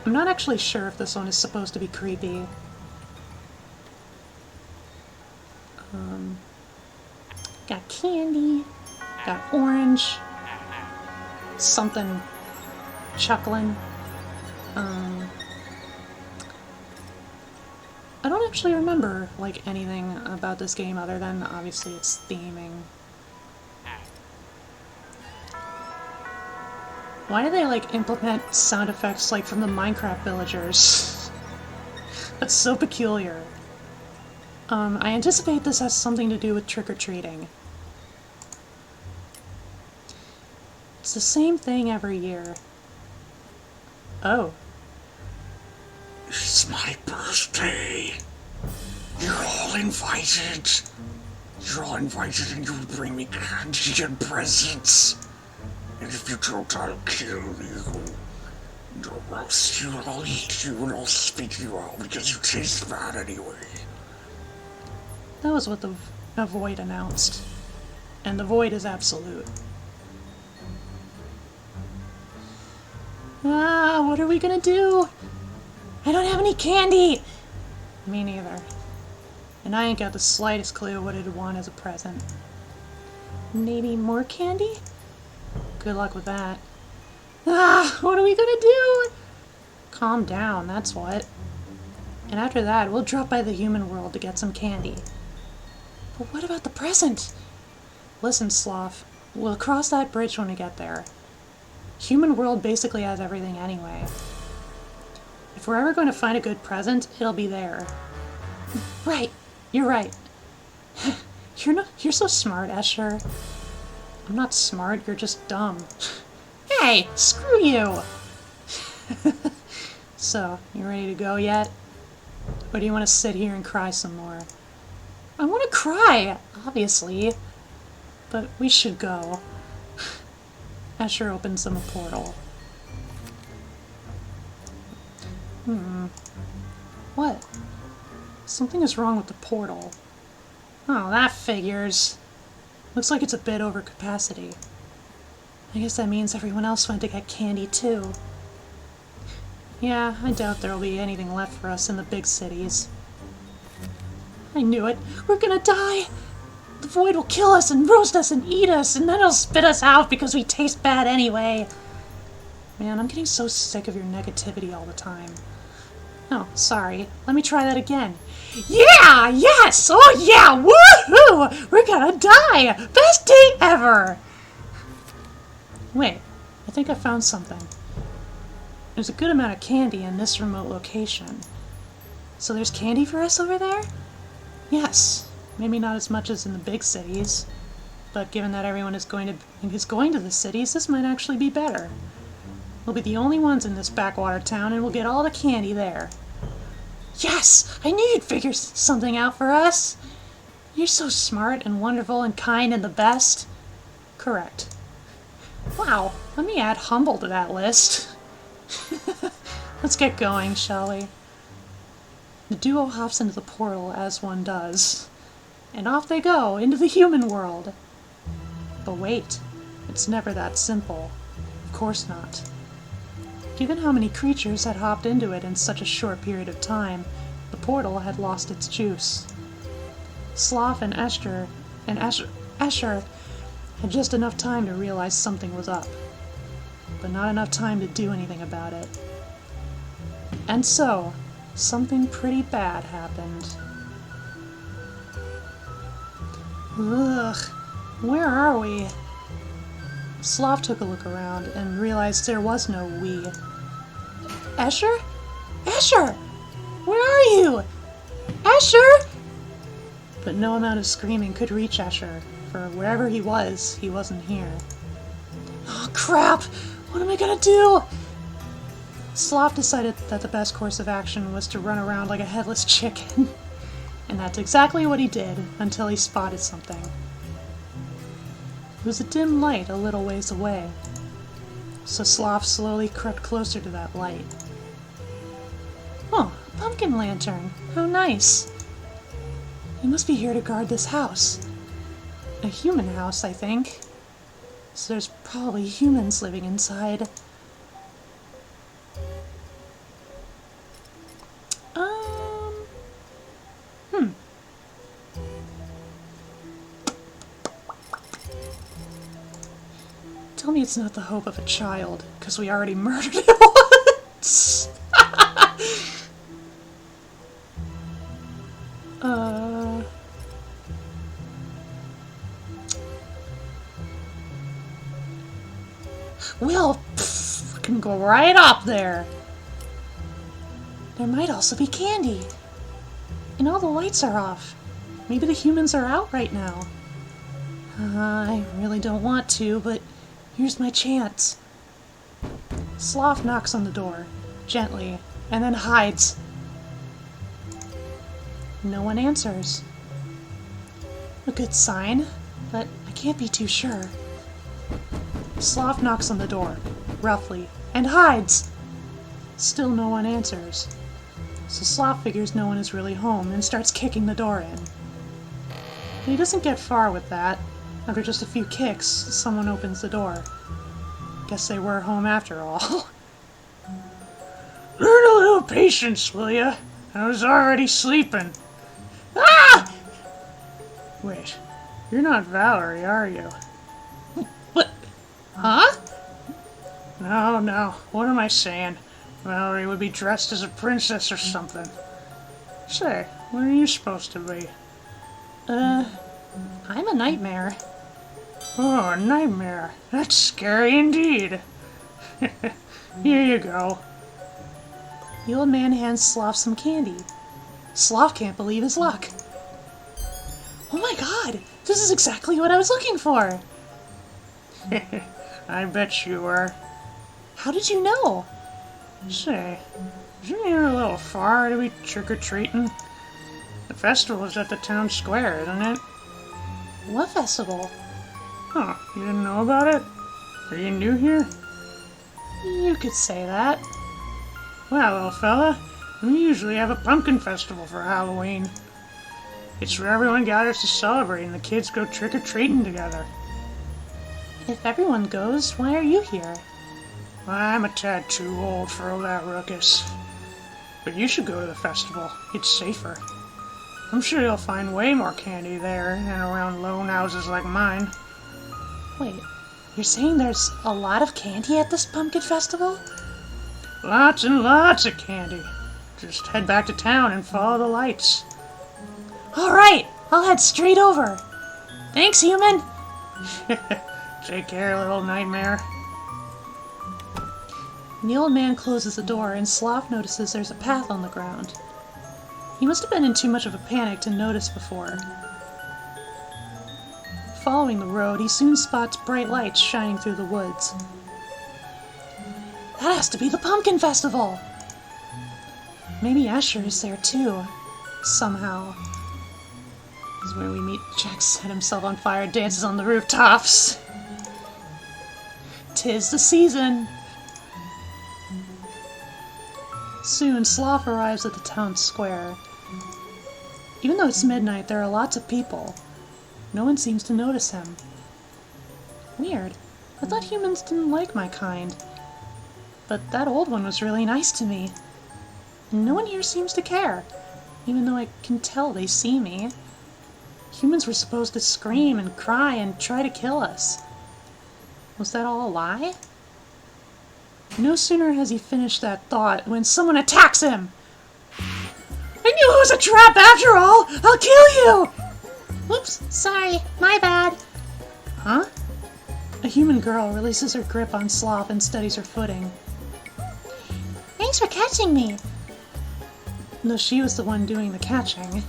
I'm not actually sure if this one is supposed to be creepy. Got candy, got orange, something chuckling. I don't actually remember, like, anything about this game other than, obviously, its theming. Why do they, like, implement sound effects, like, from the Minecraft villagers? That's so peculiar. I anticipate this has something to do with trick-or-treating. It's the same thing every year. Oh. It's my birthday. You're all invited. You're all invited and you'll bring me candy and presents. And if you don't, I'll kill you. And I'll roast you and I'll eat you and I'll spit you out because you taste bad anyway. That was what the void announced. And the void is absolute. Ah, what are we gonna do? I don't have any candy! Me neither. And I ain't got the slightest clue what I'd want as a present. Maybe more candy? Good luck with that. Ah, what are we gonna do? Calm down, that's what. And after that, we'll drop by the human world to get some candy. But what about the present? Listen, Sloth, we'll cross that bridge when we get there. Human world basically has everything anyway. If we're ever going to find a good present, it'll be there. Right, you're right. You're so smart, Escher. I'm not smart, you're just dumb. Hey, screw you! So, you ready to go yet? Or do you want to sit here and cry some more? I want to cry, obviously. But we should go. Escher opens them a portal. What? Something is wrong with the portal. Oh, that figures. Looks like it's a bit over capacity. I guess that means everyone else went to get candy too. Yeah, I doubt there'll be anything left for us in the big cities. I knew it. We're gonna die! The void will kill us and roast us and eat us, and then it'll spit us out because we taste bad anyway. Man, I'm getting so sick of your negativity all the time. Oh, sorry. Let me try that again. Yeah! Yes! Oh yeah! Woohoo! We're gonna die! Best day ever! Wait, I think I found something. There's a good amount of candy in this remote location. So there's candy for us over there? Yes. Maybe not as much as in the big cities. But given that everyone is going to the cities, this might actually be better. We'll be the only ones in this backwater town, and we'll get all the candy there. Yes! I knew you'd figure something out for us! You're so smart and wonderful and kind and the best. Correct. Wow, let me add humble to that list. Let's get going, shall we? The duo hops into the portal as one does. And off they go, into the human world. But wait, it's never that simple. Of course not. Given how many creatures had hopped into it in such a short period of time, the portal had lost its juice. Sloth and Escher had just enough time to realize something was up, but not enough time to do anything about it. And so, something pretty bad happened. Ugh, where are we? Sloth took a look around and realized there was no we. Escher? Escher! Where are you? Escher! But no amount of screaming could reach Escher, for wherever he wasn't here. Oh crap! What am I gonna do? Sloth decided that the best course of action was to run around like a headless chicken. And that's exactly what he did, until he spotted something. It was a dim light a little ways away, so Sloth slowly crept closer to that light. Oh, a pumpkin lantern! How nice! He must be here to guard this house. A human house, I think. So there's probably humans living inside. Tell me it's not the hope of a child, because we already murdered it once! Well, we can go right up there! There might also be candy. And all the lights are off. Maybe the humans are out right now. I really don't want to, but here's my chance. Sloth knocks on the door, gently, and then hides. No one answers. A good sign, but I can't be too sure. Sloth knocks on the door, roughly, and hides. Still no one answers. So Sloth figures no one is really home and starts kicking the door in. But he doesn't get far with that. After just a few kicks, someone opens the door. Guess they were home after all. Learn a little patience, will ya? I was already sleeping. Ah! Wait, you're not Valerie, are you? What? Huh? No, what am I saying? Valerie would be dressed as a princess or something. Say, what are you supposed to be? I'm a nightmare. Oh, a nightmare. That's scary indeed. Here you go. The old man hands Sloth some candy. Sloth can't believe his luck. Oh my god! This is exactly what I was looking for! I bet you were. How did you know? Say, isn't it a little far to be trick-or-treating? The festival is at the town square, isn't it? What festival? Huh, you didn't know about it? Are you new here? You could say that. Well, little fella, we usually have a pumpkin festival for Halloween. It's where everyone gathers to celebrate and the kids go trick-or-treating together. If everyone goes, why are you here? I'm a tad too old for all that ruckus. But you should go to the festival. It's safer. I'm sure you'll find way more candy there than around lone houses like mine. Wait, you're saying there's a lot of candy at this pumpkin festival? Lots and lots of candy. Just head back to town and follow the lights. Alright, I'll head straight over. Thanks, human. Take care, little nightmare. The old man closes the door and Sloth notices there's a path on the ground. He must have been in too much of a panic to notice before. Following the road, he soon spots bright lights shining through the woods. That has to be the pumpkin festival! Maybe Asher is there too, somehow. This is where we meet Jack set himself on fire, dances on the rooftops. 'Tis the season! Soon, Sloth arrives at the town square. Even though it's midnight, there are lots of people. No one seems to notice him. Weird. I thought humans didn't like my kind. But that old one was really nice to me. And no one here seems to care, even though I can tell they see me. Humans were supposed to scream and cry and try to kill us. Was that all a lie? No sooner has he finished that thought when someone attacks him! I knew it was a trap after all! I'll kill you! Oops, sorry, my bad. Huh? A human girl releases her grip on Sloth and steadies her footing. Thanks for catching me. Though she was the one doing the catching.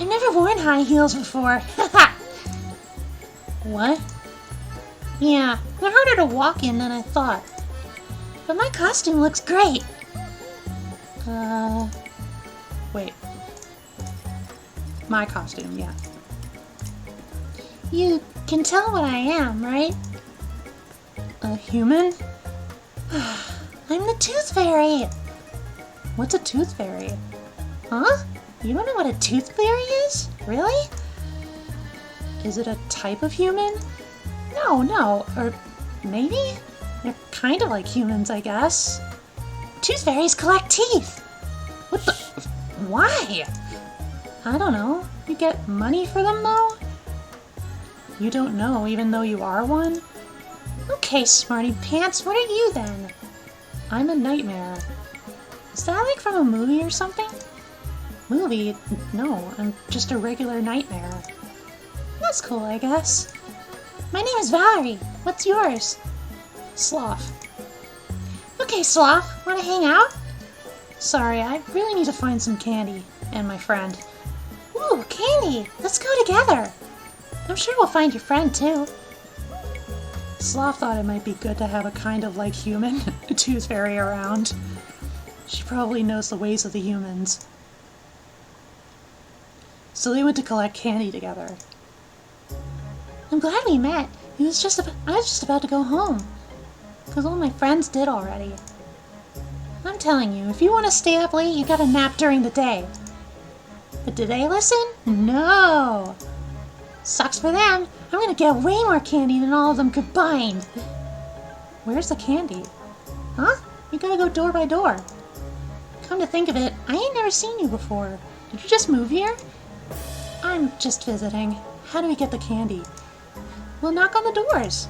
I've never worn high heels before. What? Yeah, they're harder to walk in than I thought. But my costume looks great. Wait. My costume, yeah. You can tell what I am, right? A human? I'm the Tooth Fairy. What's a tooth fairy? Huh? You don't know what a Tooth Fairy is? Really? Is it a type of human? No. Or maybe? They're kind of like humans, I guess. Tooth Fairies collect teeth. What the? Why? I don't know. You get money for them, though? You don't know, even though you are one? Okay, Smarty Pants, what are you then? I'm a nightmare. Is that like from a movie or something? Movie? No, I'm just a regular nightmare. That's cool, I guess. My name is Valerie. What's yours? Sloth. Okay, Sloth, wanna hang out? Sorry, I really need to find some candy. And my friend. Ooh, candy! Let's go together! I'm sure we'll find your friend, too. Sloth thought it might be good to have a kind of like human tooth fairy around. She probably knows the ways of the humans. So they went to collect candy together. I'm glad we met. I was just about to go home. Because all my friends did already. I'm telling you, if you want to stay up late, you gotta nap during the day. But did they listen? No! Sucks for them. I'm gonna get way more candy than all of them combined. Where's the candy? Huh? You gotta go door by door. Come to think of it, I ain't never seen you before. Did you just move here? I'm just visiting. How do we get the candy? We'll knock on the doors.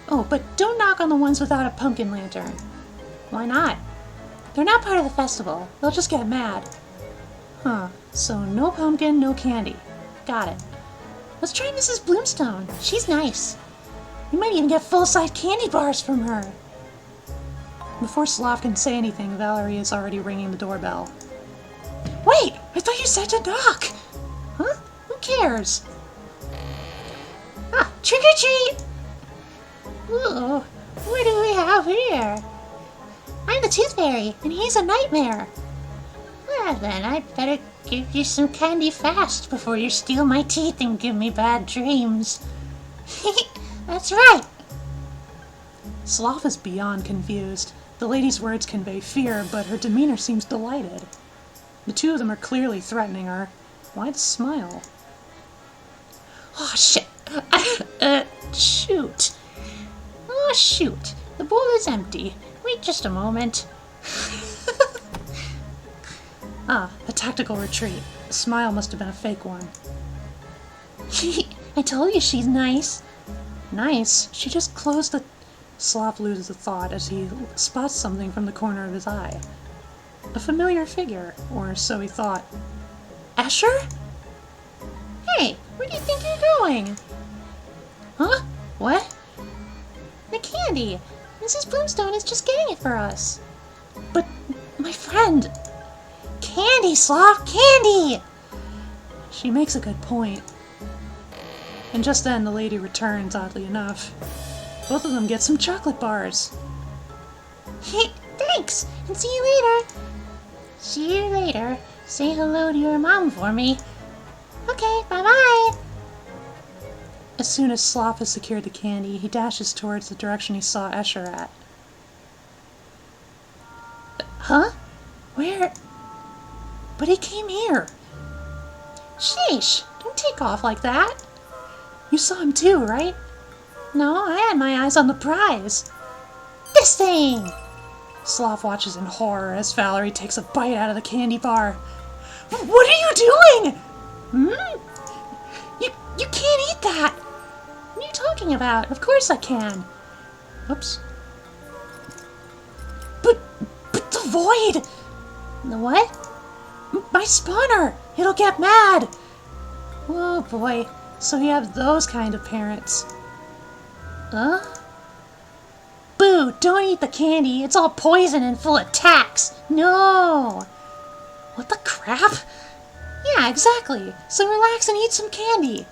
Oh, but don't knock on the ones without a pumpkin lantern. Why not? They're not part of the festival. They'll just get mad. Huh. So no pumpkin, no candy. Got it. Let's try Mrs. Bloomstone. She's nice. We might even get full-size candy bars from her. Before Slav can say anything, Valerie is already ringing the doorbell. Wait! I thought you said to knock! Huh? Who cares? Ah, trick or treat! Ooh, what do we have here? I'm the Tooth Fairy, and he's a nightmare. Well then, I'd better give you some candy fast before you steal my teeth and give me bad dreams. That's right! Slav is beyond confused. The lady's words convey fear, but her demeanor seems delighted. The two of them are clearly threatening her. Why the smile? Oh, shit! Shoot! Oh, shoot! The bowl is empty. Wait just a moment. Ah, a tactical retreat. The smile must have been a fake one. I told you she's nice. Nice? She just closed the... Slav loses a thought as he spots something from the corner of his eye. A familiar figure, or so he thought. Asher? Hey, where do you think you're going? Huh? What? The candy! Mrs. Bloomstone is just getting it for us. But, my friend... Candy, Slav! Candy! She makes a good point. And just then the lady returns, oddly enough. Both of them get some chocolate bars. Thanks, and see you later. See you later. Say hello to your mom for me. Okay, bye-bye. As soon as Slav has secured the candy, he dashes towards the direction he saw Escher at. Huh? Where? But he came here. Sheesh, don't take off like that. You saw him too, right? No, I had my eyes on the prize. This thing! Slav watches in horror as Valerie takes a bite out of the candy bar. What are you doing? You can't eat that! What are you talking about? Of course I can. Oops. But the void! The what? My spawner! It'll get mad! Oh boy, so you have those kind of parents. Huh? Boo! Don't eat the candy! It's all poison and full of tacks! No! What the crap? Yeah, exactly. So relax and eat some candy.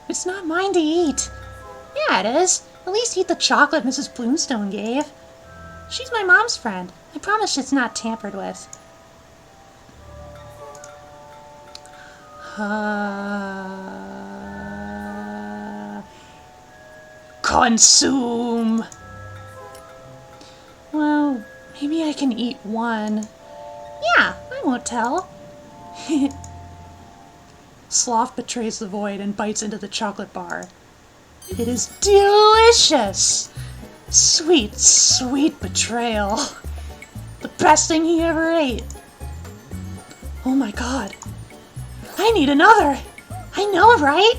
It's not mine to eat. Yeah, it is. At least eat the chocolate Mrs. Bloomstone gave. She's my mom's friend. I promise it's not tampered with. Consume! Well, maybe I can eat one. Yeah, I won't tell. Sloth betrays the void and bites into the chocolate bar. It is delicious! Sweet, sweet betrayal. The best thing he ever ate. Oh my god. I need another! I know, right?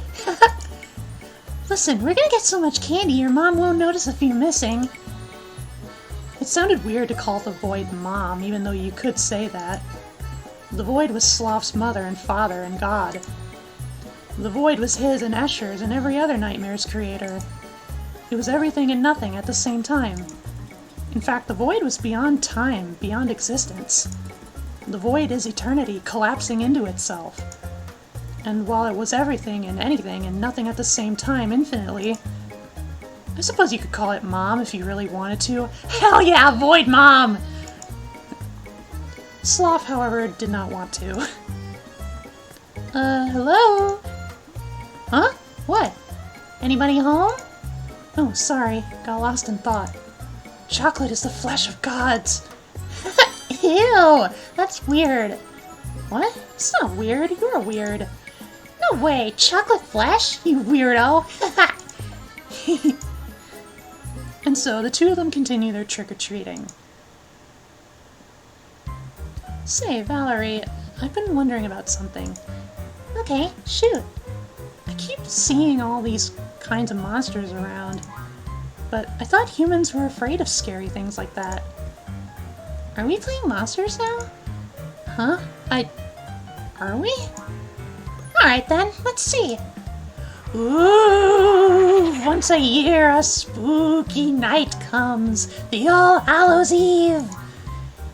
Listen, we're gonna get so much candy your mom won't notice if you're missing. It sounded weird to call the void Mom, even though you could say that. The void was Sloth's mother and father and god. The void was his and Escher's and every other nightmare's creator. It was everything and nothing at the same time. In fact, the void was beyond time, beyond existence. The void is eternity collapsing into itself. And while it was everything and anything and nothing at the same time infinitely, I suppose you could call it Mom if you really wanted to. Hell yeah, Void Mom! Sloth, however, did not want to. Hello? Huh? What? Anybody home? Oh, sorry, got lost in thought. Chocolate is the flesh of gods. Ew, that's weird. What? It's not weird, you're weird. No way, chocolate flesh, you weirdo. And so the two of them continue their trick-or-treating. Say, Valerie, I've been wondering about something. Okay, shoot. I keep seeing all these kinds of monsters around, but I thought humans were afraid of scary things like that. Are we playing monsters now? Huh? Are we? Alright then, let's see. Ooh! once a year a spooky night comes, the All Hallows Eve.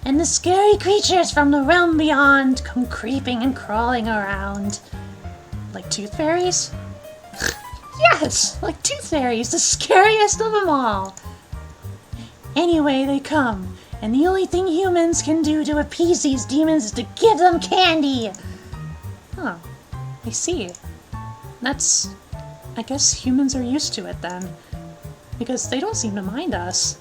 And the scary creatures from the realm beyond come creeping and crawling around. Like tooth fairies? Yes, like tooth fairies, the scariest of them all. Anyway, they come, and the only thing humans can do to appease these demons is to give them candy. Huh, I see. I guess humans are used to it then, because they don't seem to mind us.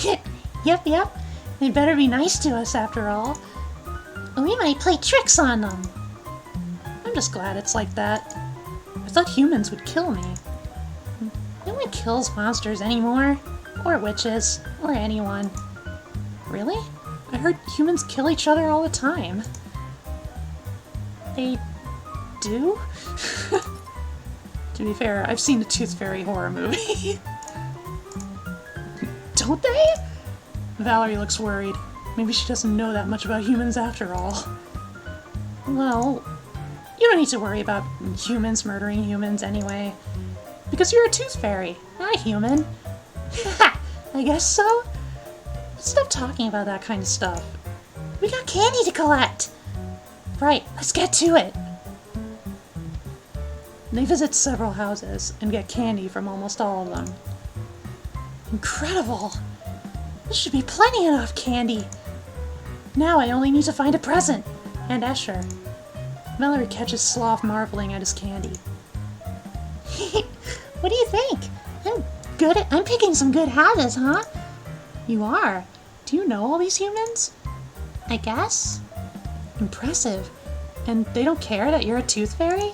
Yep, they better be nice to us after all. We might play tricks on them. I'm just glad it's like that. I thought humans would kill me. No one kills monsters anymore, or witches, or anyone. Really? I heard humans kill each other all the time. They do? To be fair, I've seen the Tooth Fairy horror movie. Don't they? Valerie looks worried. Maybe she doesn't know that much about humans after all. Well, you don't need to worry about humans murdering humans anyway. Because you're a Tooth Fairy, not a human. I guess so? Stop talking about that kind of stuff. We got candy to collect! Right, let's get to it! They visit several houses and get candy from almost all of them. Incredible! This should be plenty enough candy! Now I only need to find a present! And Escher. Mallory catches Sloth marveling at his candy. What do you think? I'm picking some good houses, huh? You are? Do you know all these humans? I guess. Impressive. And they don't care that you're a Tooth Fairy?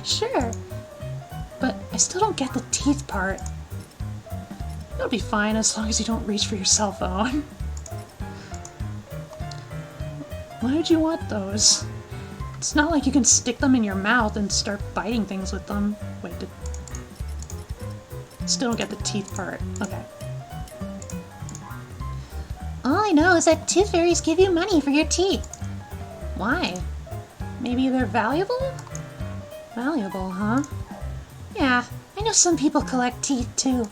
Sure. But I still don't get the teeth part. It'll be fine as long as you don't reach for your cell phone. Why would you want those? It's not like you can stick them in your mouth and start biting things with them. Wait, still don't get the teeth part. Okay. All I know is that tooth fairies give you money for your teeth. Why? Maybe they're valuable? Valuable, huh? Yeah, I know some people collect teeth too.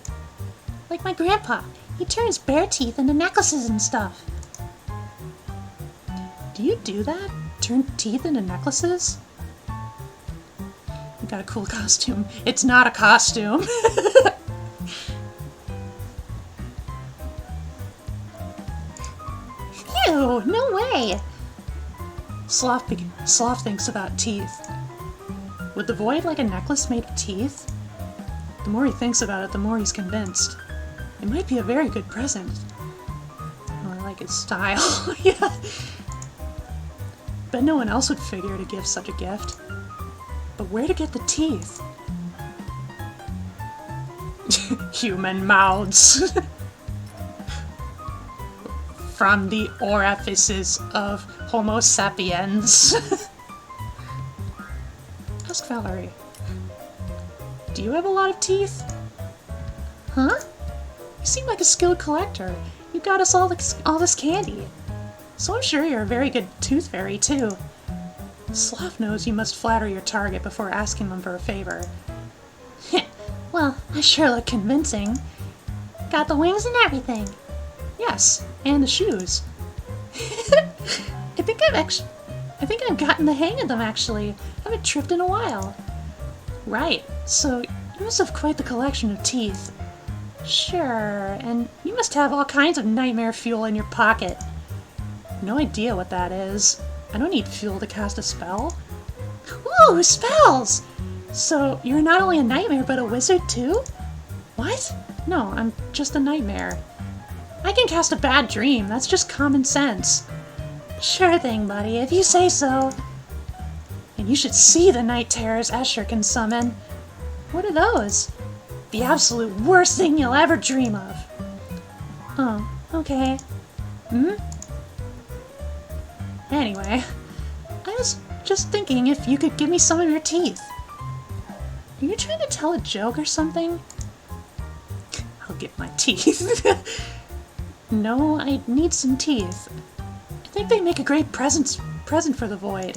Like my grandpa. He turns bare teeth into necklaces and stuff. Do you do that? Turn teeth into necklaces? You got a cool costume. It's not a costume. Ew, no way! Sloth thinks about teeth. Would the void like a necklace made of teeth? The more he thinks about it, the more he's convinced. It might be a very good present. Oh, I like his style. Yeah. Bet no one else would figure to give such a gift. But where to get the teeth? Human mouths. From the orifices of Homo sapiens. Ask Valerie. Do you have a lot of teeth? Huh? You seem like a skilled collector. You got us all this candy. So I'm sure you're a very good tooth fairy, too. Sloth knows you must flatter your target before asking them for a favor. Well, I sure look convincing. Got the wings and everything. Yes, and the shoes. I think I've gotten the hang of them, actually. I haven't tripped in a while. Right, so you must have quite the collection of teeth. Sure, and you must have all kinds of nightmare fuel in your pocket. No idea what that is. I don't need fuel to cast a spell. Ooh, spells! So you're not only a nightmare, but a wizard too? What? No, I'm just a nightmare. I can cast a bad dream, that's just common sense. Sure thing, buddy, if you say so. And you should see the night terrors Escher can summon. What are those? The absolute worst thing you'll ever dream of. Oh, okay. Anyway, I was just thinking if you could give me some of your teeth. Are you trying to tell a joke or something? I'll get my teeth. No, I need some teeth. I think they make a great present for the void.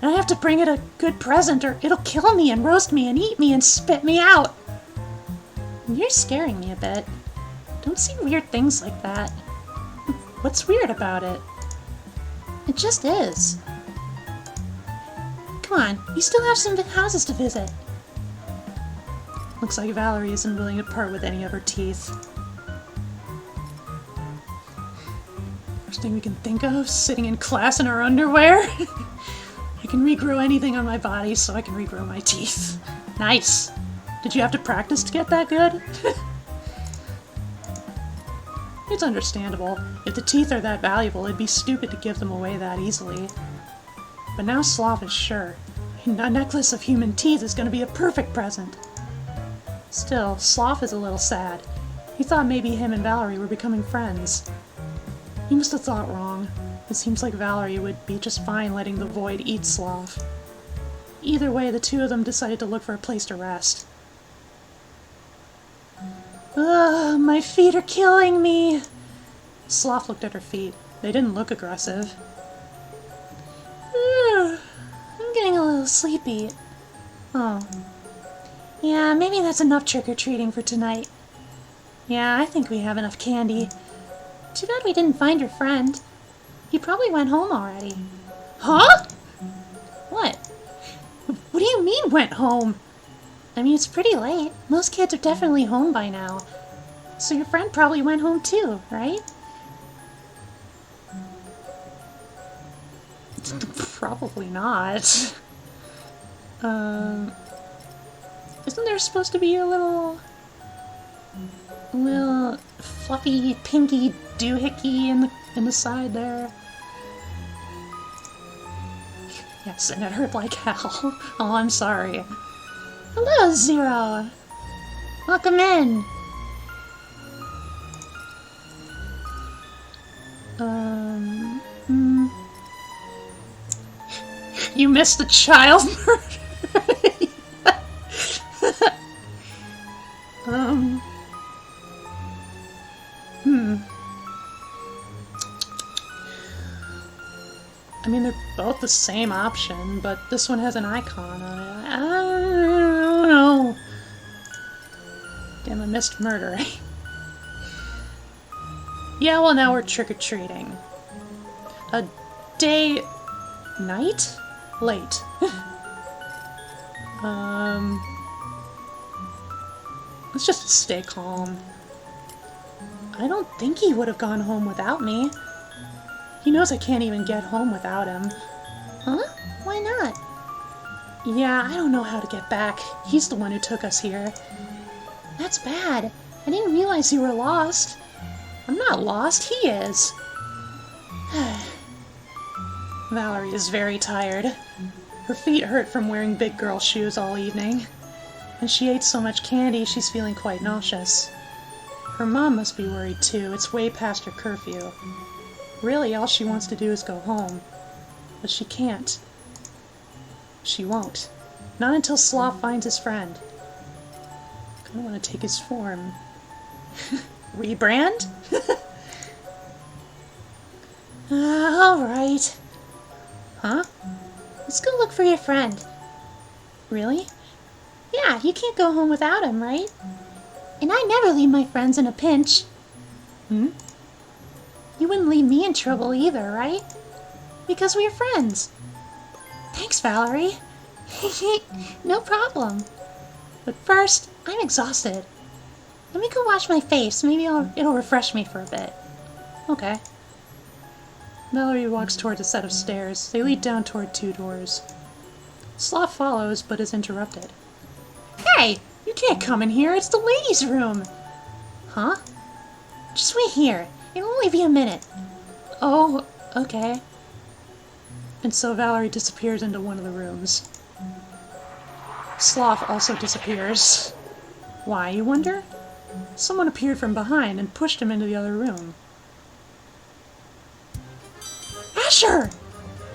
and I have to bring it a good present or it'll kill me and roast me and eat me and spit me out. You're scaring me a bit. Don't say weird things like that. What's weird about it? It just is. Come on, you still have some houses to visit. Looks like Valerie isn't willing to part with any of her teeth. First thing we can think of, sitting in class in our underwear. I can regrow anything on my body, so I can regrow my teeth. Nice! Did you have to practice to get that good? It's understandable. If the teeth are that valuable, it'd be stupid to give them away that easily. But now Sloth is sure. A necklace of human teeth is going to be a perfect present. Still, Sloth is a little sad. He thought maybe him and Valerie were becoming friends. He must have thought wrong. It seems like Valerie would be just fine letting the Void eat Sloth. Either way, the two of them decided to look for a place to rest. Ugh, my feet are killing me! Sloth looked at her feet. They didn't look aggressive. Ugh, I'm getting a little sleepy. Oh. Yeah, maybe that's enough trick-or-treating for tonight. Yeah, I think we have enough candy. Too bad we didn't find your friend. He probably went home already. Huh? What? What do you mean, went home? I mean, it's pretty late. Most kids are definitely home by now. So your friend probably went home too, right? Probably not. Isn't there supposed to be a little fluffy, pinky doohickey in the side there? Yes, and it hurt like hell. Oh, I'm sorry. Hello, Zero. Welcome in. You missed the child murder. I mean, they're both the same option, but this one has an icon on it. I don't know. Damn, I missed murder. Yeah, well, now we're trick-or-treating. A day... night? Late. Let's just stay calm. I don't think he would have gone home without me. He knows I can't even get home without him. Huh? Why not? Yeah, I don't know how to get back. He's the one who took us here. That's bad. I didn't realize you were lost. I'm not lost, he is. Valerie is very tired. Her feet hurt from wearing big girl shoes all evening. And she ate so much candy, she's feeling quite nauseous. Her mom must be worried too. It's way past her curfew. Really, all she wants to do is go home. But she can't. She won't. Not until Sloth finds his friend. I don't want to take his form. Rebrand? Alright. Huh? Let's go look for your friend. Really? Yeah, you can't go home without him, right? And I never leave my friends in a pinch. Hmm? You wouldn't leave me in trouble either, right? Because we're friends. Thanks, Valerie. No problem. But first, I'm exhausted. Let me go wash my face. Maybe it'll refresh me for a bit. Okay. Valerie walks towards a set of stairs. They lead down toward two doors. Sloth follows, but is interrupted. Hey! You can't come in here. It's the ladies' room. Huh? Just wait here. It'll only be a minute. Oh, okay. And so Valerie disappears into one of the rooms. Sloth also disappears. Why, you wonder? Someone appeared from behind and pushed him into the other room. Asher!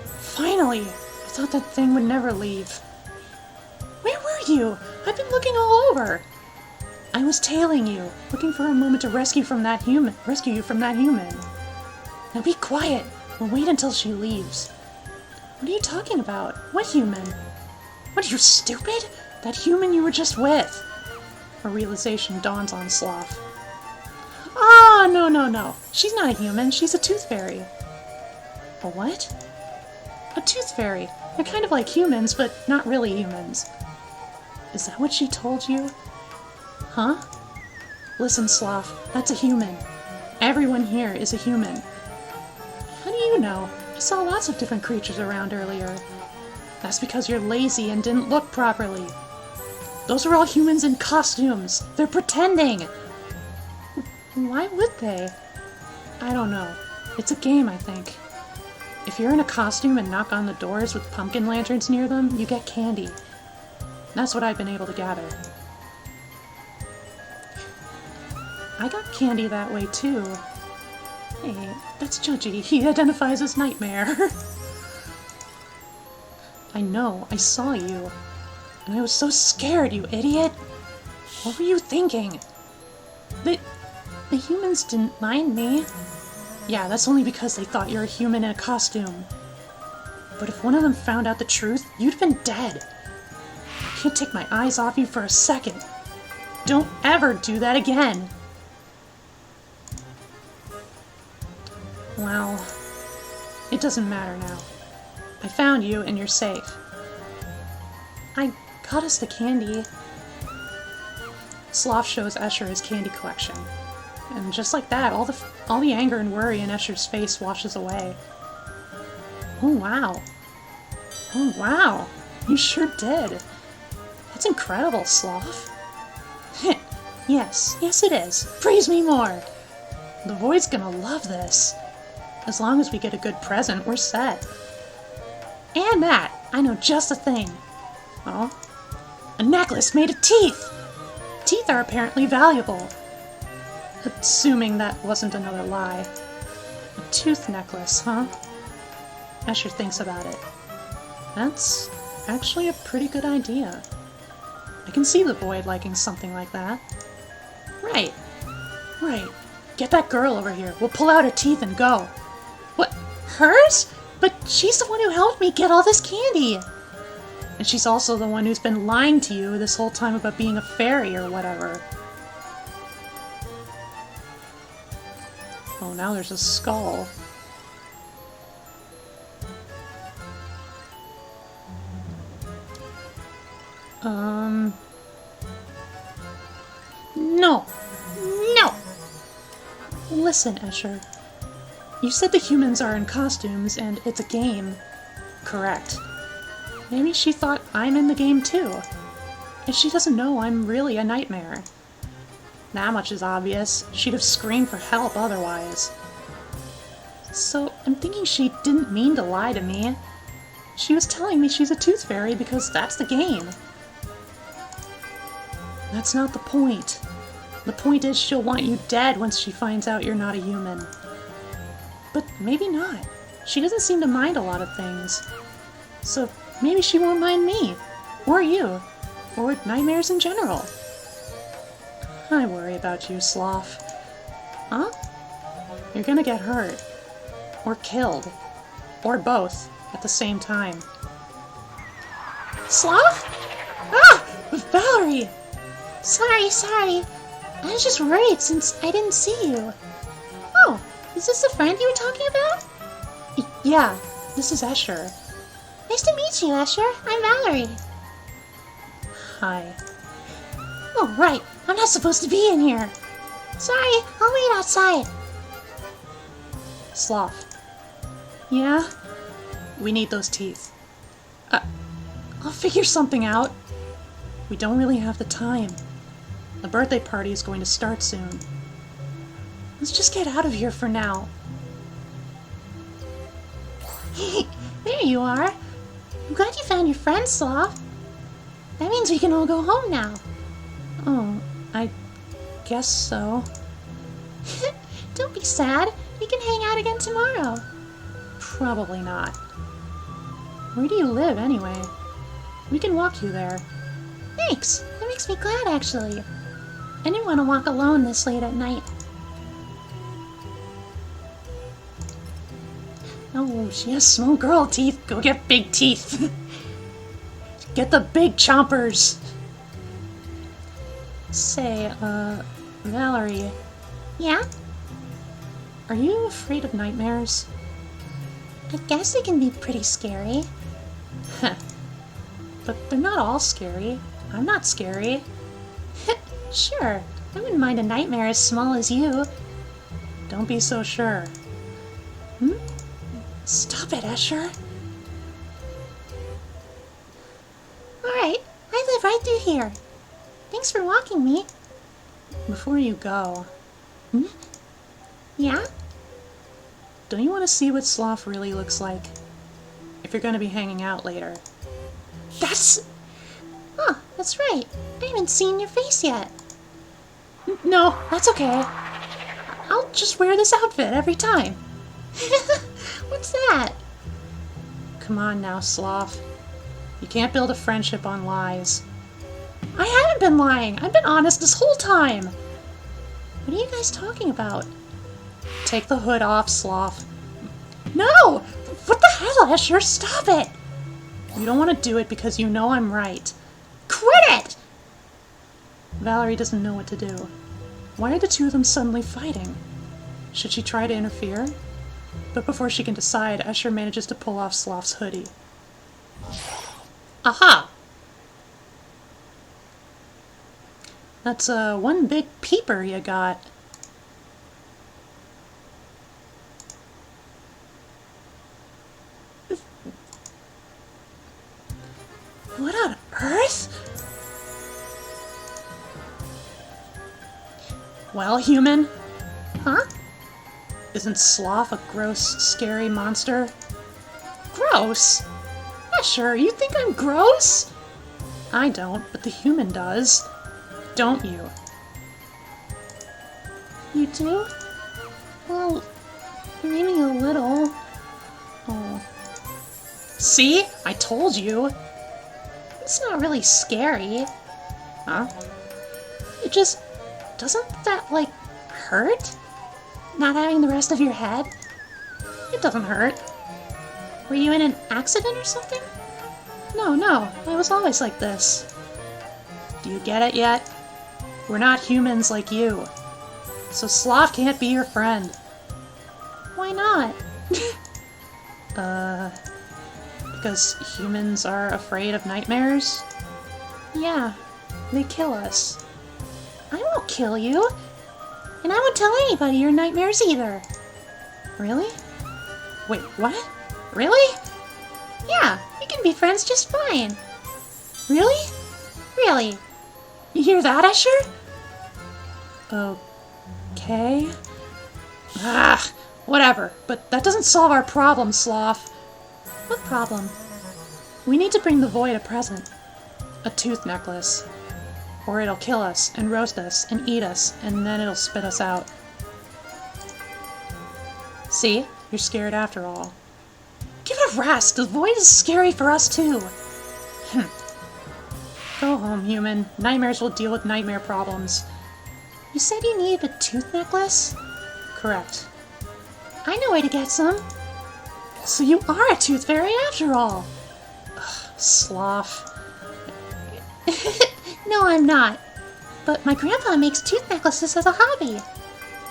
Finally! I thought that thing would never leave. Where were you? I've been looking all over. I was tailing you, looking for a moment to rescue you from that human. Now be quiet. We'll wait until she leaves. What are you talking about? What human? What, are you stupid? That human you were just with. A realization dawns on Sloth. Ah, no, no, no. She's not a human. She's a tooth fairy. A what? A tooth fairy. They're kind of like humans, but not really humans. Is that what she told you? Huh? Listen, Sloth, that's a human. Everyone here is a human. How do you know? I saw lots of different creatures around earlier. That's because you're lazy and didn't look properly. Those are all humans in costumes. They're pretending. Why would they? I don't know. It's a game, I think. If you're in a costume and knock on the doors with pumpkin lanterns near them, you get candy. That's what I've been able to gather. I got candy that way too. Hey, that's judgy. He identifies as Nightmare. I know, I saw you. And I was so scared, you idiot! What were you thinking? The humans didn't mind me. Yeah, that's only because they thought you're a human in a costume. But if one of them found out the truth, you'd have been dead. I can't take my eyes off you for a second. Don't ever do that again! Well, it doesn't matter now. I found you and you're safe. I got us the candy. Sloth shows Escher his candy collection. And just like that, all the anger and worry in Escher's face washes away. Oh wow. Oh wow. You sure did. That's incredible, Sloth. Yes it is. Praise me more. The Void's gonna love this. As long as we get a good present, we're set. And that! I know just the thing. Oh? A necklace made of teeth! Teeth are apparently valuable. Assuming that wasn't another lie. A tooth necklace, huh? Escher thinks about it. That's actually a pretty good idea. I can see the Void liking something like that. Right. Get that girl over here. We'll pull out her teeth and go. What? Hers? But she's the one who helped me get all this candy! And she's also the one who's been lying to you this whole time about being a fairy or whatever. Oh, now there's a skull. No! No! Listen, Escher. You said the humans are in costumes and it's a game. Correct. Maybe she thought I'm in the game too. And she doesn't know I'm really a nightmare. That much is obvious. She'd have screamed for help otherwise. So I'm thinking she didn't mean to lie to me. She was telling me she's a tooth fairy because that's the game. That's not the point. The point is she'll want you dead once she finds out you're not a human. But maybe not. She doesn't seem to mind a lot of things. So maybe she won't mind me. Or you. Or nightmares in general. I worry about you, Sloth. Huh? You're gonna get hurt. Or killed. Or both. At the same time. Sloth? Ah! Valerie! Sorry. I was just worried since I didn't see you. Oh, is this the friend you were talking about? Yeah, this is Escher. Nice to meet you, Escher. I'm Valerie. Hi. Oh, right. I'm not supposed to be in here. Sorry, I'll wait outside. Sloth. Yeah? We need those teeth. I'll figure something out. We don't really have the time. The birthday party is going to start soon. Let's just get out of here for now. There you are. I'm glad you found your friend, Sloth. That means we can all go home now. Oh, I guess so. Don't be sad. We can hang out again tomorrow. Probably not. Where do you live, anyway? We can walk you there. Thanks. That makes me glad, actually. I didn't want to walk alone this late at night. No, she has small girl teeth. Go get big teeth. Get the big chompers. Say, Valerie, Yeah? are you afraid of nightmares? I guess they can be pretty scary. But they're not all scary. I'm not scary. Sure, I wouldn't mind a nightmare as small as you. Don't be so sure. Stop it, Escher. Alright, I live right through here. Thanks for walking me. Before you go, Yeah? don't you want to see what Sloth really looks like? If you're going to be hanging out later. That's... Oh, that's right. I haven't seen your face yet. No, that's okay. I'll just wear this outfit every time. What's that? Come on now, Sloth. You can't build a friendship on lies. I haven't been lying. I've been honest this whole time. What are you guys talking about? Take the hood off, Sloth. No! What the hell, Escher? Stop it! You don't want to do it because you know I'm right. Quit it! Valerie doesn't know what to do. Why are the two of them suddenly fighting? Should she try to interfere? But before she can decide, Escher manages to pull off Sloth's hoodie. Aha! That's one big peeper you got. What on earth? Well, human? Huh? Isn't Sloth a gross, scary monster? Gross? Escher, you think I'm gross? I don't, but the human does. Don't you? You do? Well, maybe a little. Oh. See? I told you. It's not really scary. Huh? It just... Doesn't that, like, hurt? Not having the rest of your head? It doesn't hurt. Were you in an accident or something? No, I was always like this. Do you get it yet? We're not humans like you. So Sloth can't be your friend. Why not? Because humans are afraid of nightmares? Yeah, They kill us. I won't kill you. And I won't tell anybody your nightmares either. Really? Wait, what? Really? Yeah, we can be friends just fine. Really? Really. You hear that, Escher? Okay. Ah, whatever. But that doesn't solve our problem, Sloth. What problem? We need to bring the Void a present. A tooth necklace. Or it'll kill us, and roast us, and eat us, and then it'll spit us out. See? You're scared after all. Give it a rest! The Void is scary for us too! Go home, human. Nightmares will deal with nightmare problems. You said you needed a tooth necklace? Correct. I know where to get some. So you are a tooth fairy after all! Ugh, Sloth. No, I'm not. But my grandpa makes tooth necklaces as a hobby.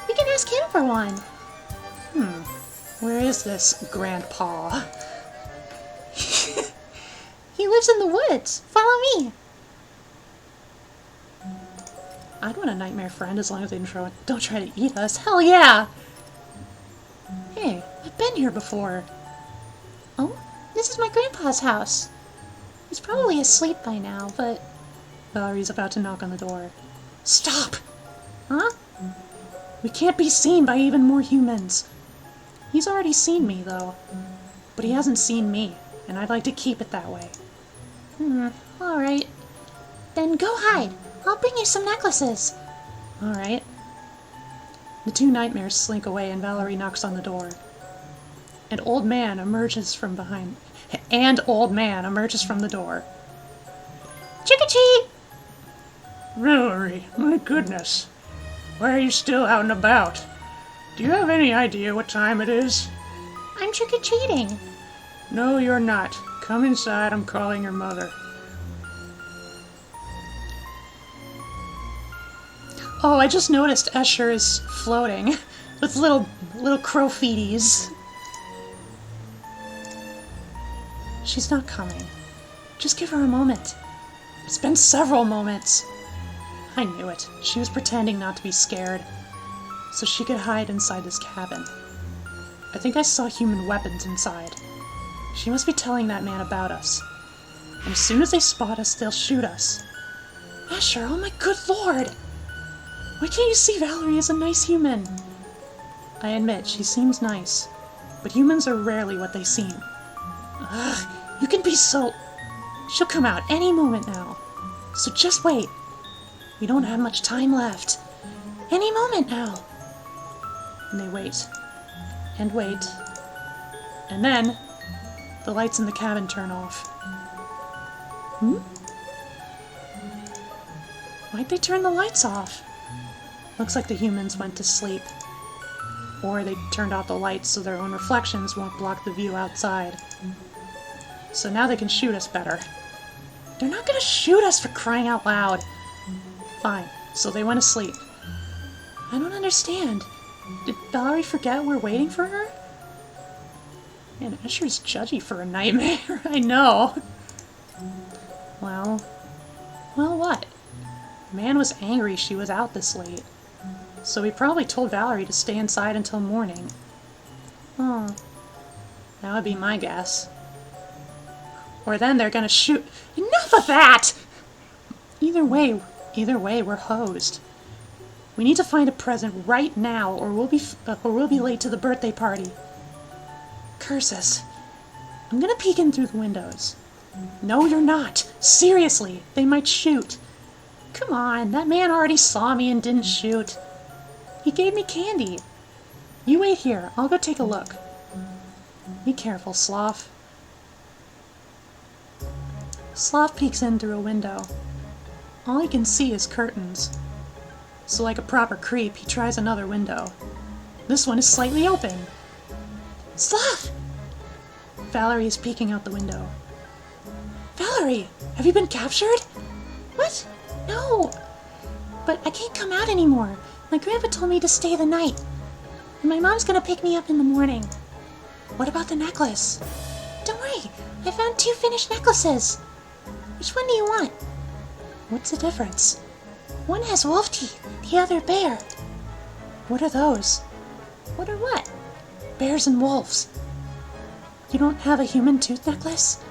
We can ask him for one. Where is this grandpa? He lives in the woods. Follow me. I'd want a nightmare friend as long as they don't try to eat us. Hell yeah! Hey, I've been here before. Oh, this is my grandpa's house. He's probably asleep by now, but... Valerie's about to knock on the door. Stop! Huh? We can't be seen by even more humans. He's already seen me, though. But he hasn't seen me, and I'd like to keep it that way. Alright. Then go hide. I'll bring you some necklaces. Alright. The two nightmares slink away and Valerie knocks on the door. An old man emerges from behind... Old man emerges from the door. Trick-or-treat! Valerie, my goodness. Why are you still out and about? Do you have any idea what time it is? I'm trick-or-treating. No, you're not. Come inside, I'm calling your mother. Oh, I just noticed Escher is floating with little crow feeties. She's not coming. Just give her a moment. It's been several moments. I knew it. She was pretending not to be scared, so she could hide inside this cabin. I think I saw human weapons inside. She must be telling that man about us. And as soon as they spot us, they'll shoot us. Escher, oh my good lord! Why can't you see Valerie as a nice human? I admit, she seems nice, but humans are rarely what they seem. Ugh, you can be so... She'll come out any moment now. So just wait. We don't have much time left. Any moment now. And they wait. And wait. And then, the lights in the cabin turn off. Why'd they turn the lights off? Looks like the humans went to sleep. Or they turned off the lights so their own reflections won't block the view outside. So now they can shoot us better. They're not gonna shoot us, for crying out loud! Fine, so they went to sleep. I don't understand. Did Valerie forget we're waiting for her? Man, Escher's judgy for a nightmare, I know. Well, what? The man was angry she was out this late. So he probably told Valerie to stay inside until morning. Oh, that would be my guess. Or then they're gonna shoot. Enough of that! Either way, we're hosed. We need to find a present right now, or we'll be late to the birthday party. Curses! I'm gonna peek in through the windows. No, you're not. Seriously, they might shoot. Come on, that man already saw me and didn't shoot. He gave me candy. You wait here. I'll go take a look. Be careful, Sloth. Sloth peeks in through a window. All he can see is curtains. So like a proper creep, he tries another window. This one is slightly open. Sloth! Valerie is peeking out the window. Valerie! Have you been captured? What? No! But I can't come out anymore. My grandpa told me to stay the night. And my mom's gonna pick me up in the morning. What about the necklace? Don't worry, I found 2 finished necklaces. Which one do you want? What's the difference? One has wolf teeth, the other bear. What are those? What are what? Bears and wolves. You don't have a human tooth necklace?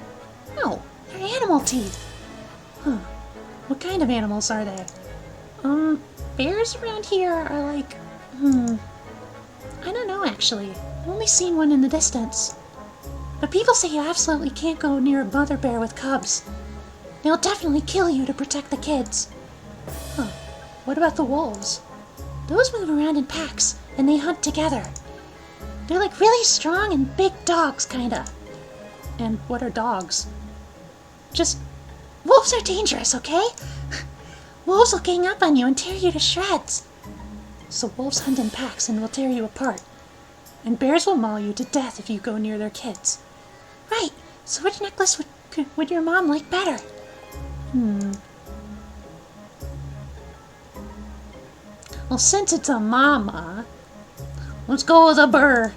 No, they're animal teeth. Huh. What kind of animals are they? Bears around here are like, I don't know actually. I've only seen one in the distance. But people say you absolutely can't go near a mother bear with cubs. They'll definitely kill you to protect the kids. Huh. What about the wolves? Those move around in packs, and they hunt together. They're like really strong and big dogs, kinda. And what are dogs? Just... wolves are dangerous, okay? Wolves will gang up on you and tear you to shreds. So wolves hunt in packs and will tear you apart. And bears will maul you to death if you go near their kids. Right, so which necklace would your mom like better? Well, since it's a mama, let's go with a burr.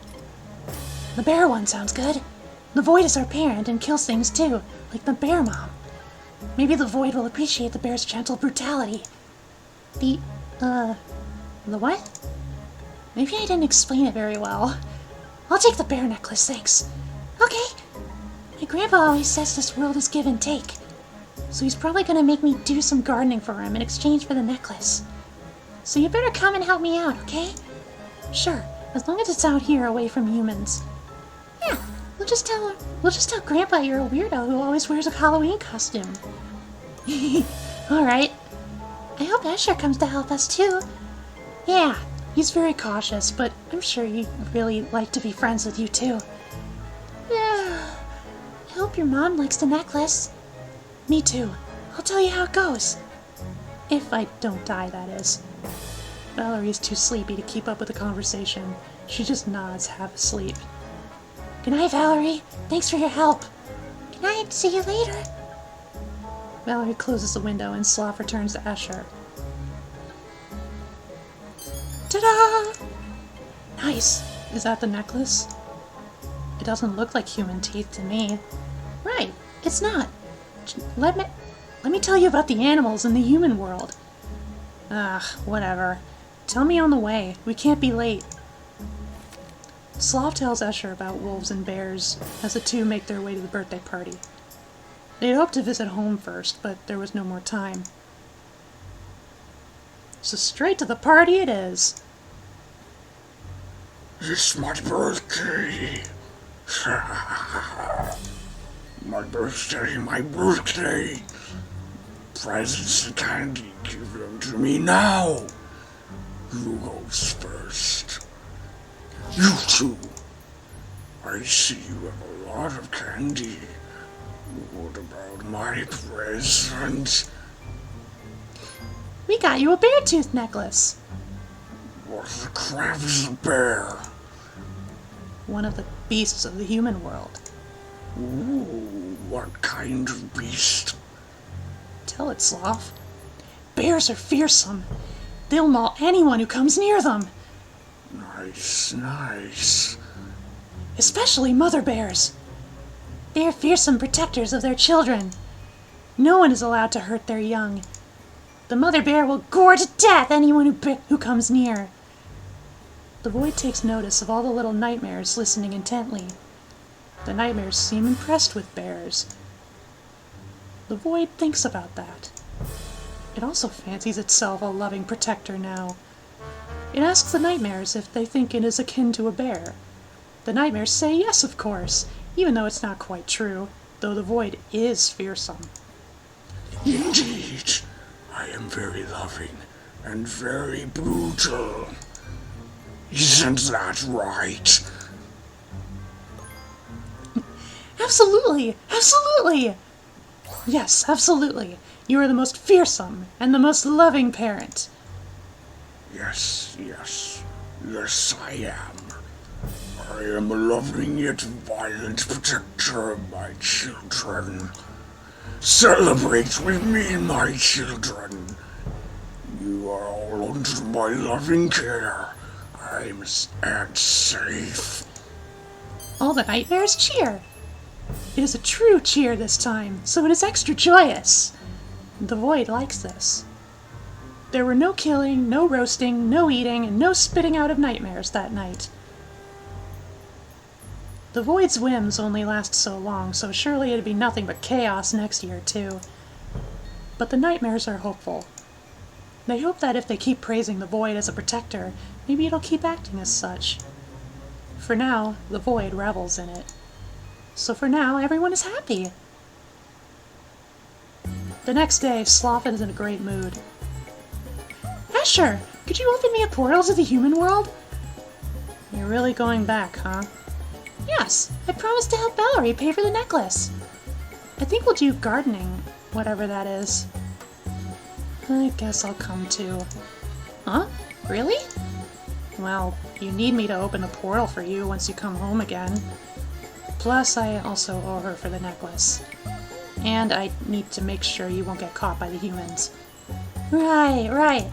The bear one sounds good. The void is our parent and kills things too, like the bear mom. Maybe the void will appreciate the bear's gentle brutality. The what? Maybe I didn't explain it very well. I'll take the bear necklace, thanks. Okay. My grandpa always says this world is give and take. So he's probably gonna make me do some gardening for him in exchange for the necklace. So you better come and help me out, okay? Sure, as long as it's out here away from humans. Yeah, we'll just tell Grandpa you're a weirdo who always wears a Halloween costume. Alright. I hope Escher comes to help us too. Yeah, he's very cautious, but I'm sure he'd really like to be friends with you too. Yeah. I hope your mom likes the necklace. Me too. I'll tell you how it goes. If I don't die, that is. Valerie's too sleepy to keep up with the conversation. She just nods, half asleep. Good night, Valerie. Thanks for your help. Good night, see you later. Valerie closes the window and Sloth returns to Escher. Ta-da! Nice. Is that the necklace? It doesn't look like human teeth to me. Right, it's not. Let me tell you about the animals in the human world. Whatever. Tell me on the way. We can't be late. Sloth tells Escher about wolves and bears as the two make their way to the birthday party. They'd hoped to visit home first, but there was no more time. So straight to the party it is. It's my birthday. My birthday. Presents and candy, give them to me now. Who goes first? You two. I see you have a lot of candy. What about my present? We got you a bear tooth necklace. What the crap is a bear? One of the beasts of the human world. Ooh, what kind of beast? Tell it, Sloth. Bears are fearsome. They'll maul anyone who comes near them. Nice. Especially mother bears. They are fearsome protectors of their children. No one is allowed to hurt their young. The mother bear will gore to death anyone who comes near. The Void takes notice of all the little nightmares listening intently. The nightmares seem impressed with bears. The Void thinks about that. It also fancies itself a loving protector now. It asks the nightmares if they think it is akin to a bear. The nightmares say yes, of course, even though it's not quite true, though the Void is fearsome. Indeed, I am very loving and very brutal. Isn't that right? Absolutely! Absolutely! Yes, absolutely. You are the most fearsome and the most loving parent. Yes, I am. I am a loving yet violent protector of my children. Celebrate with me, my children. You are all under my loving care. I'm and safe. All the nightmares cheer. It is a true cheer this time, so it is extra joyous. The Void likes this. There were no killing, no roasting, no eating, and no spitting out of nightmares that night. The Void's whims only last so long, so surely it'd be nothing but chaos next year, too. But the nightmares are hopeful. They hope that if they keep praising the Void as a protector, maybe it'll keep acting as such. For now, the Void revels in it. So for now, everyone is happy. The next day, Sloth is in a great mood. Escher, could you open me a portal to the human world? You're really going back, huh? Yes, I promised to help Valerie pay for the necklace. I think we'll do gardening, whatever that is. I guess I'll come too. Huh? Really? Well, you need me to open the portal for you once you come home again. Plus, I also owe her for the necklace. And I need to make sure you won't get caught by the humans. Right.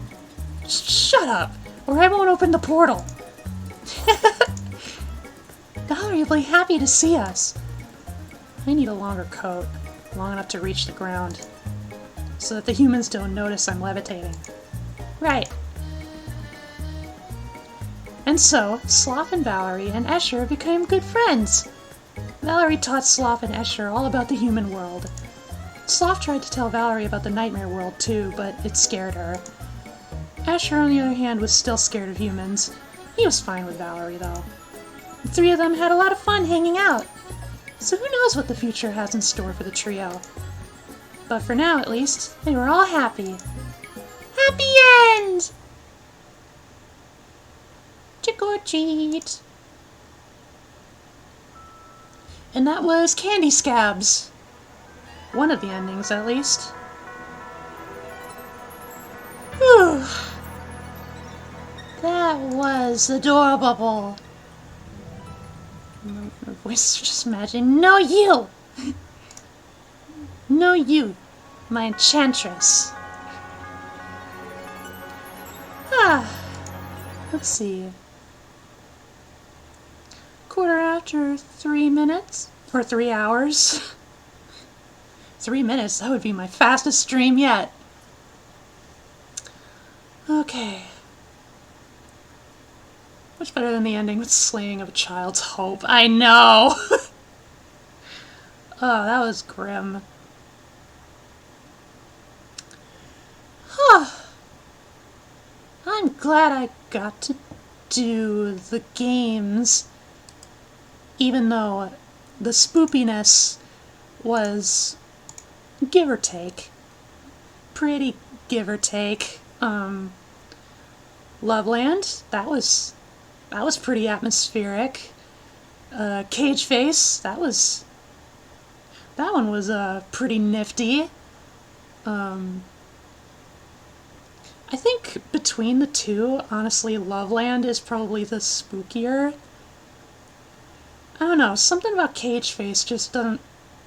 Shut up, or I won't open the portal. Valerie will be happy to see us. I need a longer coat, long enough to reach the ground, so that the humans don't notice I'm levitating. Right. And so, Sloth and Valerie and Escher became good friends. Valerie taught Sloth and Escher all about the human world. Sloth tried to tell Valerie about the nightmare world too, but it scared her. Escher, on the other hand, was still scared of humans. He was fine with Valerie, though. The three of them had a lot of fun hanging out. So who knows what the future has in store for the trio. But for now, at least, they were all happy. Happy end! Trick or treat! And that was Candy Scabs. One of the endings, at least. Whew. That was adorable. No voice, just imagine. No, you! No, you, my enchantress. Let's see. 3:15, or 3 hours. 3 minutes, that would be my fastest stream yet. Okay. Much better than the ending with slaying of a child's hope. I know! Oh, that was grim. I'm glad I got to do the games, even though the spoopiness was give or take. Pretty give or take. Loveland, that was pretty atmospheric. Cage Face, that one was pretty nifty. I think between the two, honestly, Loveland is probably the spookier. I don't know, something about Cage Face just doesn't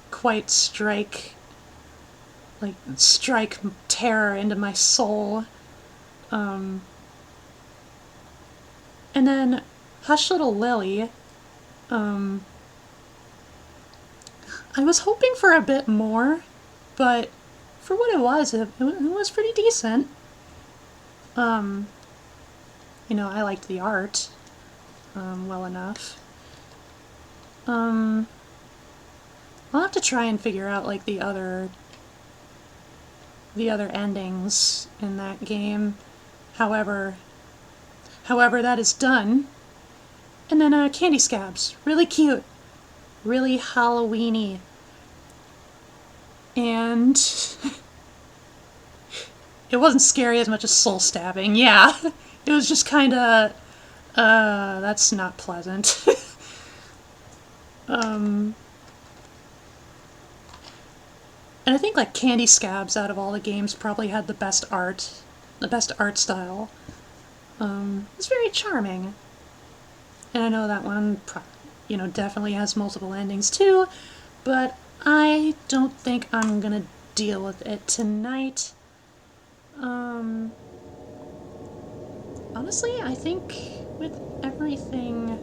quite strike terror into my soul. And then Hush Little Lily, I was hoping for a bit more, but for what it was pretty decent. You know, I liked the art, well enough. I'll have to try and figure out, like, the other endings in that game, however that is done. And then, Candy Scabs, really cute, really Halloween-y. And it wasn't scary as much as soul stabbing, yeah. It was just kinda, that's not pleasant. And I think, like, Candy Scabs out of all the games probably had the best art style. It's very charming. And I know that one, you know, definitely has multiple endings too, but I don't think I'm gonna deal with it tonight. Honestly, I think with everything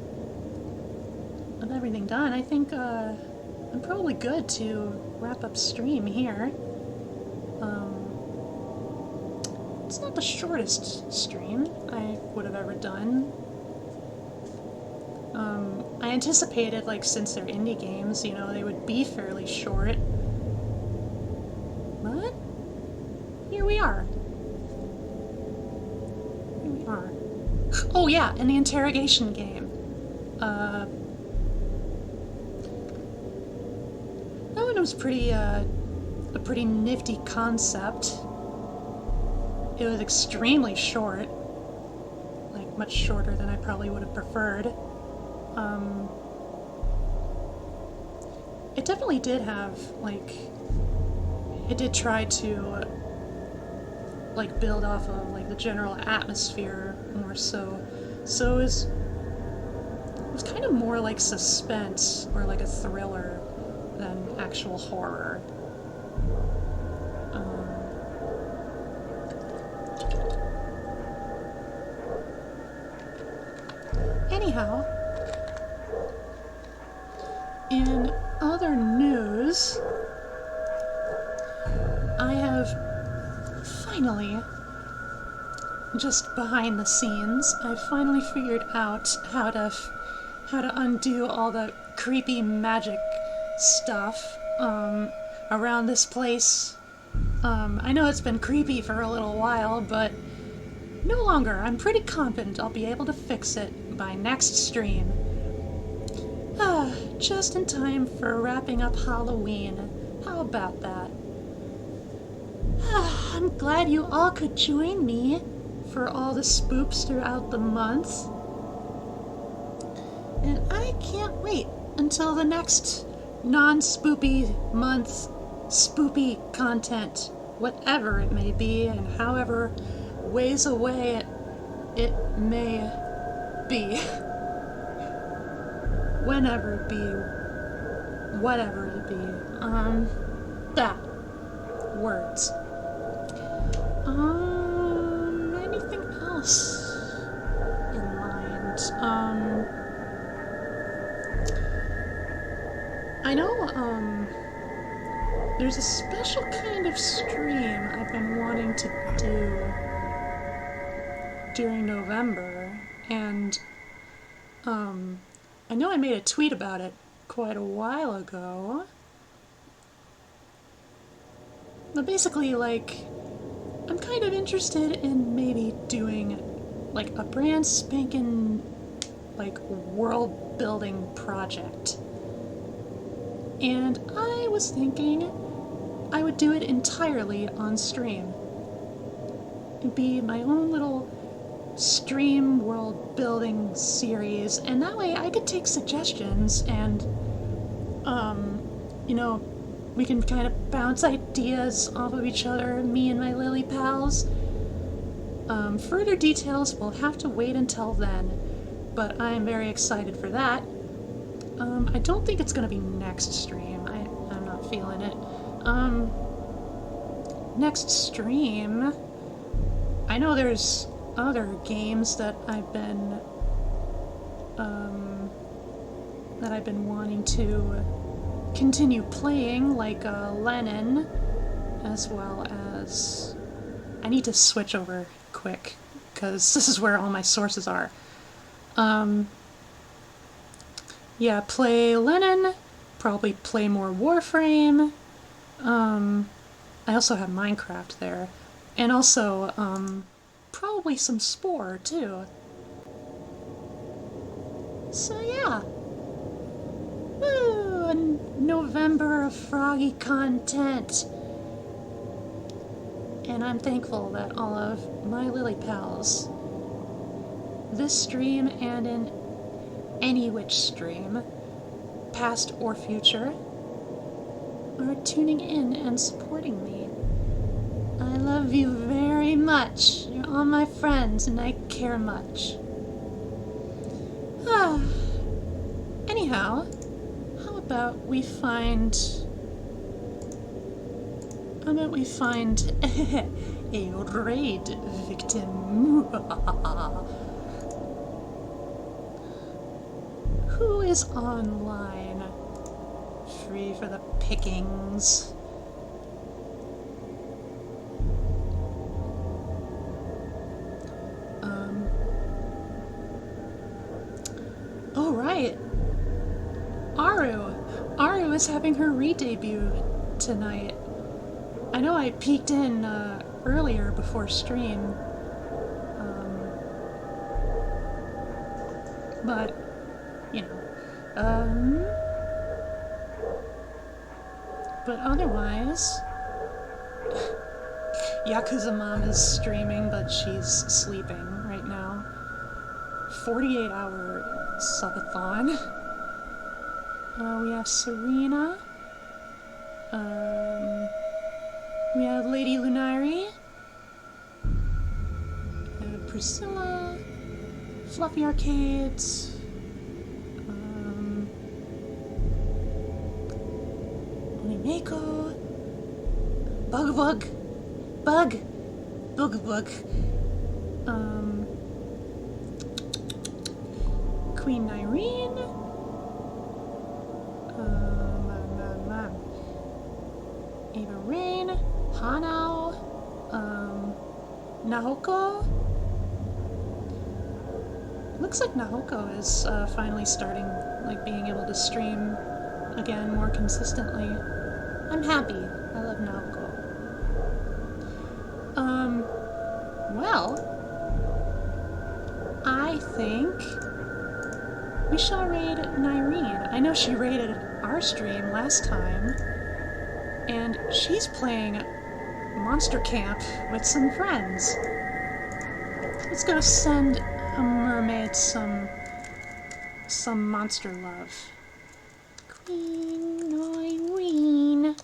done, I think I'm probably good to wrap up stream here. It's not the shortest stream I would have ever done. I anticipated, like, since they're indie games, you know, they would be fairly short. But here we are. Oh yeah, and the interrogation game. That one was a pretty nifty concept. It was extremely short, like much shorter than I probably would have preferred. It definitely did have, like, it did try to, like, build off of, like, the general atmosphere more so. So it was kind of more like suspense or like a thriller than actual horror. Anyhow, in other news, I have finally, just behind the scenes, I finally figured out how to undo all the creepy magic stuff around this place. I know it's been creepy for a little while, but no longer. I'm pretty confident I'll be able to fix it by next stream. Just in time for wrapping up Halloween. How about that? I'm glad you all could join me for all the spoops throughout the month. And I can't wait until the next non-spoopy month spoopy content, whatever it may be and however ways away it may be. whenever it be, whatever it be. That. Words. Anything else in mind? I know, there's a special kind of stream I've been wanting to do during November, and, I know I made a tweet about it quite a while ago. But basically, like, I'm kind of interested in maybe doing, like, a brand spanking, like, world-building project. And I was thinking I would do it entirely on stream. It'd be my own little stream world-building series, and that way I could take suggestions and, you know, we can kind of bounce ideas off of each other, me and my Lily pals. Further details will have to wait until then, but I'm very excited for that. I don't think it's gonna be next stream. I'm not feeling it. Next stream, I know there's other games that I've been wanting to continue playing, like Lennon, as well as... I need to switch over quick, because this is where all my sources are. Yeah, play Lennon, probably play more Warframe. I also have Minecraft there. And also, probably some Spore, too. So yeah. Woo! A November of Froggy content. And I'm thankful that all of my Lily pals, this stream and in any which stream, past or future, are tuning in and supporting me. I love you very much. You're all my friends and I care much. Anyhow, how about we find a raid victim? Who is online? Free for the pickings. Oh, right. Aru is having her re-debut tonight. I know I peeked in earlier before stream. But, you know. But otherwise... Yakuza Mom is streaming, but she's sleeping right now. 48-hour subathon. We have Serena. We have Lady Lunari. Priscilla. Fluffy Arcades. Mako. Bug. Queen Irene. Ava Rain. Hanao. Nahoko. Looks like Nahoko is finally starting, like, being able to stream again more consistently. I'm happy. I love Naoko. Well, I think we shall raid Nyrene. I know she raided our stream last time, and she's playing Monster Camp with some friends. Let's go send a mermaid some monster love. Queen Irene.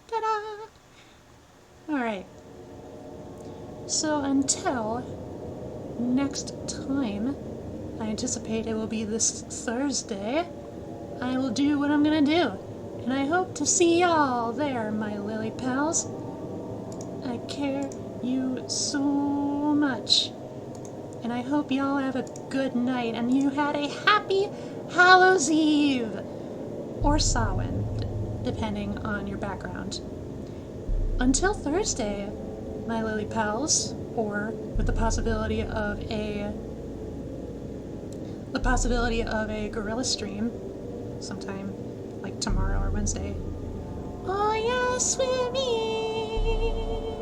Ta-da! Alright. So until next time, I anticipate it will be this Thursday. I will do what I'm gonna do. And I hope to see y'all there, my lily pals. I care you so much. And I hope y'all have a good night and you had a happy Hallows Eve. Or Samhain, depending on your background. Until Thursday, my lily pals, or with the possibility of a gorilla stream sometime like tomorrow or Wednesday. Oh yes, with me.